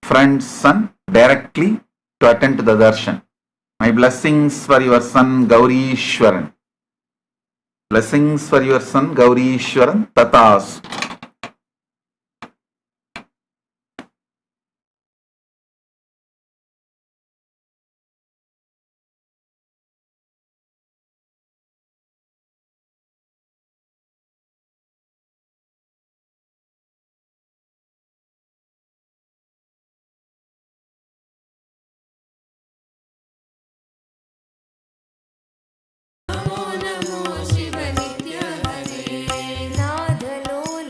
friend's son directly to attend to the darshan. My blessings for your son Gaurishwaran. Blessings for your son Gaurishwaran. Tatastu. Namo Namo Shiv नित्य हरे नाद लोल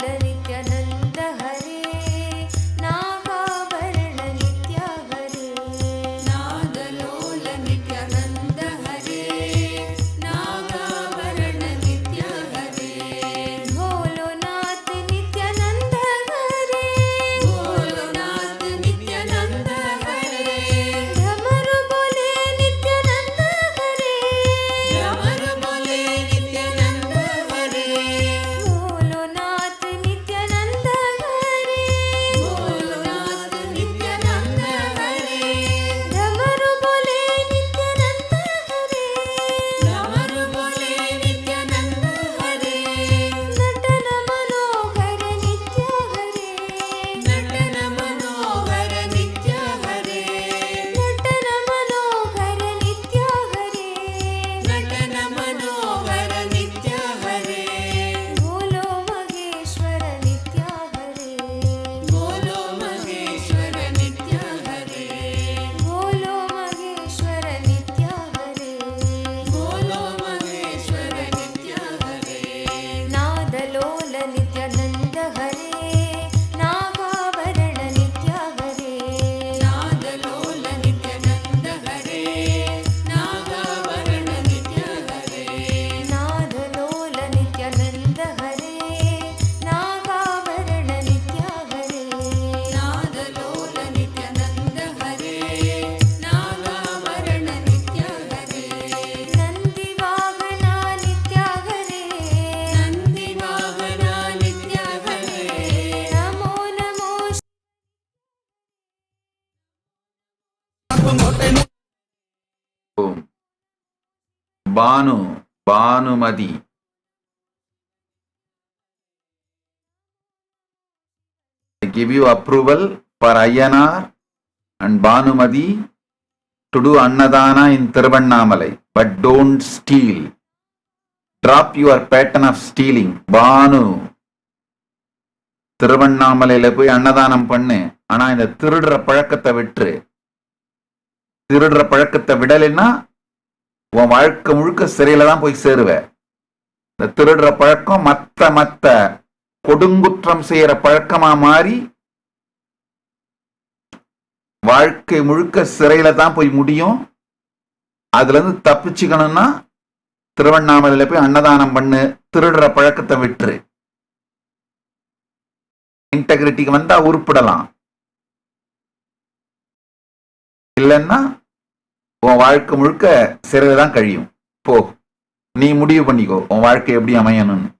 Bhanumati. I give you approval for Ayyanar and Bhanumati to do Annadana in Tiruvannamalai, but don't steal. Drop your pattern of stealing. Bhanu, திருவண்ணாமலையில போய் அன்னதானம் பண்ணு. ஆனா இந்த திருடுற பழக்கத்தை விட்டுரு. திருடுற பழக்கத்தை விடலைன்னா உன் வாழ்க்கை முழுக்க சிறையில தான் போய் சேருவ. இந்த திருடுற பழக்கம் மத்த கொடுங்குற்றம் செய்யற பழக்கமா மாறி வாழ்க்கை முழுக்க சிறையில தான் போய் முடியும். அதுல இருந்து தப்பிச்சுக்கணும்னா திருவண்ணாமலையில போய் அன்னதானம் பண்ணு. திருடுற பழக்கத்தை விட்டுரு. இன்டெகிரிட்டிக்கு வந்தா உருப்பிடலாம். இல்லைன்னா உன் வாழ்க்கை முழுக்க சிறையில தான் கழியும். போ, நீ முடிவு பண்ணிக்கோ உன் வாழ்க்கை எப்படி அமையணும்னு.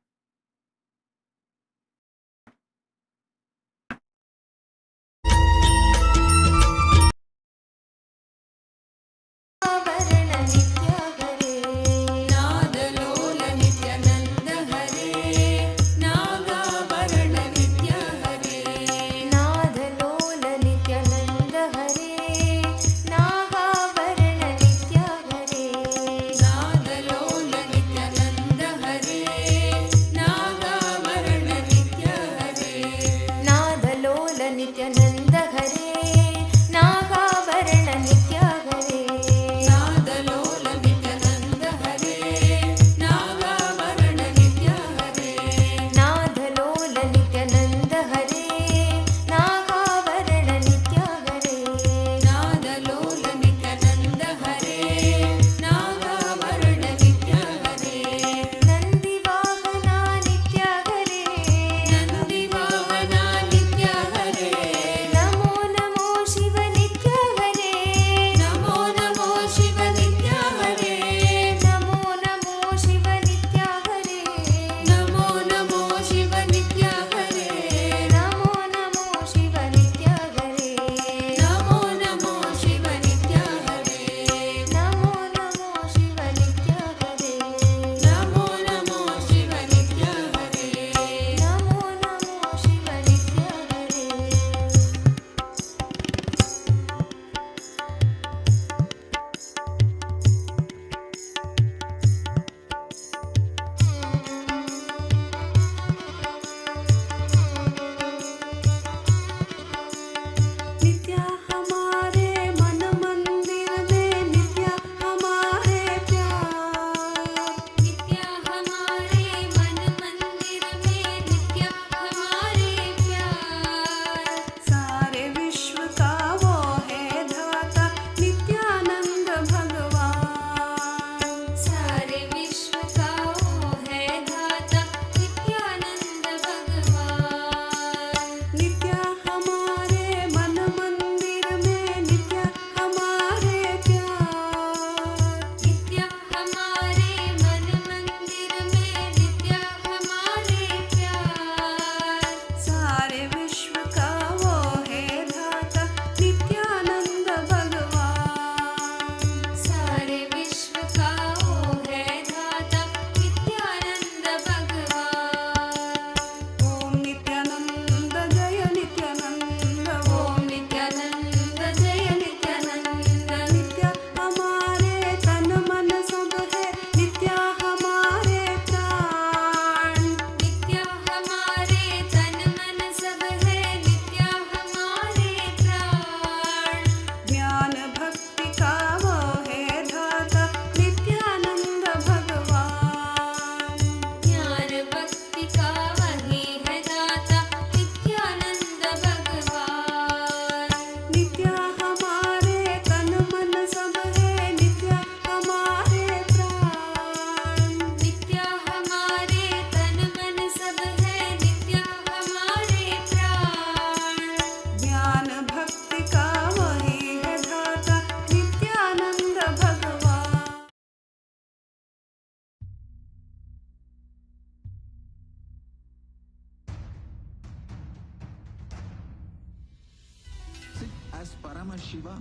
As Paramashiva,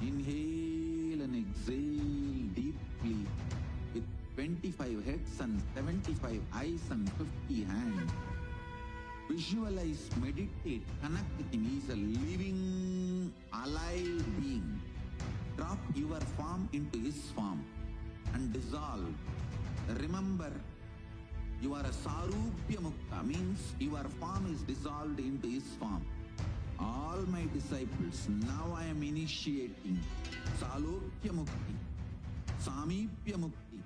inhale and exhale deeply with 25 heads and 75 eyes and 50 hands. Visualize, meditate, connect with him. He is a living, alive being. Drop your form into his form and dissolve. Remember, you are a Sarupya Mukta, means your form is dissolved into his form. All my disciples, now I am initiating Salokya Mukti, Samipya Mukti.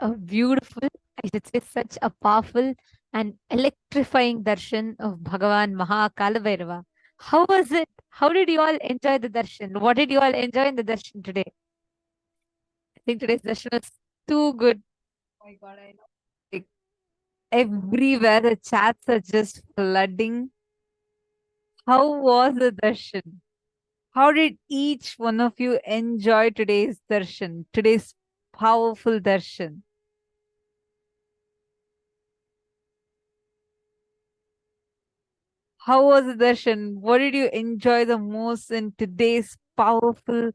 A beautiful, I should say, such a powerful and electrifying darshan of Bhagavan Maha Kalabhairava. How was it? How did you all enjoy the darshan? What did you all enjoy in the darshan today? I think today's darshan was too good. Oh my God, I know. Like, everywhere the chats are just flooding. How was the darshan? How did each one of you enjoy today's darshan, today's powerful darshan? How was the darshan? What did you enjoy the most in today's powerful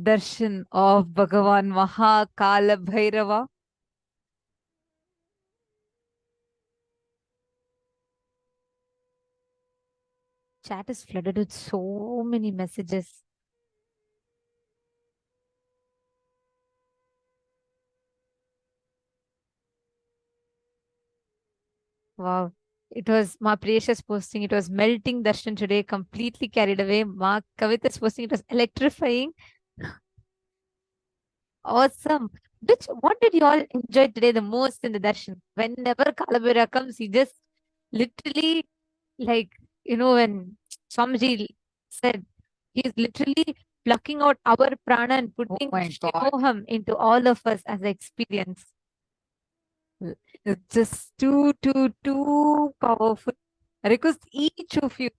darshan of Bhagavan Maha Kalabhairava? Chat is flooded with so many messages. Wow. It was Ma Precious posting. It was melting darshan today, completely carried away. Ma Kavita's posting. It was electrifying. Awesome. What did you all enjoy today the most in the darshan? Whenever Kalabhairava comes, he just literally, like, when Swamiji said, he's literally plucking out our prana and putting Shivoham into all of us as an experience. It's just too powerful. I request each of you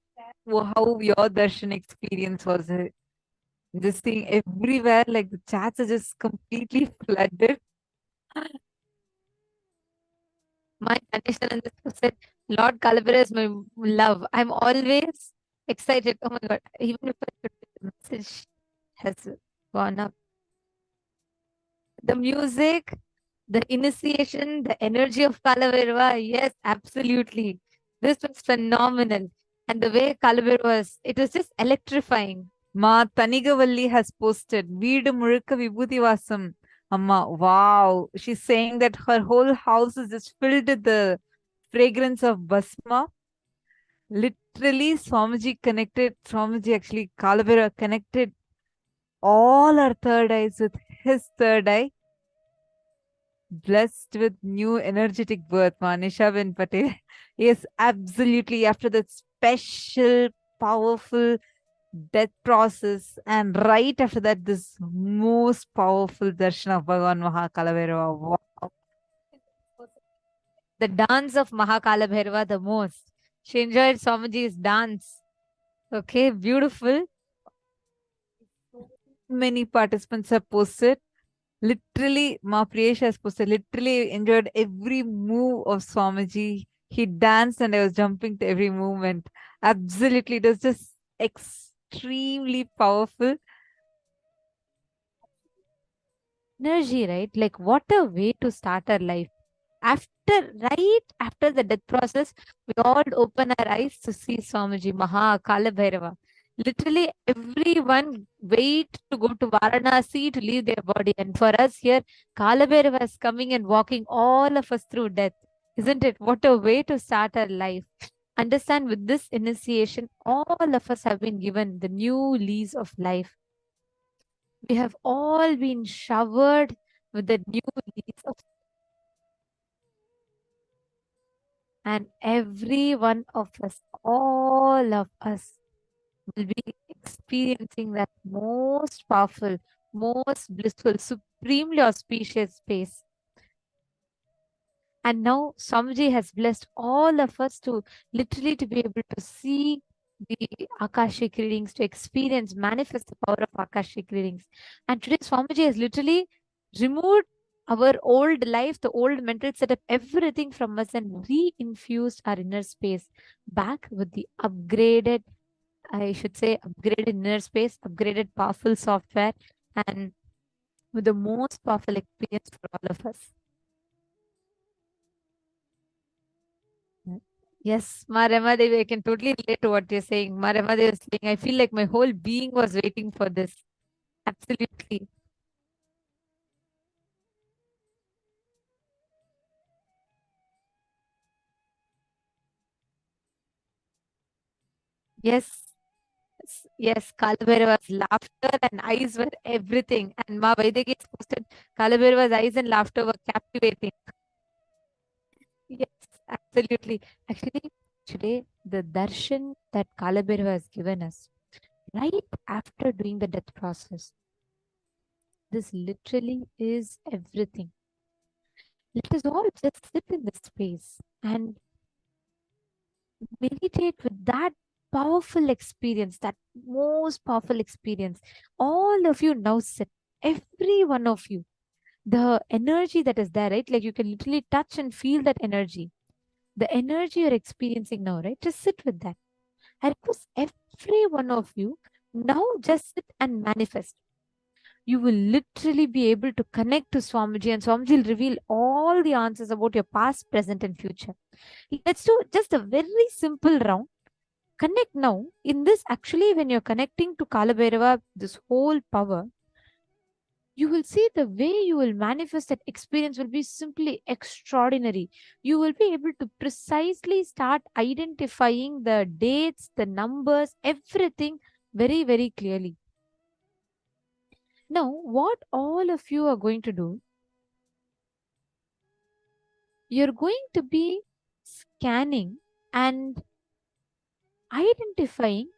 how your darshan experience was. Just seeing everywhere, like the chats are just completely flooded. My Ganeshan said, Lord Kalabhairava is my love. I'm always excited. Oh my God. Even if the message has gone up. The music, the initiation, the energy of Kalabhairava. Yes, absolutely. This was phenomenal. And the way Kalabhairava was, it was just electrifying. Ma Tanigavalli has posted, Veedu Murukka Vibhuti Vasam. Amma, wow. She's saying that her whole house is just filled with the fragrance of Basma. Literally, Swamiji actually, Kalabhairava connected all our third eyes with his third eye. Blessed with new energetic birth, Manisha Ben Patel. Yes, absolutely. After that special, powerful death process, and right after that, this most powerful darshan of Bhagavan Maha Kalabhairava. Wow. The dance of Maha Kalabhairava the most. She enjoyed Swamiji's dance. Okay, beautiful. Many participants have posted. Literally, Ma Priyesha has posted, literally enjoyed every move of Swamiji. He danced and I was jumping to every movement. Absolutely, it was just extremely powerful. Energy, right? Like, what a way to start our life. Right after the death process, we all open our eyes to see Swamiji, Maha Kalabhairava. Literally, everyone wait to go to Varanasi to leave their body. And for us here, Kalabhairava is coming and walking all of us through death. Isn't it? What a way to start our life. Understand, with this initiation, all of us have been given the new lease of life. We have all been showered with the new lease of, and every one of us, all of us, will be experiencing that most powerful, most blissful, supremely auspicious space. And now Swamiji has blessed all of us to literally to be able to see the Akashic readings, to experience, manifest the power of Akashic readings. And today Swamiji has literally removed our old life, the old mental setup, everything from us, and re-infused our inner space back with the upgraded, I should say, upgraded inner space, upgraded powerful software, and with the most powerful experience for all of us. Yes, Marema Devi, I can totally relate to what you're saying. Marema Devi was saying, I feel like my whole being was waiting for this. Absolutely. Yes. Yes, Kalabhairava's laughter and eyes were everything. And Ma Vaidegi has posted Kalabhairava's eyes and laughter were captivating. Yes, absolutely. Actually, today, the darshan that Kalabhairava has given us, right after doing the death process, this literally is everything. Let us all just sit in this space and meditate with that powerful experience, that most powerful experience. All of you now sit, every one of you, the energy that is there, right? Like you can literally touch and feel that energy. The energy you're experiencing now, right? Just sit with that. I request every one of you now just sit and manifest. You will literally be able to connect to Swamiji, and Swamiji will reveal all the answers about your past, present, and future. Let's do just a very simple round. Connect now. In this, actually, when you're connecting to Kalabhairava, this whole power, you will see the way you will manifest that experience will be simply extraordinary. You will be able to precisely start identifying the dates, the numbers, everything very, very clearly. Now, what all of you are going to do, you're going to be scanning and identifying.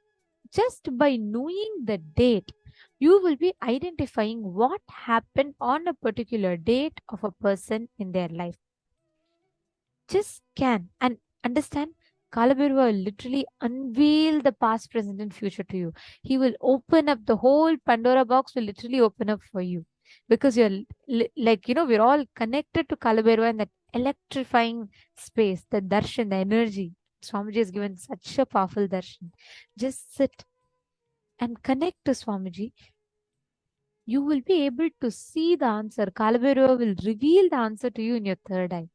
Just by knowing the date, you will be identifying what happened on a particular date of a person in their life. Just scan and understand. Kalabhairava will literally unveil the past, present, and future to you. He will open up the whole Pandora box, will literally open up for you. Because you're like, we're all connected to Kalabhairava in that electrifying space, the darshan, the energy. Swamiji has given such a powerful darshan. Just sit and connect to Swamiji. You will be able to see the answer. Kalabhairava will reveal the answer to you in your third eye.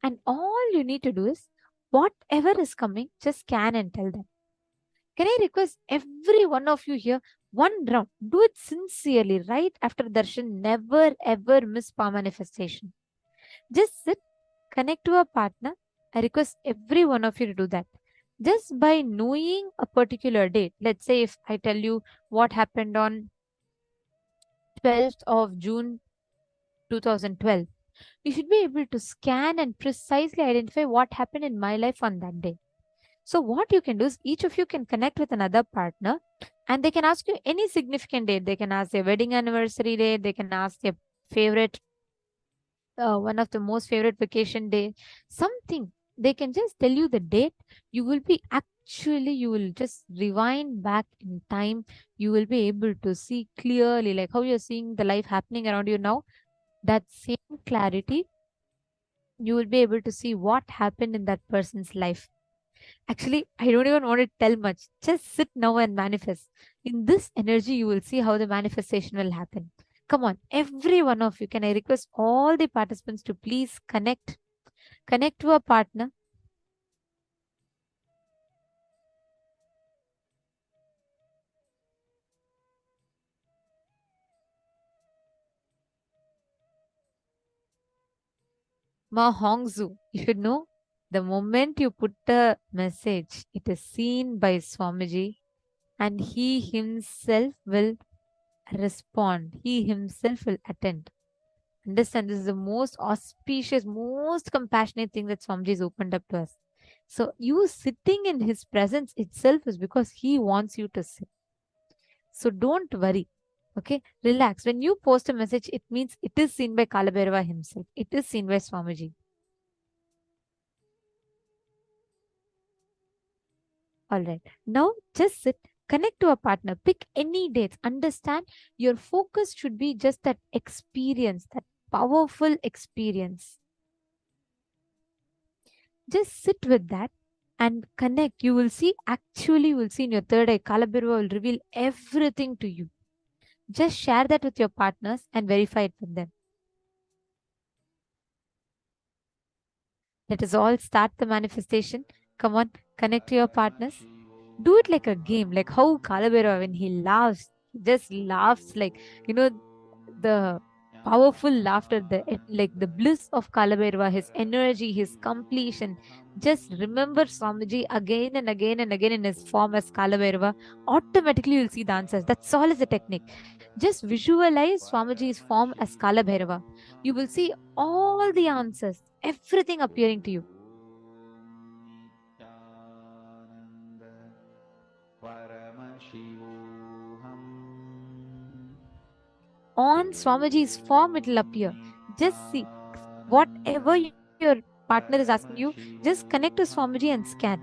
And all you need to do is, whatever is coming, just scan and tell them. Can I request every one of you here, one round, do it sincerely, right after darshan. Never ever miss power manifestation. Just sit, connect to a partner. I request every one of you to do that. Just by knowing a particular date. Let's say if I tell you what happened on 12th of June 2012, you should be able to scan and precisely identify what happened in my life on that day. So what you can do is, each of you can connect with another partner and they can ask you any significant date. They can ask their wedding anniversary date. They can ask their favorite, one of the most favorite vacation day, something. They can just tell you the date. You will be you will just rewind back in time. You will be able to see clearly, like how you're seeing the life happening around you now. That same clarity, you will be able to see what happened in that person's life. Actually, I don't even want to tell much. Just sit now and manifest. In this energy, you will see how the manifestation will happen. Come on, every one of you. Can I request all the participants to please connect to a partner? Ma Hongzu, you should know, the moment you put a message, it is seen by Swamiji and he himself will respond. He himself will attend. Understand, this is the most auspicious, most compassionate thing that Swamiji has opened up to us. So you sitting in his presence itself is because he wants you to sit. So don't worry. Okay, relax. When you post a message, it means it is seen by Kalabhairava himself. It is seen by Swamiji. Alright. Now just sit, connect to a partner, pick any dates. Understand your focus should be just that experience, that powerful experience. Just sit with that and connect. You will see, actually, you will see in your third eye, Kalabhairava will reveal everything to you. Just share that with your partners and verify it with them. Let us all start the manifestation. Come on, connect to your partners. Do it like a game, like how Kalabhairava, when he laughs, he just laughs like, the powerful laughter, like the bliss of Kalabhairava, his energy, his completion. Just remember Swamiji again and again and again in his form as Kalabhairava. Automatically you'll see the answers. That's all is the technique. Just visualize Swamiji's form as Kalabhairava. You will see all the answers, everything appearing to you. On Swamiji's form, it will appear. Just see, whatever your partner is asking you, just connect to Swamiji and scan.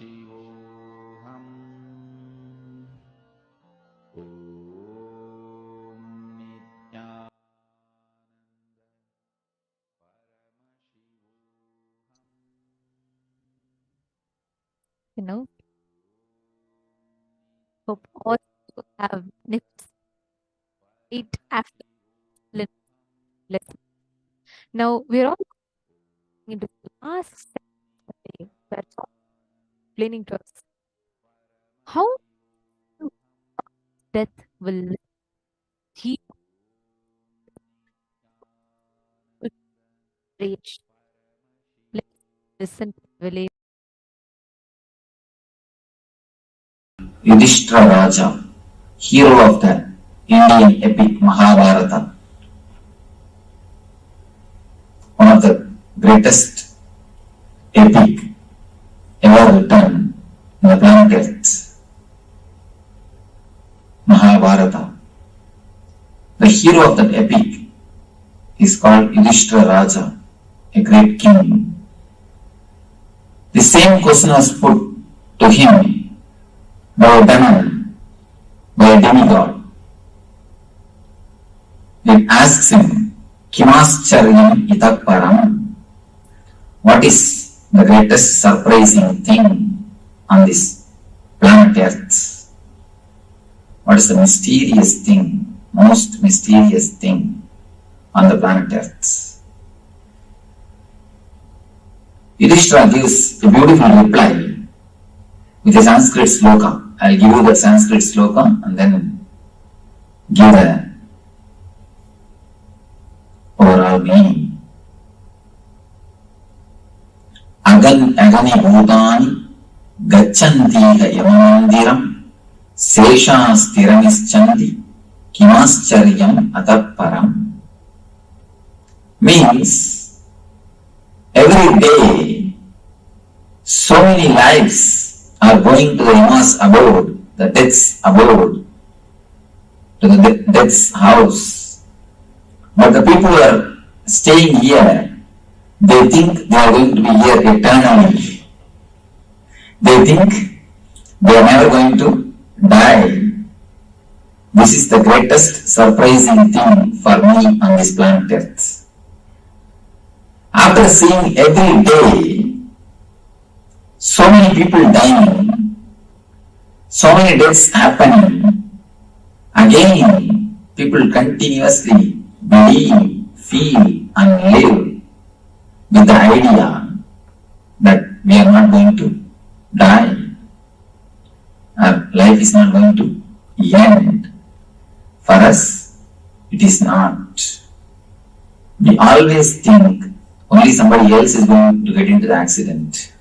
Paramashivoham. Om Nithyananda Paramashivoham. Hope all you have nips right after lesson. Now we're all into the last section where it's explaining to us how death will heal rage. Let's listen to the village. Yudhishthira Raja, hero of the Indian epic Mahabharata, one of the greatest epic ever written in the planet Earth, Mahabharata. The hero of that epic is called Yudhishthira Raja, a great king. The same question was put to him by a demon, by a demigod. It asks him, Kimascharyan itah param? What is the greatest surprising thing on this planet Earth? What is the mysterious thing, most mysterious thing on the planet Earth? Yudhishthira gives a beautiful reply with a Sanskrit sloka. I'll give you the Sanskrit sloka and then give the overall meaning. Agani bhutani gachantiha yamamandiram sesha sthiramischandi kimaschariyam ataparam. Means every day so many lives are going to the Yama's abode, the death's abode, to the death's house. But the people who are staying here, they think they are going to be here eternally. They think they are never going to die. This is the greatest surprising thing for me on this planet Earth. After seeing every day so many people dying, so many deaths happening, again people continuously believe, feel and live with the idea that we are not going to die, our life is not going to end. For us, it is not. We always think only somebody else is going to get into the accident.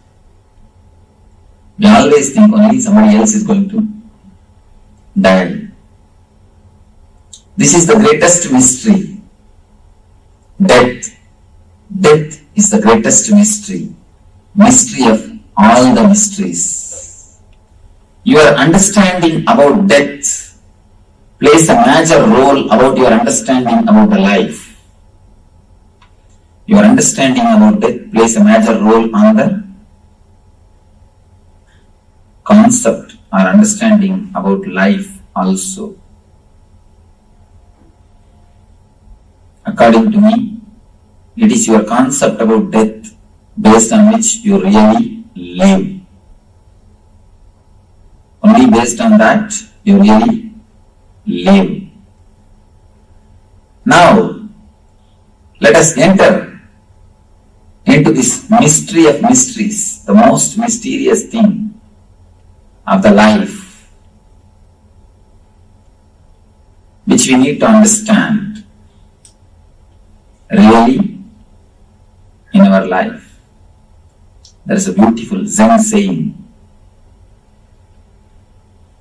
We always think only somebody else is going to die. This is the greatest mystery. Death. Death is the greatest mystery. Mystery of all the mysteries. Your understanding about death plays a major role about your understanding about the life. Your understanding about death plays a major role on the concept or understanding about life also. According to me, it is your concept about death based on which you really live. Only based on that you really live. Now, let us enter into this mystery of mysteries, the most mysterious thing of the life, which we need to understand really in our life. There is a beautiful Zen saying,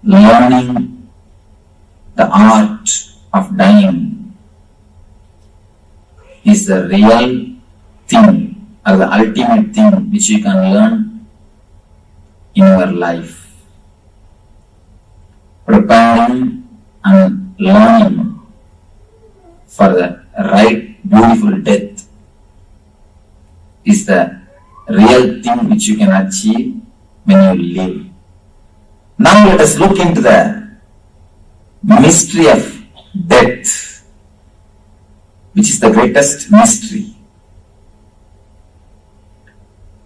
learning the art of dying is the real thing or the ultimate thing which you can learn in your life. Preparing and learning for the right beautiful death is the real thing which you can achieve when you live. Now let us look into the mystery of death, which is the greatest mystery.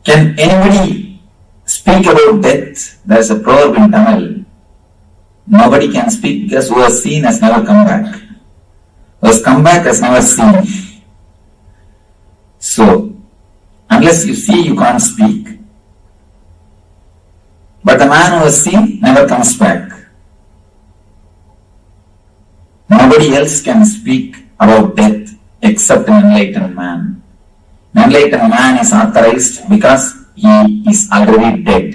Can anybody speak about death? There is a proverb in Tamil. Nobody can speak because who has seen has never come back. Who has come back has never seen. So, unless you see, you can't speak. But the man who has seen never comes back. Nobody else can speak about death except an enlightened man. An enlightened man is authorized because he is already dead.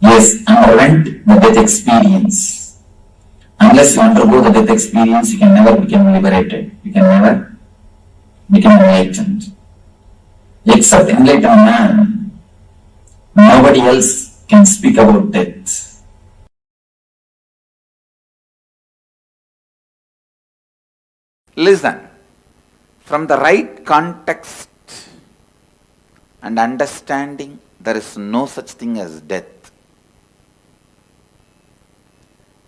He has underwent the death experience. Unless you undergo the death experience, you can never become liberated. You can never become enlightened. Except enlightened man, nobody else can speak about death. Listen, from the right context and understanding, there is no such thing as death.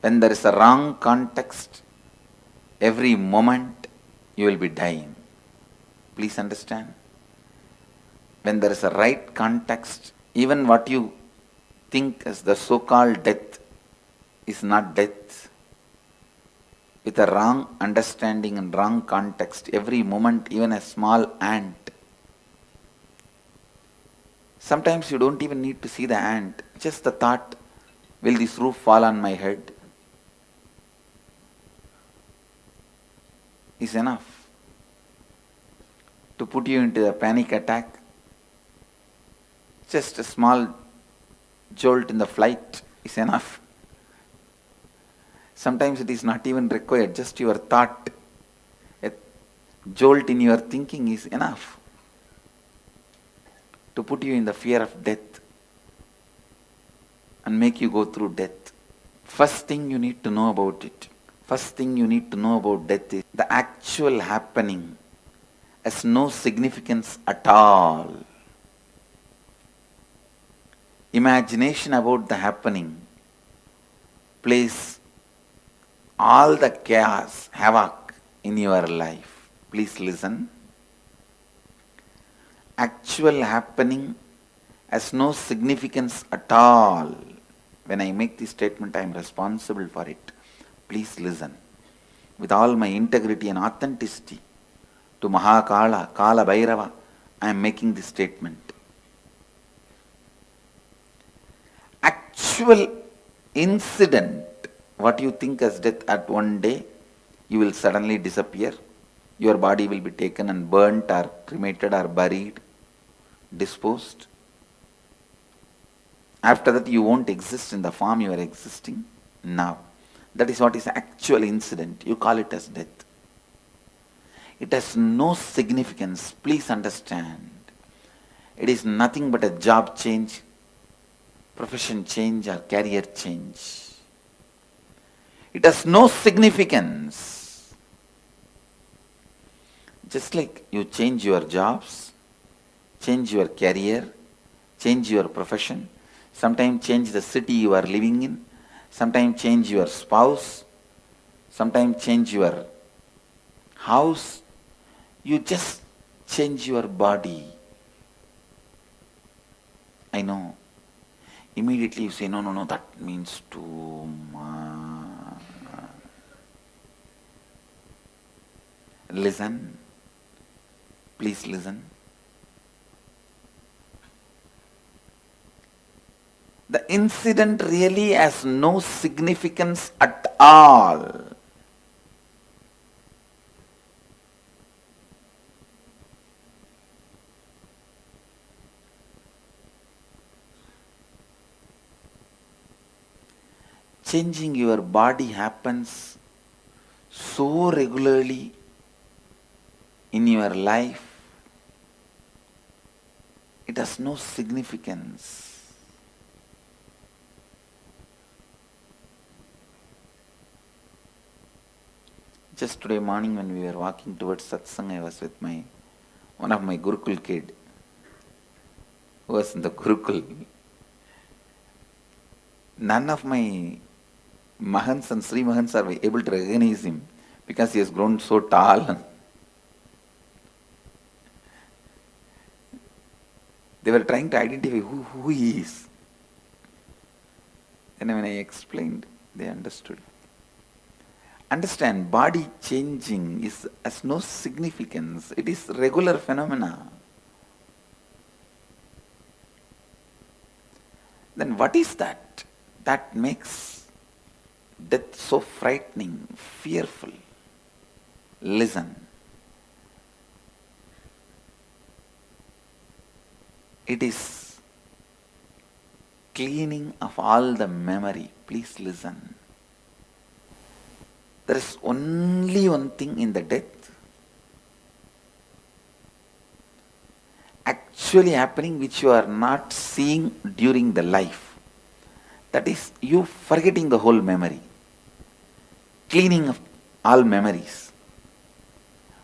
When there is a wrong context, every moment you will be dying. Please understand. When there is a right context, even what you think as the so-called death is not death. With a wrong understanding and wrong context, every moment, even a small ant. Sometimes you don't even need to see the ant. Just the thought, will this roof fall on my head? Is enough to put you into a panic attack. Just a small jolt in the flight is enough. Sometimes it is not even required, just your thought, a jolt in your thinking is enough to put you in the fear of death and make you go through death. First thing you need to know about it, first thing you need to know about death is the actual happening has no significance at all. Imagination about the happening plays all the chaos, havoc in your life. Please listen. Actual happening has no significance at all. When I make this statement, I am responsible for it. Please listen. With all my integrity and authenticity to Maha, Kalabhairava, I am making this statement. Actual incident, what you think as death at one day, you will suddenly disappear. Your body will be taken and burnt or cremated or buried, disposed. After that, you won't exist in the form you are existing now. That is what is actual incident. You call it as death. It has no significance. Please understand. It is nothing but a job change, profession change or career change. It has no significance. Just like you change your jobs, change your career, change your profession, sometimes change the city you are living in, sometimes change your spouse, sometimes change your house, you just change your body. I know. Immediately you say, no, that means too much. Listen. Please listen. The incident really has no significance at all. Changing your body happens so regularly in your life, it has no significance. Just today morning when we were walking towards satsang, I was with one of my Gurukul kid who was in the Gurukul. none of my Mahants and Sri Mahants are able to recognize him because he has grown so tall. They were trying to identify who he is. And when I explained, they understood. Understand, body changing has no significance. It is regular phenomena. Then what is that? That makes death so frightening, fearful. Listen. It is cleaning of all the memory. Please listen. There is only one thing in the death actually happening which you are not seeing during the life. That is you forgetting the whole memory. Cleaning of all memories.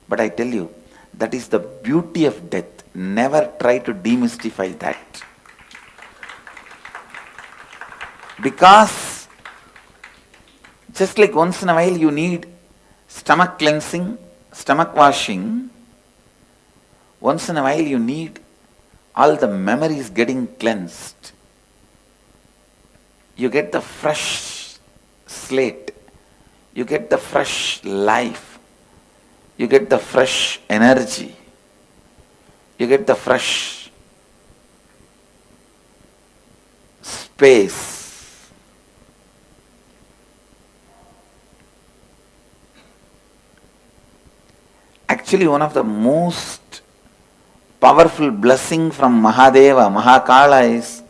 But I tell you, that is the beauty of death. Never try to demystify that. Because just like once in a while you need stomach cleansing, stomach washing, once in a while you need all the memories getting cleansed. You get the fresh slate. You get the fresh life. You get the fresh energy. You get the fresh space. Actually, one of the most powerful blessing from Mahadeva, Mahakala is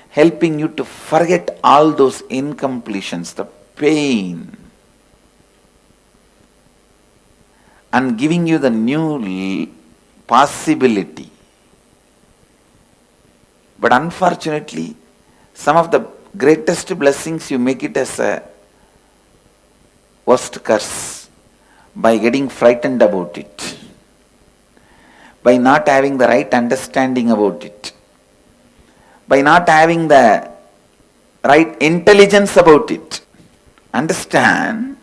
helping you to forget all those incompletions, the pain, and giving you the new possibility. But unfortunately, some of the greatest blessings you make it as a worst curse by getting frightened about it, by not having the right understanding about it, by not having the right intelligence about it. Understand,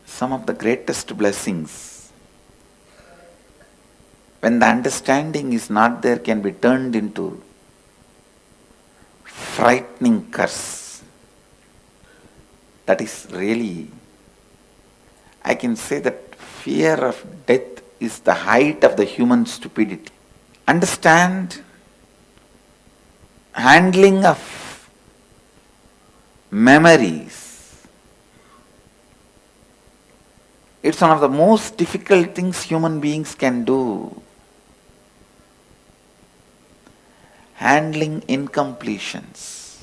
some of the greatest blessings, when the understanding is not there, can be turned into frightening curse. That is really, I can say that fear of death is the height of the human stupidity. Understand, handling of memories, it's one of the most difficult things human beings can do. Handling incompletions.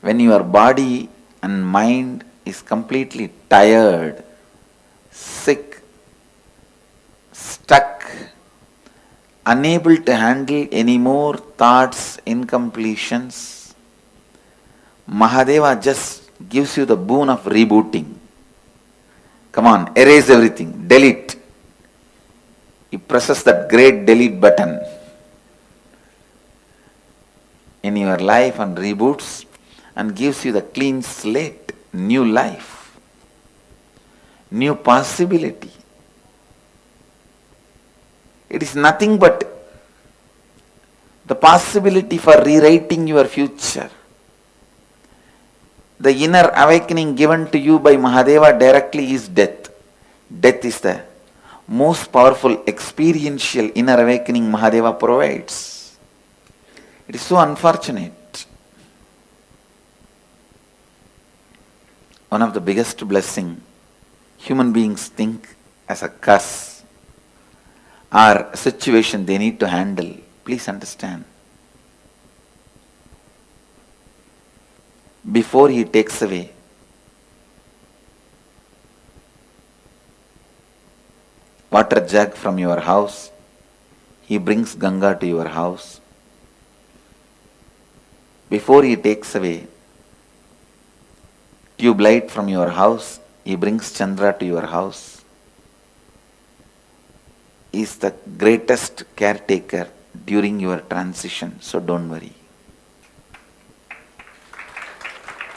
When your body and mind is completely tired, sick, stuck, unable to handle any more thoughts, incompletions, Mahadeva just gives you the boon of rebooting. Come on, erase everything, delete. He presses that great delete button in your life and reboots and gives you the clean slate, new life, new possibility. It is nothing but the possibility for rewriting your future. The inner awakening given to you by Mahadeva directly is death. Death is the most powerful experiential inner awakening Mahadeva provides. It is so unfortunate. One of the biggest blessing human beings think as a curse or a situation they need to handle. Please understand. Before he takes away water jug from your house, he brings Ganga to your house. Before he takes away tube light from your house, he brings Chandra to your house. He is the greatest caretaker during your transition, so don't worry.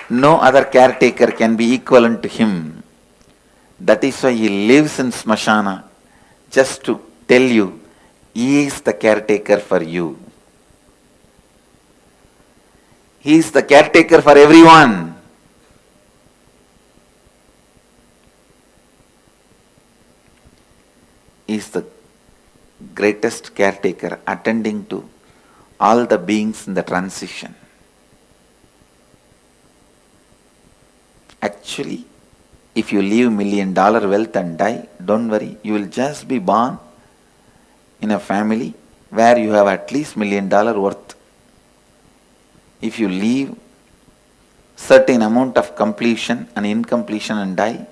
No other caretaker can be equivalent to him. That is why he lives in Smashana, just to tell you, he is the caretaker for you. He is the caretaker for everyone. He is the greatest caretaker, attending to all the beings in the transition. Actually, if you leave $1 million wealth and die, don't worry, you will just be born in a family where you have at least $1 million worth. If you leave certain amount of completion and incompletion and die,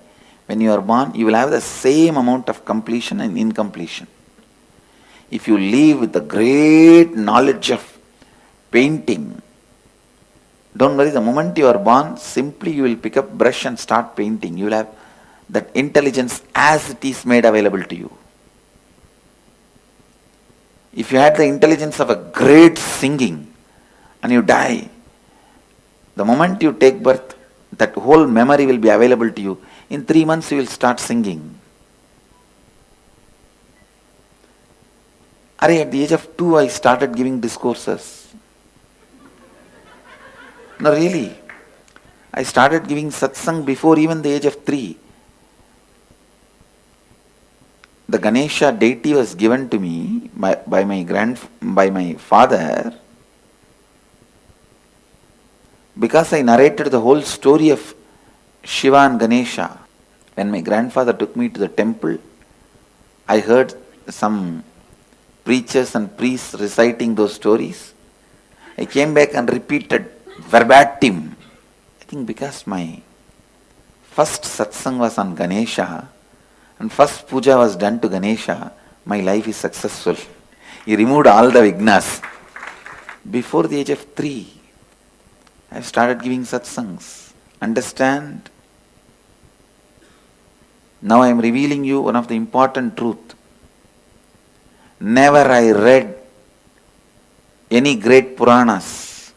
when you are born, you will have the same amount of completion and incompletion. If you leave with the great knowledge of painting, don't worry, the moment you are born, simply you will pick up brush and start painting. You will have that intelligence as it is made available to you. If you had the intelligence of a great singing and you die, the moment you take birth, that whole memory will be available to you. In 3 months you will start singing. At the age of 2 I started giving discourses. No, really. I started giving satsang before even the age of 3. The Ganesha deity was given to me by my father, because I narrated the whole story of Shiva and Ganesha. When my grandfather took me to the temple, I heard some preachers and priests reciting those stories. I came back and repeated verbatim. I think because my first satsang was on Ganesha and first puja was done to Ganesha, my life is successful. He removed all the vignas. Before the age of 3, I started giving satsangs. Understand? Now I am revealing you one of the important truth. Never I read any great Puranas.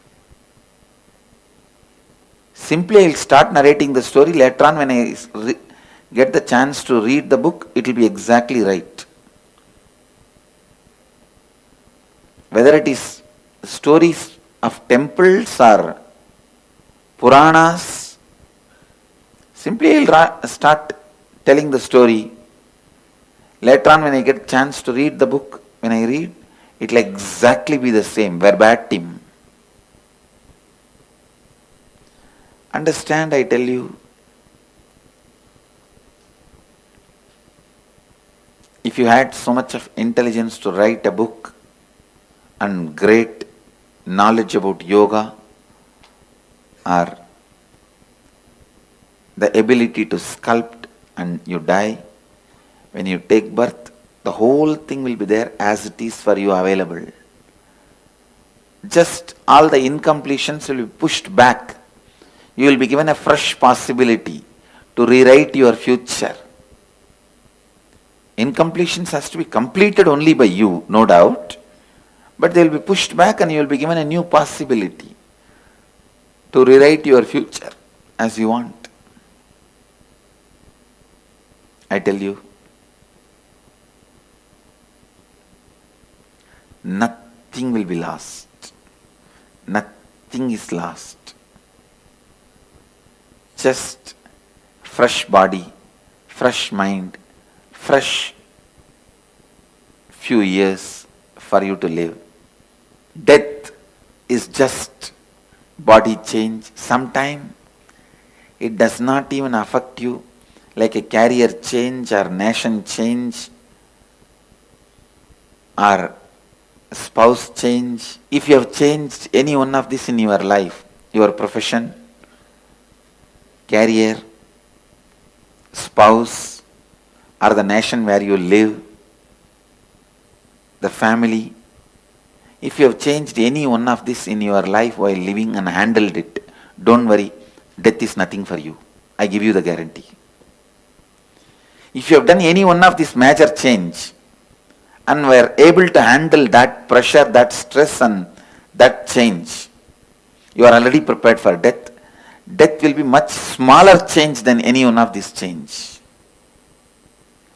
Simply I will start narrating the story. Later on, when I get the chance to read the book, it will be exactly right. Whether it is stories of temples or Puranas, simply I will start telling the story. Later on, when I get a chance to read the book, when I read, it will exactly be the same, verbatim. Understand, I tell you, if you had so much of intelligence to write a book and great knowledge about yoga or the ability to sculpt, and you die, when you take birth, the whole thing will be there as it is for you available. Just all the incompletions will be pushed back. You will be given a fresh possibility to rewrite your future. Incompletions has to be completed only by you, no doubt, but they will be pushed back and you will be given a new possibility to rewrite your future as you want. I tell you, nothing will be lost. Nothing is lost. Just fresh body, fresh mind, fresh few years for you to live. Death is just body change. Sometime it does not even affect you like a career change or nation change or spouse change. If you have changed any one of this in your life, your profession, career, spouse, or the nation where you live, the family, if you have changed any one of this in your life while living and handled it, don't worry, death is nothing for you. I give you the guarantee. If you have done any one of this major change and were able to handle that pressure, that stress and that change, you are already prepared for death. death will be much smaller change than any one of these change.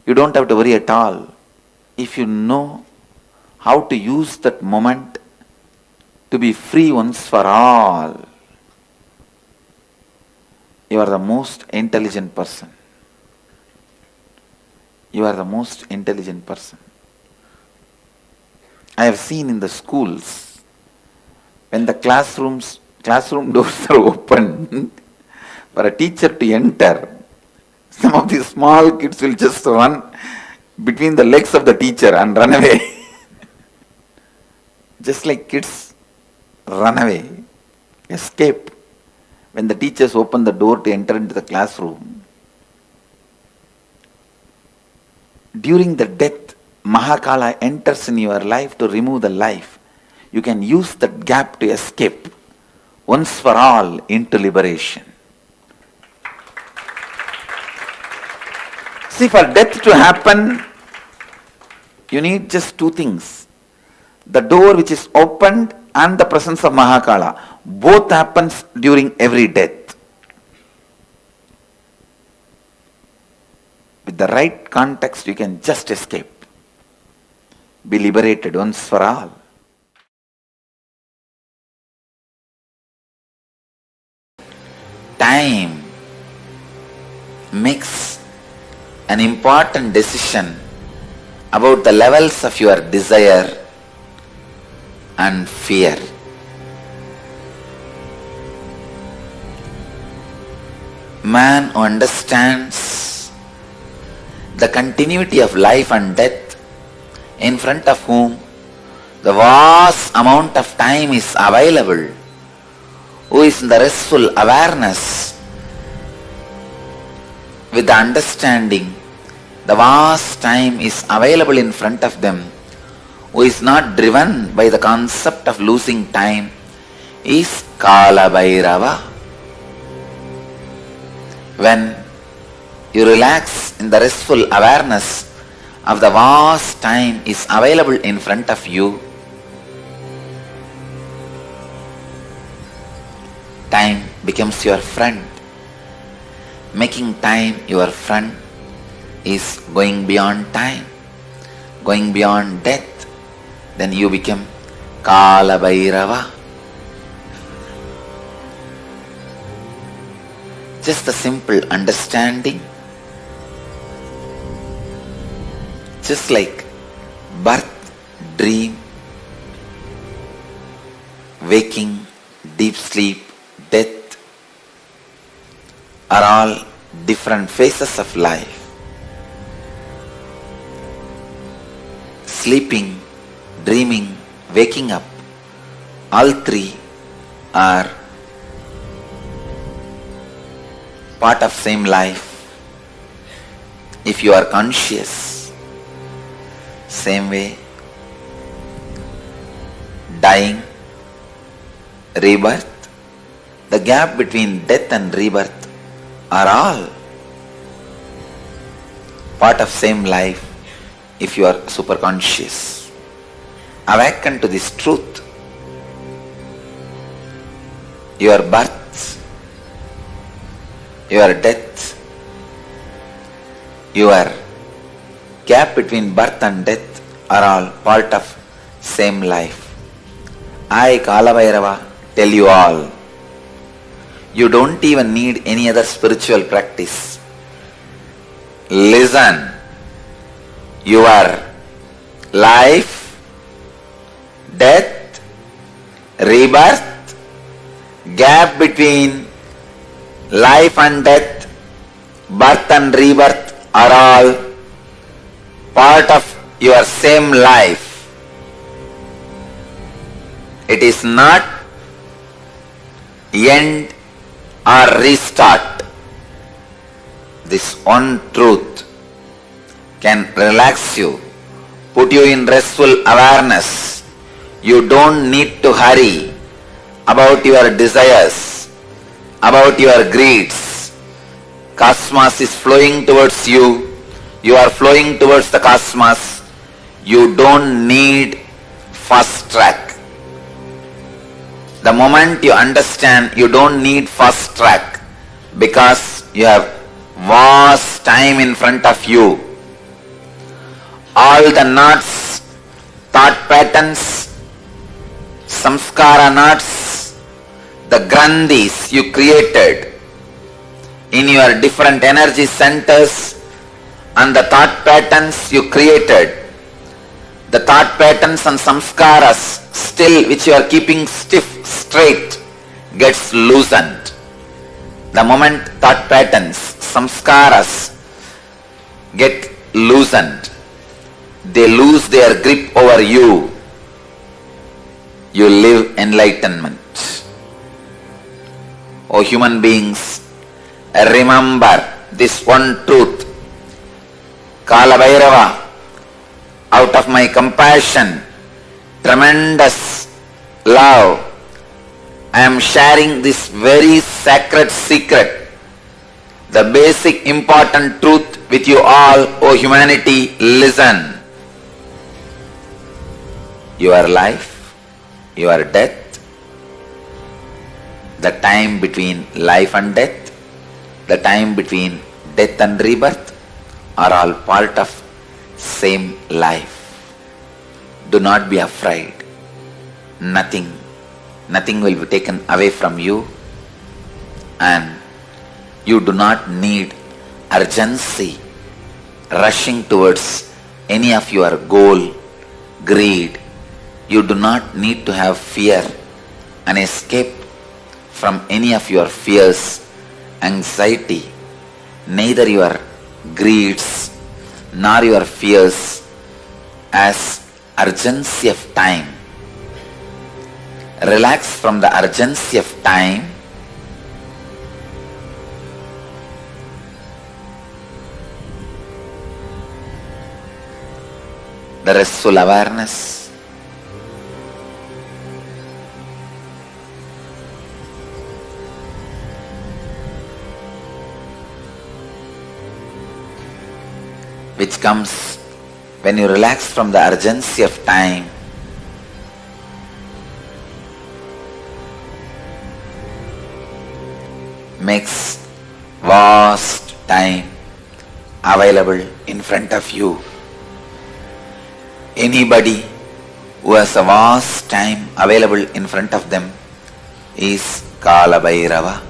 You don't have to worry at all. If you know how to use that moment to be free once for all, you are the most intelligent person. You are the most intelligent person. I have seen in the schools, when the classroom doors are open for a teacher to enter, some of these small kids will just run between the legs of the teacher and run away. Just like kids run away, escape when the teachers open the door to enter into the classroom. During the death, Mahakala enters in your life to remove the life. You can use that gap to escape once for all into liberation. See, for death to happen, you need just two things. The door which is opened and the presence of Mahakala. Both happens during every death. With the right context, you can just escape. Be liberated once for all. Time makes an important decision about the levels of your desire and fear. Man who understands the continuity of life and death, in front of whom the vast amount of time is available, who is in the restful awareness with the understanding the vast time is available in front of them, who is not driven by the concept of losing time, is Kalabhairava. When you relax in the restful awareness of the vast time is available in front of you, time becomes your friend. Making time your friend is going beyond time, going beyond death. Then you become Kalabhairava. Just a simple understanding. Just like birth, dream, waking, deep sleep, death are all different phases of life. Sleeping, dreaming, waking up, all three are part of same life. If you are conscious, same way, dying, rebirth, the gap between death and rebirth are all part of same life if you are super conscious. Awaken to this truth. Your birth, your death, your gap between birth and death are all part of same life. I, Kalabhairava, tell you all, you don't even need any other spiritual practice. Listen. Your life, death, rebirth, gap between life and death, birth and rebirth are all part of your same life. It is not end or restart. This one truth can relax you, put you in restful awareness. You don't need to hurry about your desires, about your greeds. Cosmos is flowing towards you. You are flowing towards the cosmos. You don't need fast track. The moment you understand, you don't need fast track because you have vast time in front of you. All the knots, thought patterns, samskara knots, the grandhis you created in your different energy centers and the thought patterns you created, the thought patterns and samskaras still which you are keeping stiff, straight, gets loosened. The moment thought patterns, samskaras get loosened, they lose their grip over you. You live enlightenment. O human beings, remember this one truth. Kalabhairava, out of my compassion, tremendous love, I am sharing this very sacred secret, the basic important truth with you all. O humanity, listen. Your life, your death, the time between life and death, the time between death and rebirth are all part of same life. Do not be afraid. Nothing will be taken away from you, and you do not need urgency, rushing towards any of your goal, greed. You do not need to have fear and escape from any of your fears, anxiety. Neither your greeds nor your fears as urgency of time. Relax from the urgency of time. The restful awareness. Which comes when you relax from the urgency of time. Makes vast time available in front of you. Anybody who has a vast time available in front of them is Kalabhairava.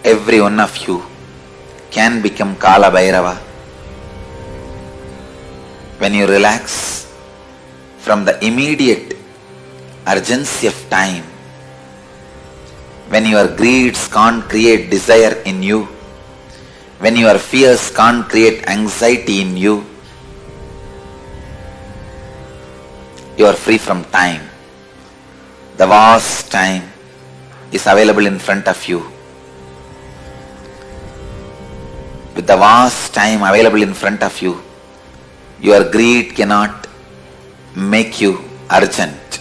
Every one of you can become Kalabhairava when you relax from the immediate urgency of time, when your greeds can't create desire in you, when your fears can't create anxiety in you, you are free from time. The vast time is available in front of you. With the vast time available in front of you, your greed cannot make you urgent.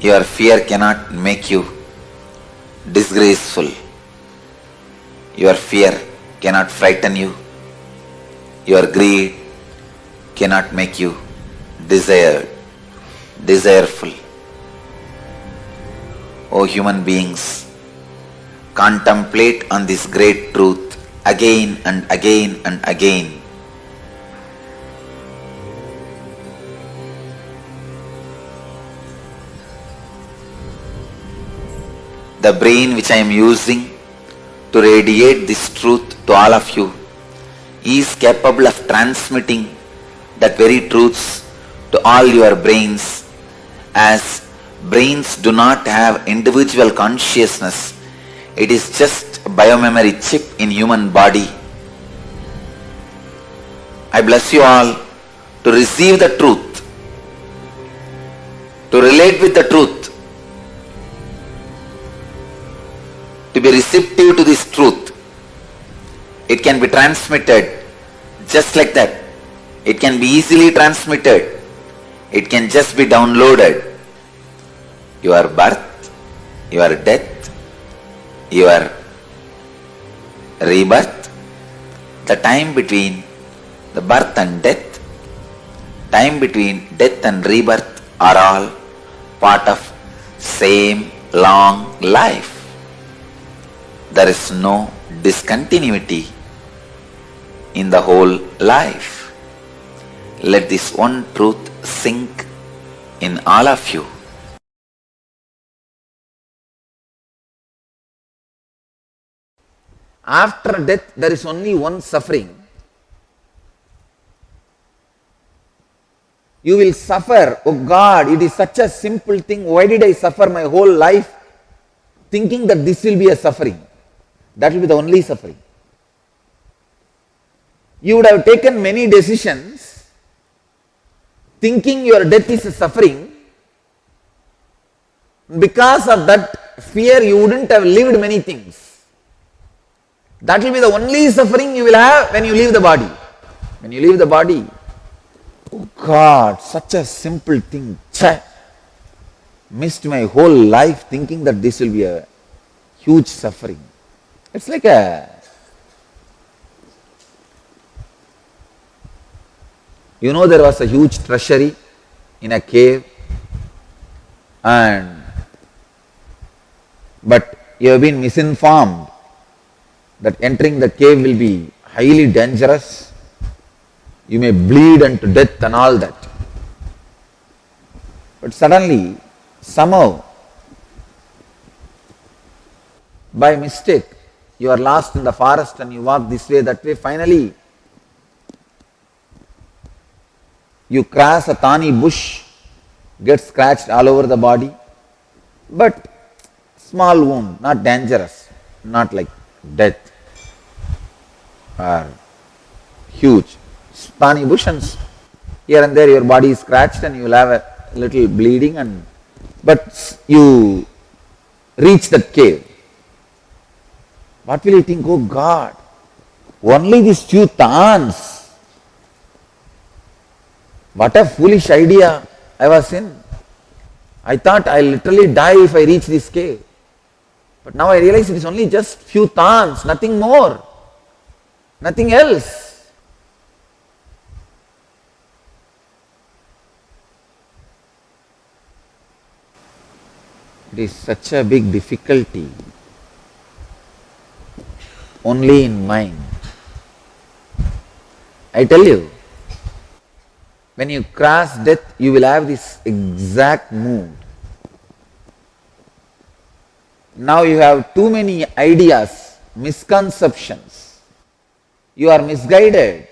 Your fear cannot make you disgraceful. Your fear cannot frighten you. Your greed cannot make you desireful. O human beings, contemplate on this great truth again and again and again. The brain which I am using to radiate this truth to all of you is capable of transmitting that very truths to all your brains, as brains do not have individual consciousness. It is just a biomemory chip in human body. I bless you all to receive the truth, to relate with the truth, to be receptive to this truth. It can be transmitted just like that. It can be easily transmitted. It can just be downloaded. Your birth, your death, your rebirth, the time between the birth and death time between death and rebirth are all part of same long life. There is no discontinuity in the whole life. Let this one truth sink in all of you. After death, there is only one suffering. You will suffer. Oh God, it is such a simple thing. Why did I suffer my whole life thinking that this will be a suffering? That will be the only suffering. You would have taken many decisions thinking your death is a suffering. Because of that fear, you wouldn't have lived many things. That will be the only suffering you will have when you leave the body. When you leave the body, oh God, such a simple thing. Missed my whole life thinking that this will be a huge suffering. It's like you know, there was a huge treasury in a cave, but you have been misinformed that entering the cave will be highly dangerous. You may bleed unto death and all that. But suddenly, somehow, by mistake, you are lost in the forest and you walk this way, that way. Finally, you cross a thorny bush, get scratched all over the body, but small wound, not dangerous, not like death or huge. Thorny bush, and here and there your body is scratched and you will have a little bleeding, but you reach that cave. What will you think? Oh God, only these few thorns. What a foolish idea I was in. I thought I'll literally die if I reach this cave. But now I realize it is only just few thorns, nothing more, nothing else. It is such a big difficulty only in mind. I tell you, when you cross death, you will have this exact mood. Now you have too many ideas, misconceptions. You are misguided.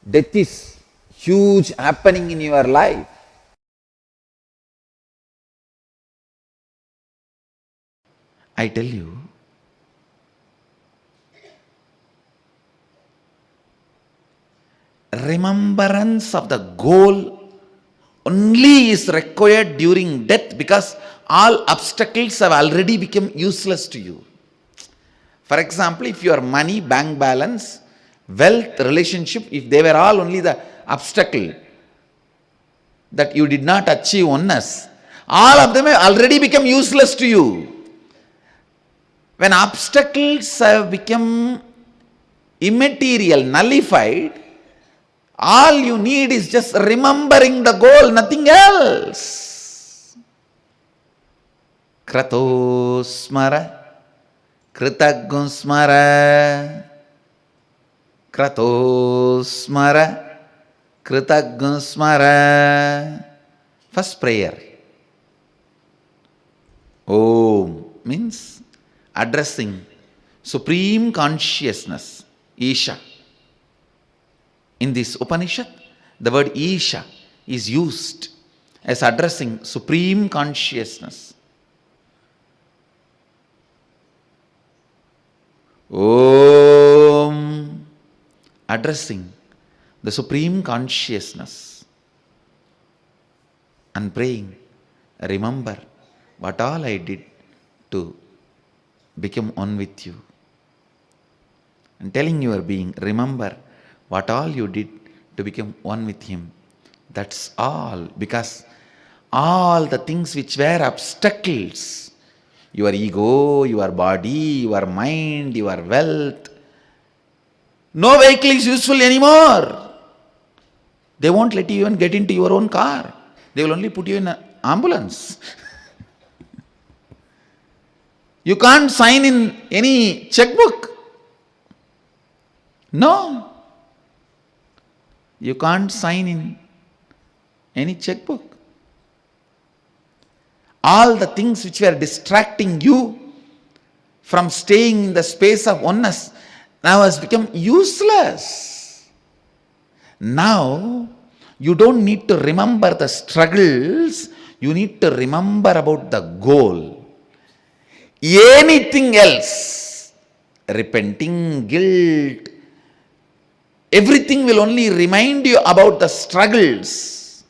Death is huge happening in your life. I tell you, remembrance of the goal only is required during death, because all obstacles have already become useless to you. For example, if your money, bank balance, wealth, relationship, if they were all only the obstacle that you did not achieve oneness, all of them have already become useless to you. When obstacles have become immaterial, nullified, all you need is just remembering the goal, nothing else. Krato smara, kritaggun smara, krato smara, kritaggun smara. First prayer. Om means addressing Supreme Consciousness, Isha. In this Upanishad, the word Isha is used as addressing Supreme Consciousness. Om, addressing the Supreme Consciousness and praying, remember what all I did to become one with you. And telling your being, remember what all you did to become one with him. That's all. Because all the things which were obstacles, your ego, your body, your mind, your wealth, no vehicle is useful anymore. They won't let you even get into your own car. They will only put you in an ambulance. You can't sign in any checkbook. No. You can't sign in any checkbook. All the things which were distracting you from staying in the space of oneness now has become useless. Now, you don't need to remember the struggles, you need to remember about the goal. Anything else, repenting, guilt, everything will only remind you about the struggles.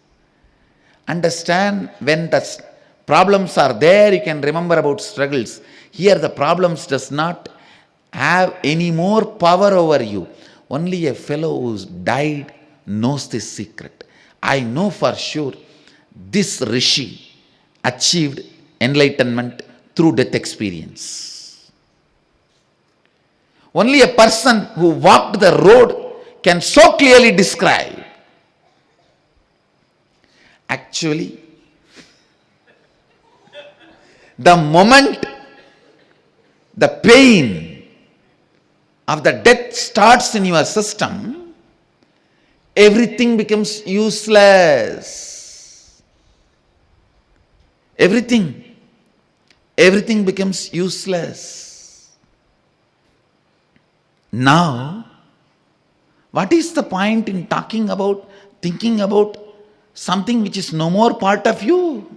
Understand, when the problems are there, you can remember about struggles. Here the problems does not have any more power over you. Only a fellow who's died knows this secret. I know for sure this Rishi achieved enlightenment through death experience. Only a person who walked the road can so clearly describe. Actually, the moment the pain of the death starts in your system, everything becomes useless. Everything becomes useless. Now, what is the point in talking about, thinking about something which is no more part of you?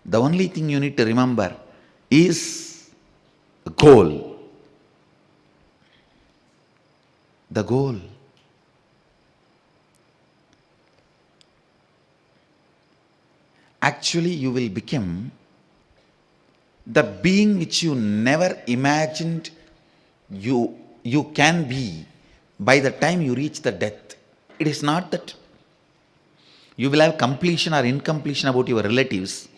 The only thing you need to remember is the goal. The goal. Actually, you will become the being which you never imagined you can be by the time you reach the death. It is not that you will have completion or incompletion about your relatives.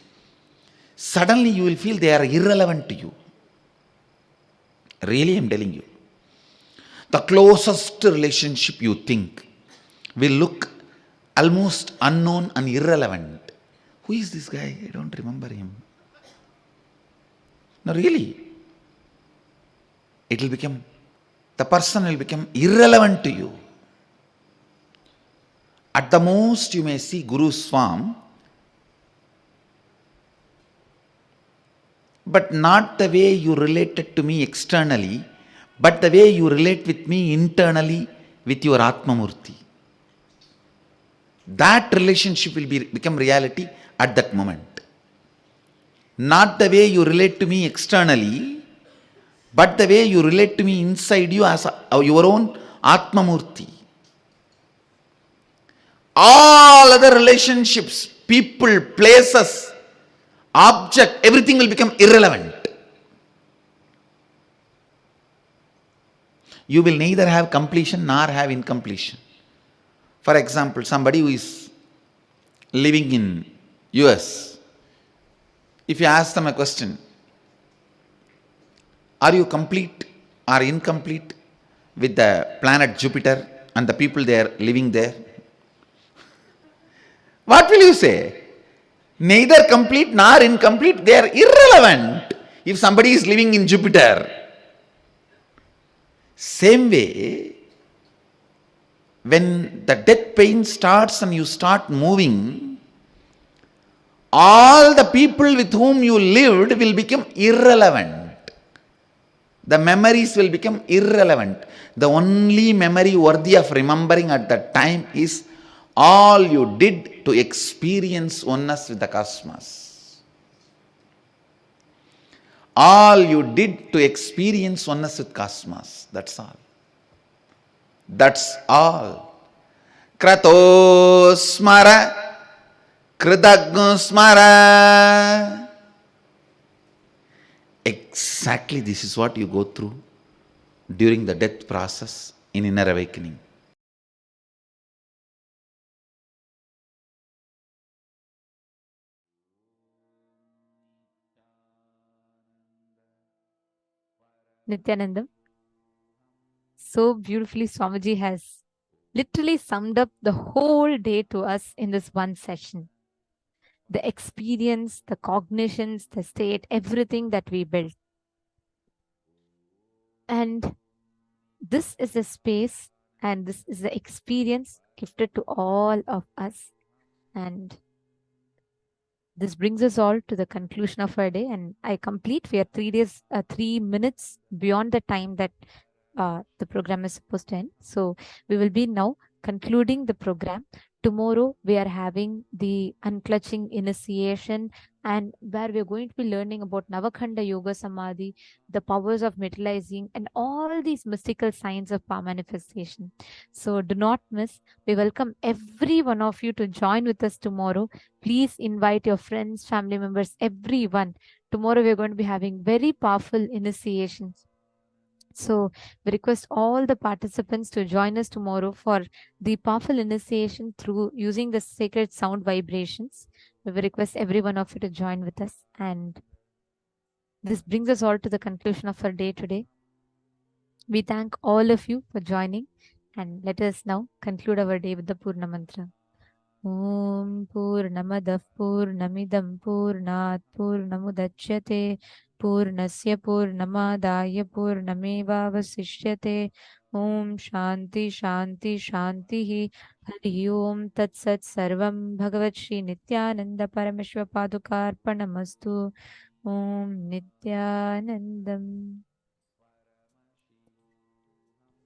Suddenly you will feel they are irrelevant to you. Really, I am telling you. The closest relationship you think will look almost unknown and irrelevant. Who is this guy? I don't remember him. No, really. The person will become irrelevant to you. At the most, you may see Guru's form, but not the way you related to me externally, but the way you relate with me internally with your Atmamurti. That relationship will become reality at that moment. Not the way you relate to me externally, but the way you relate to me inside you as your own Atmamurti. All other relationships, people, places, object, everything will become irrelevant. You will neither have completion nor have incompletion. For example, somebody who is living in US, if you ask them a question, are you complete or incomplete with the planet Jupiter and the people there living there? What will you say? Neither complete nor incomplete, they are irrelevant if somebody is living in Jupiter. Same way, when the death pain starts and you start moving, all the people with whom you lived will become irrelevant. The memories will become irrelevant. The only memory worthy of remembering at that time is all you did to experience oneness with the cosmos. All you did to experience oneness with cosmos. That's all. That's all. Krato smara, kridagno smara. Exactly this is what you go through during the death process in inner awakening. Nityanandam, so beautifully Swamiji has literally summed up the whole day to us in this one session. The experience, the cognitions, the state, everything that we built. And this is a space and this is the experience gifted to all of us. And this brings us all to the conclusion of our day. And I complete. We are 3 minutes beyond the time that the program is supposed to end. So we will be now concluding the program. Tomorrow we are having the unclutching initiation, and where we are going to be learning about Navakhanda Yoga Samadhi, the powers of materializing, and all these mystical signs of power manifestation. So do not miss. We welcome every one of you to join with us tomorrow. Please invite your friends, family members, everyone. Tomorrow we are going to be having very powerful initiations. So we request all the participants to join us tomorrow for the powerful initiation through using the sacred sound vibrations. We will request every one of you to join with us. And this brings us all to the conclusion of our day today. We thank all of you for joining, and let us now conclude our day with the Purna Mantra. Om Purnamadah Purnamidam Purnat Purnamudachyate Purnasya Purnamadaya Purnamevavasishyate. Om Shanti Shanti Shanti Hari Om Tat Sat Sarvam Bhagavat Shri Nithyananda Paramashiva Padukarpanamastu. Om Nithyanandam.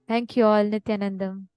Thank you all, Nithyanandam.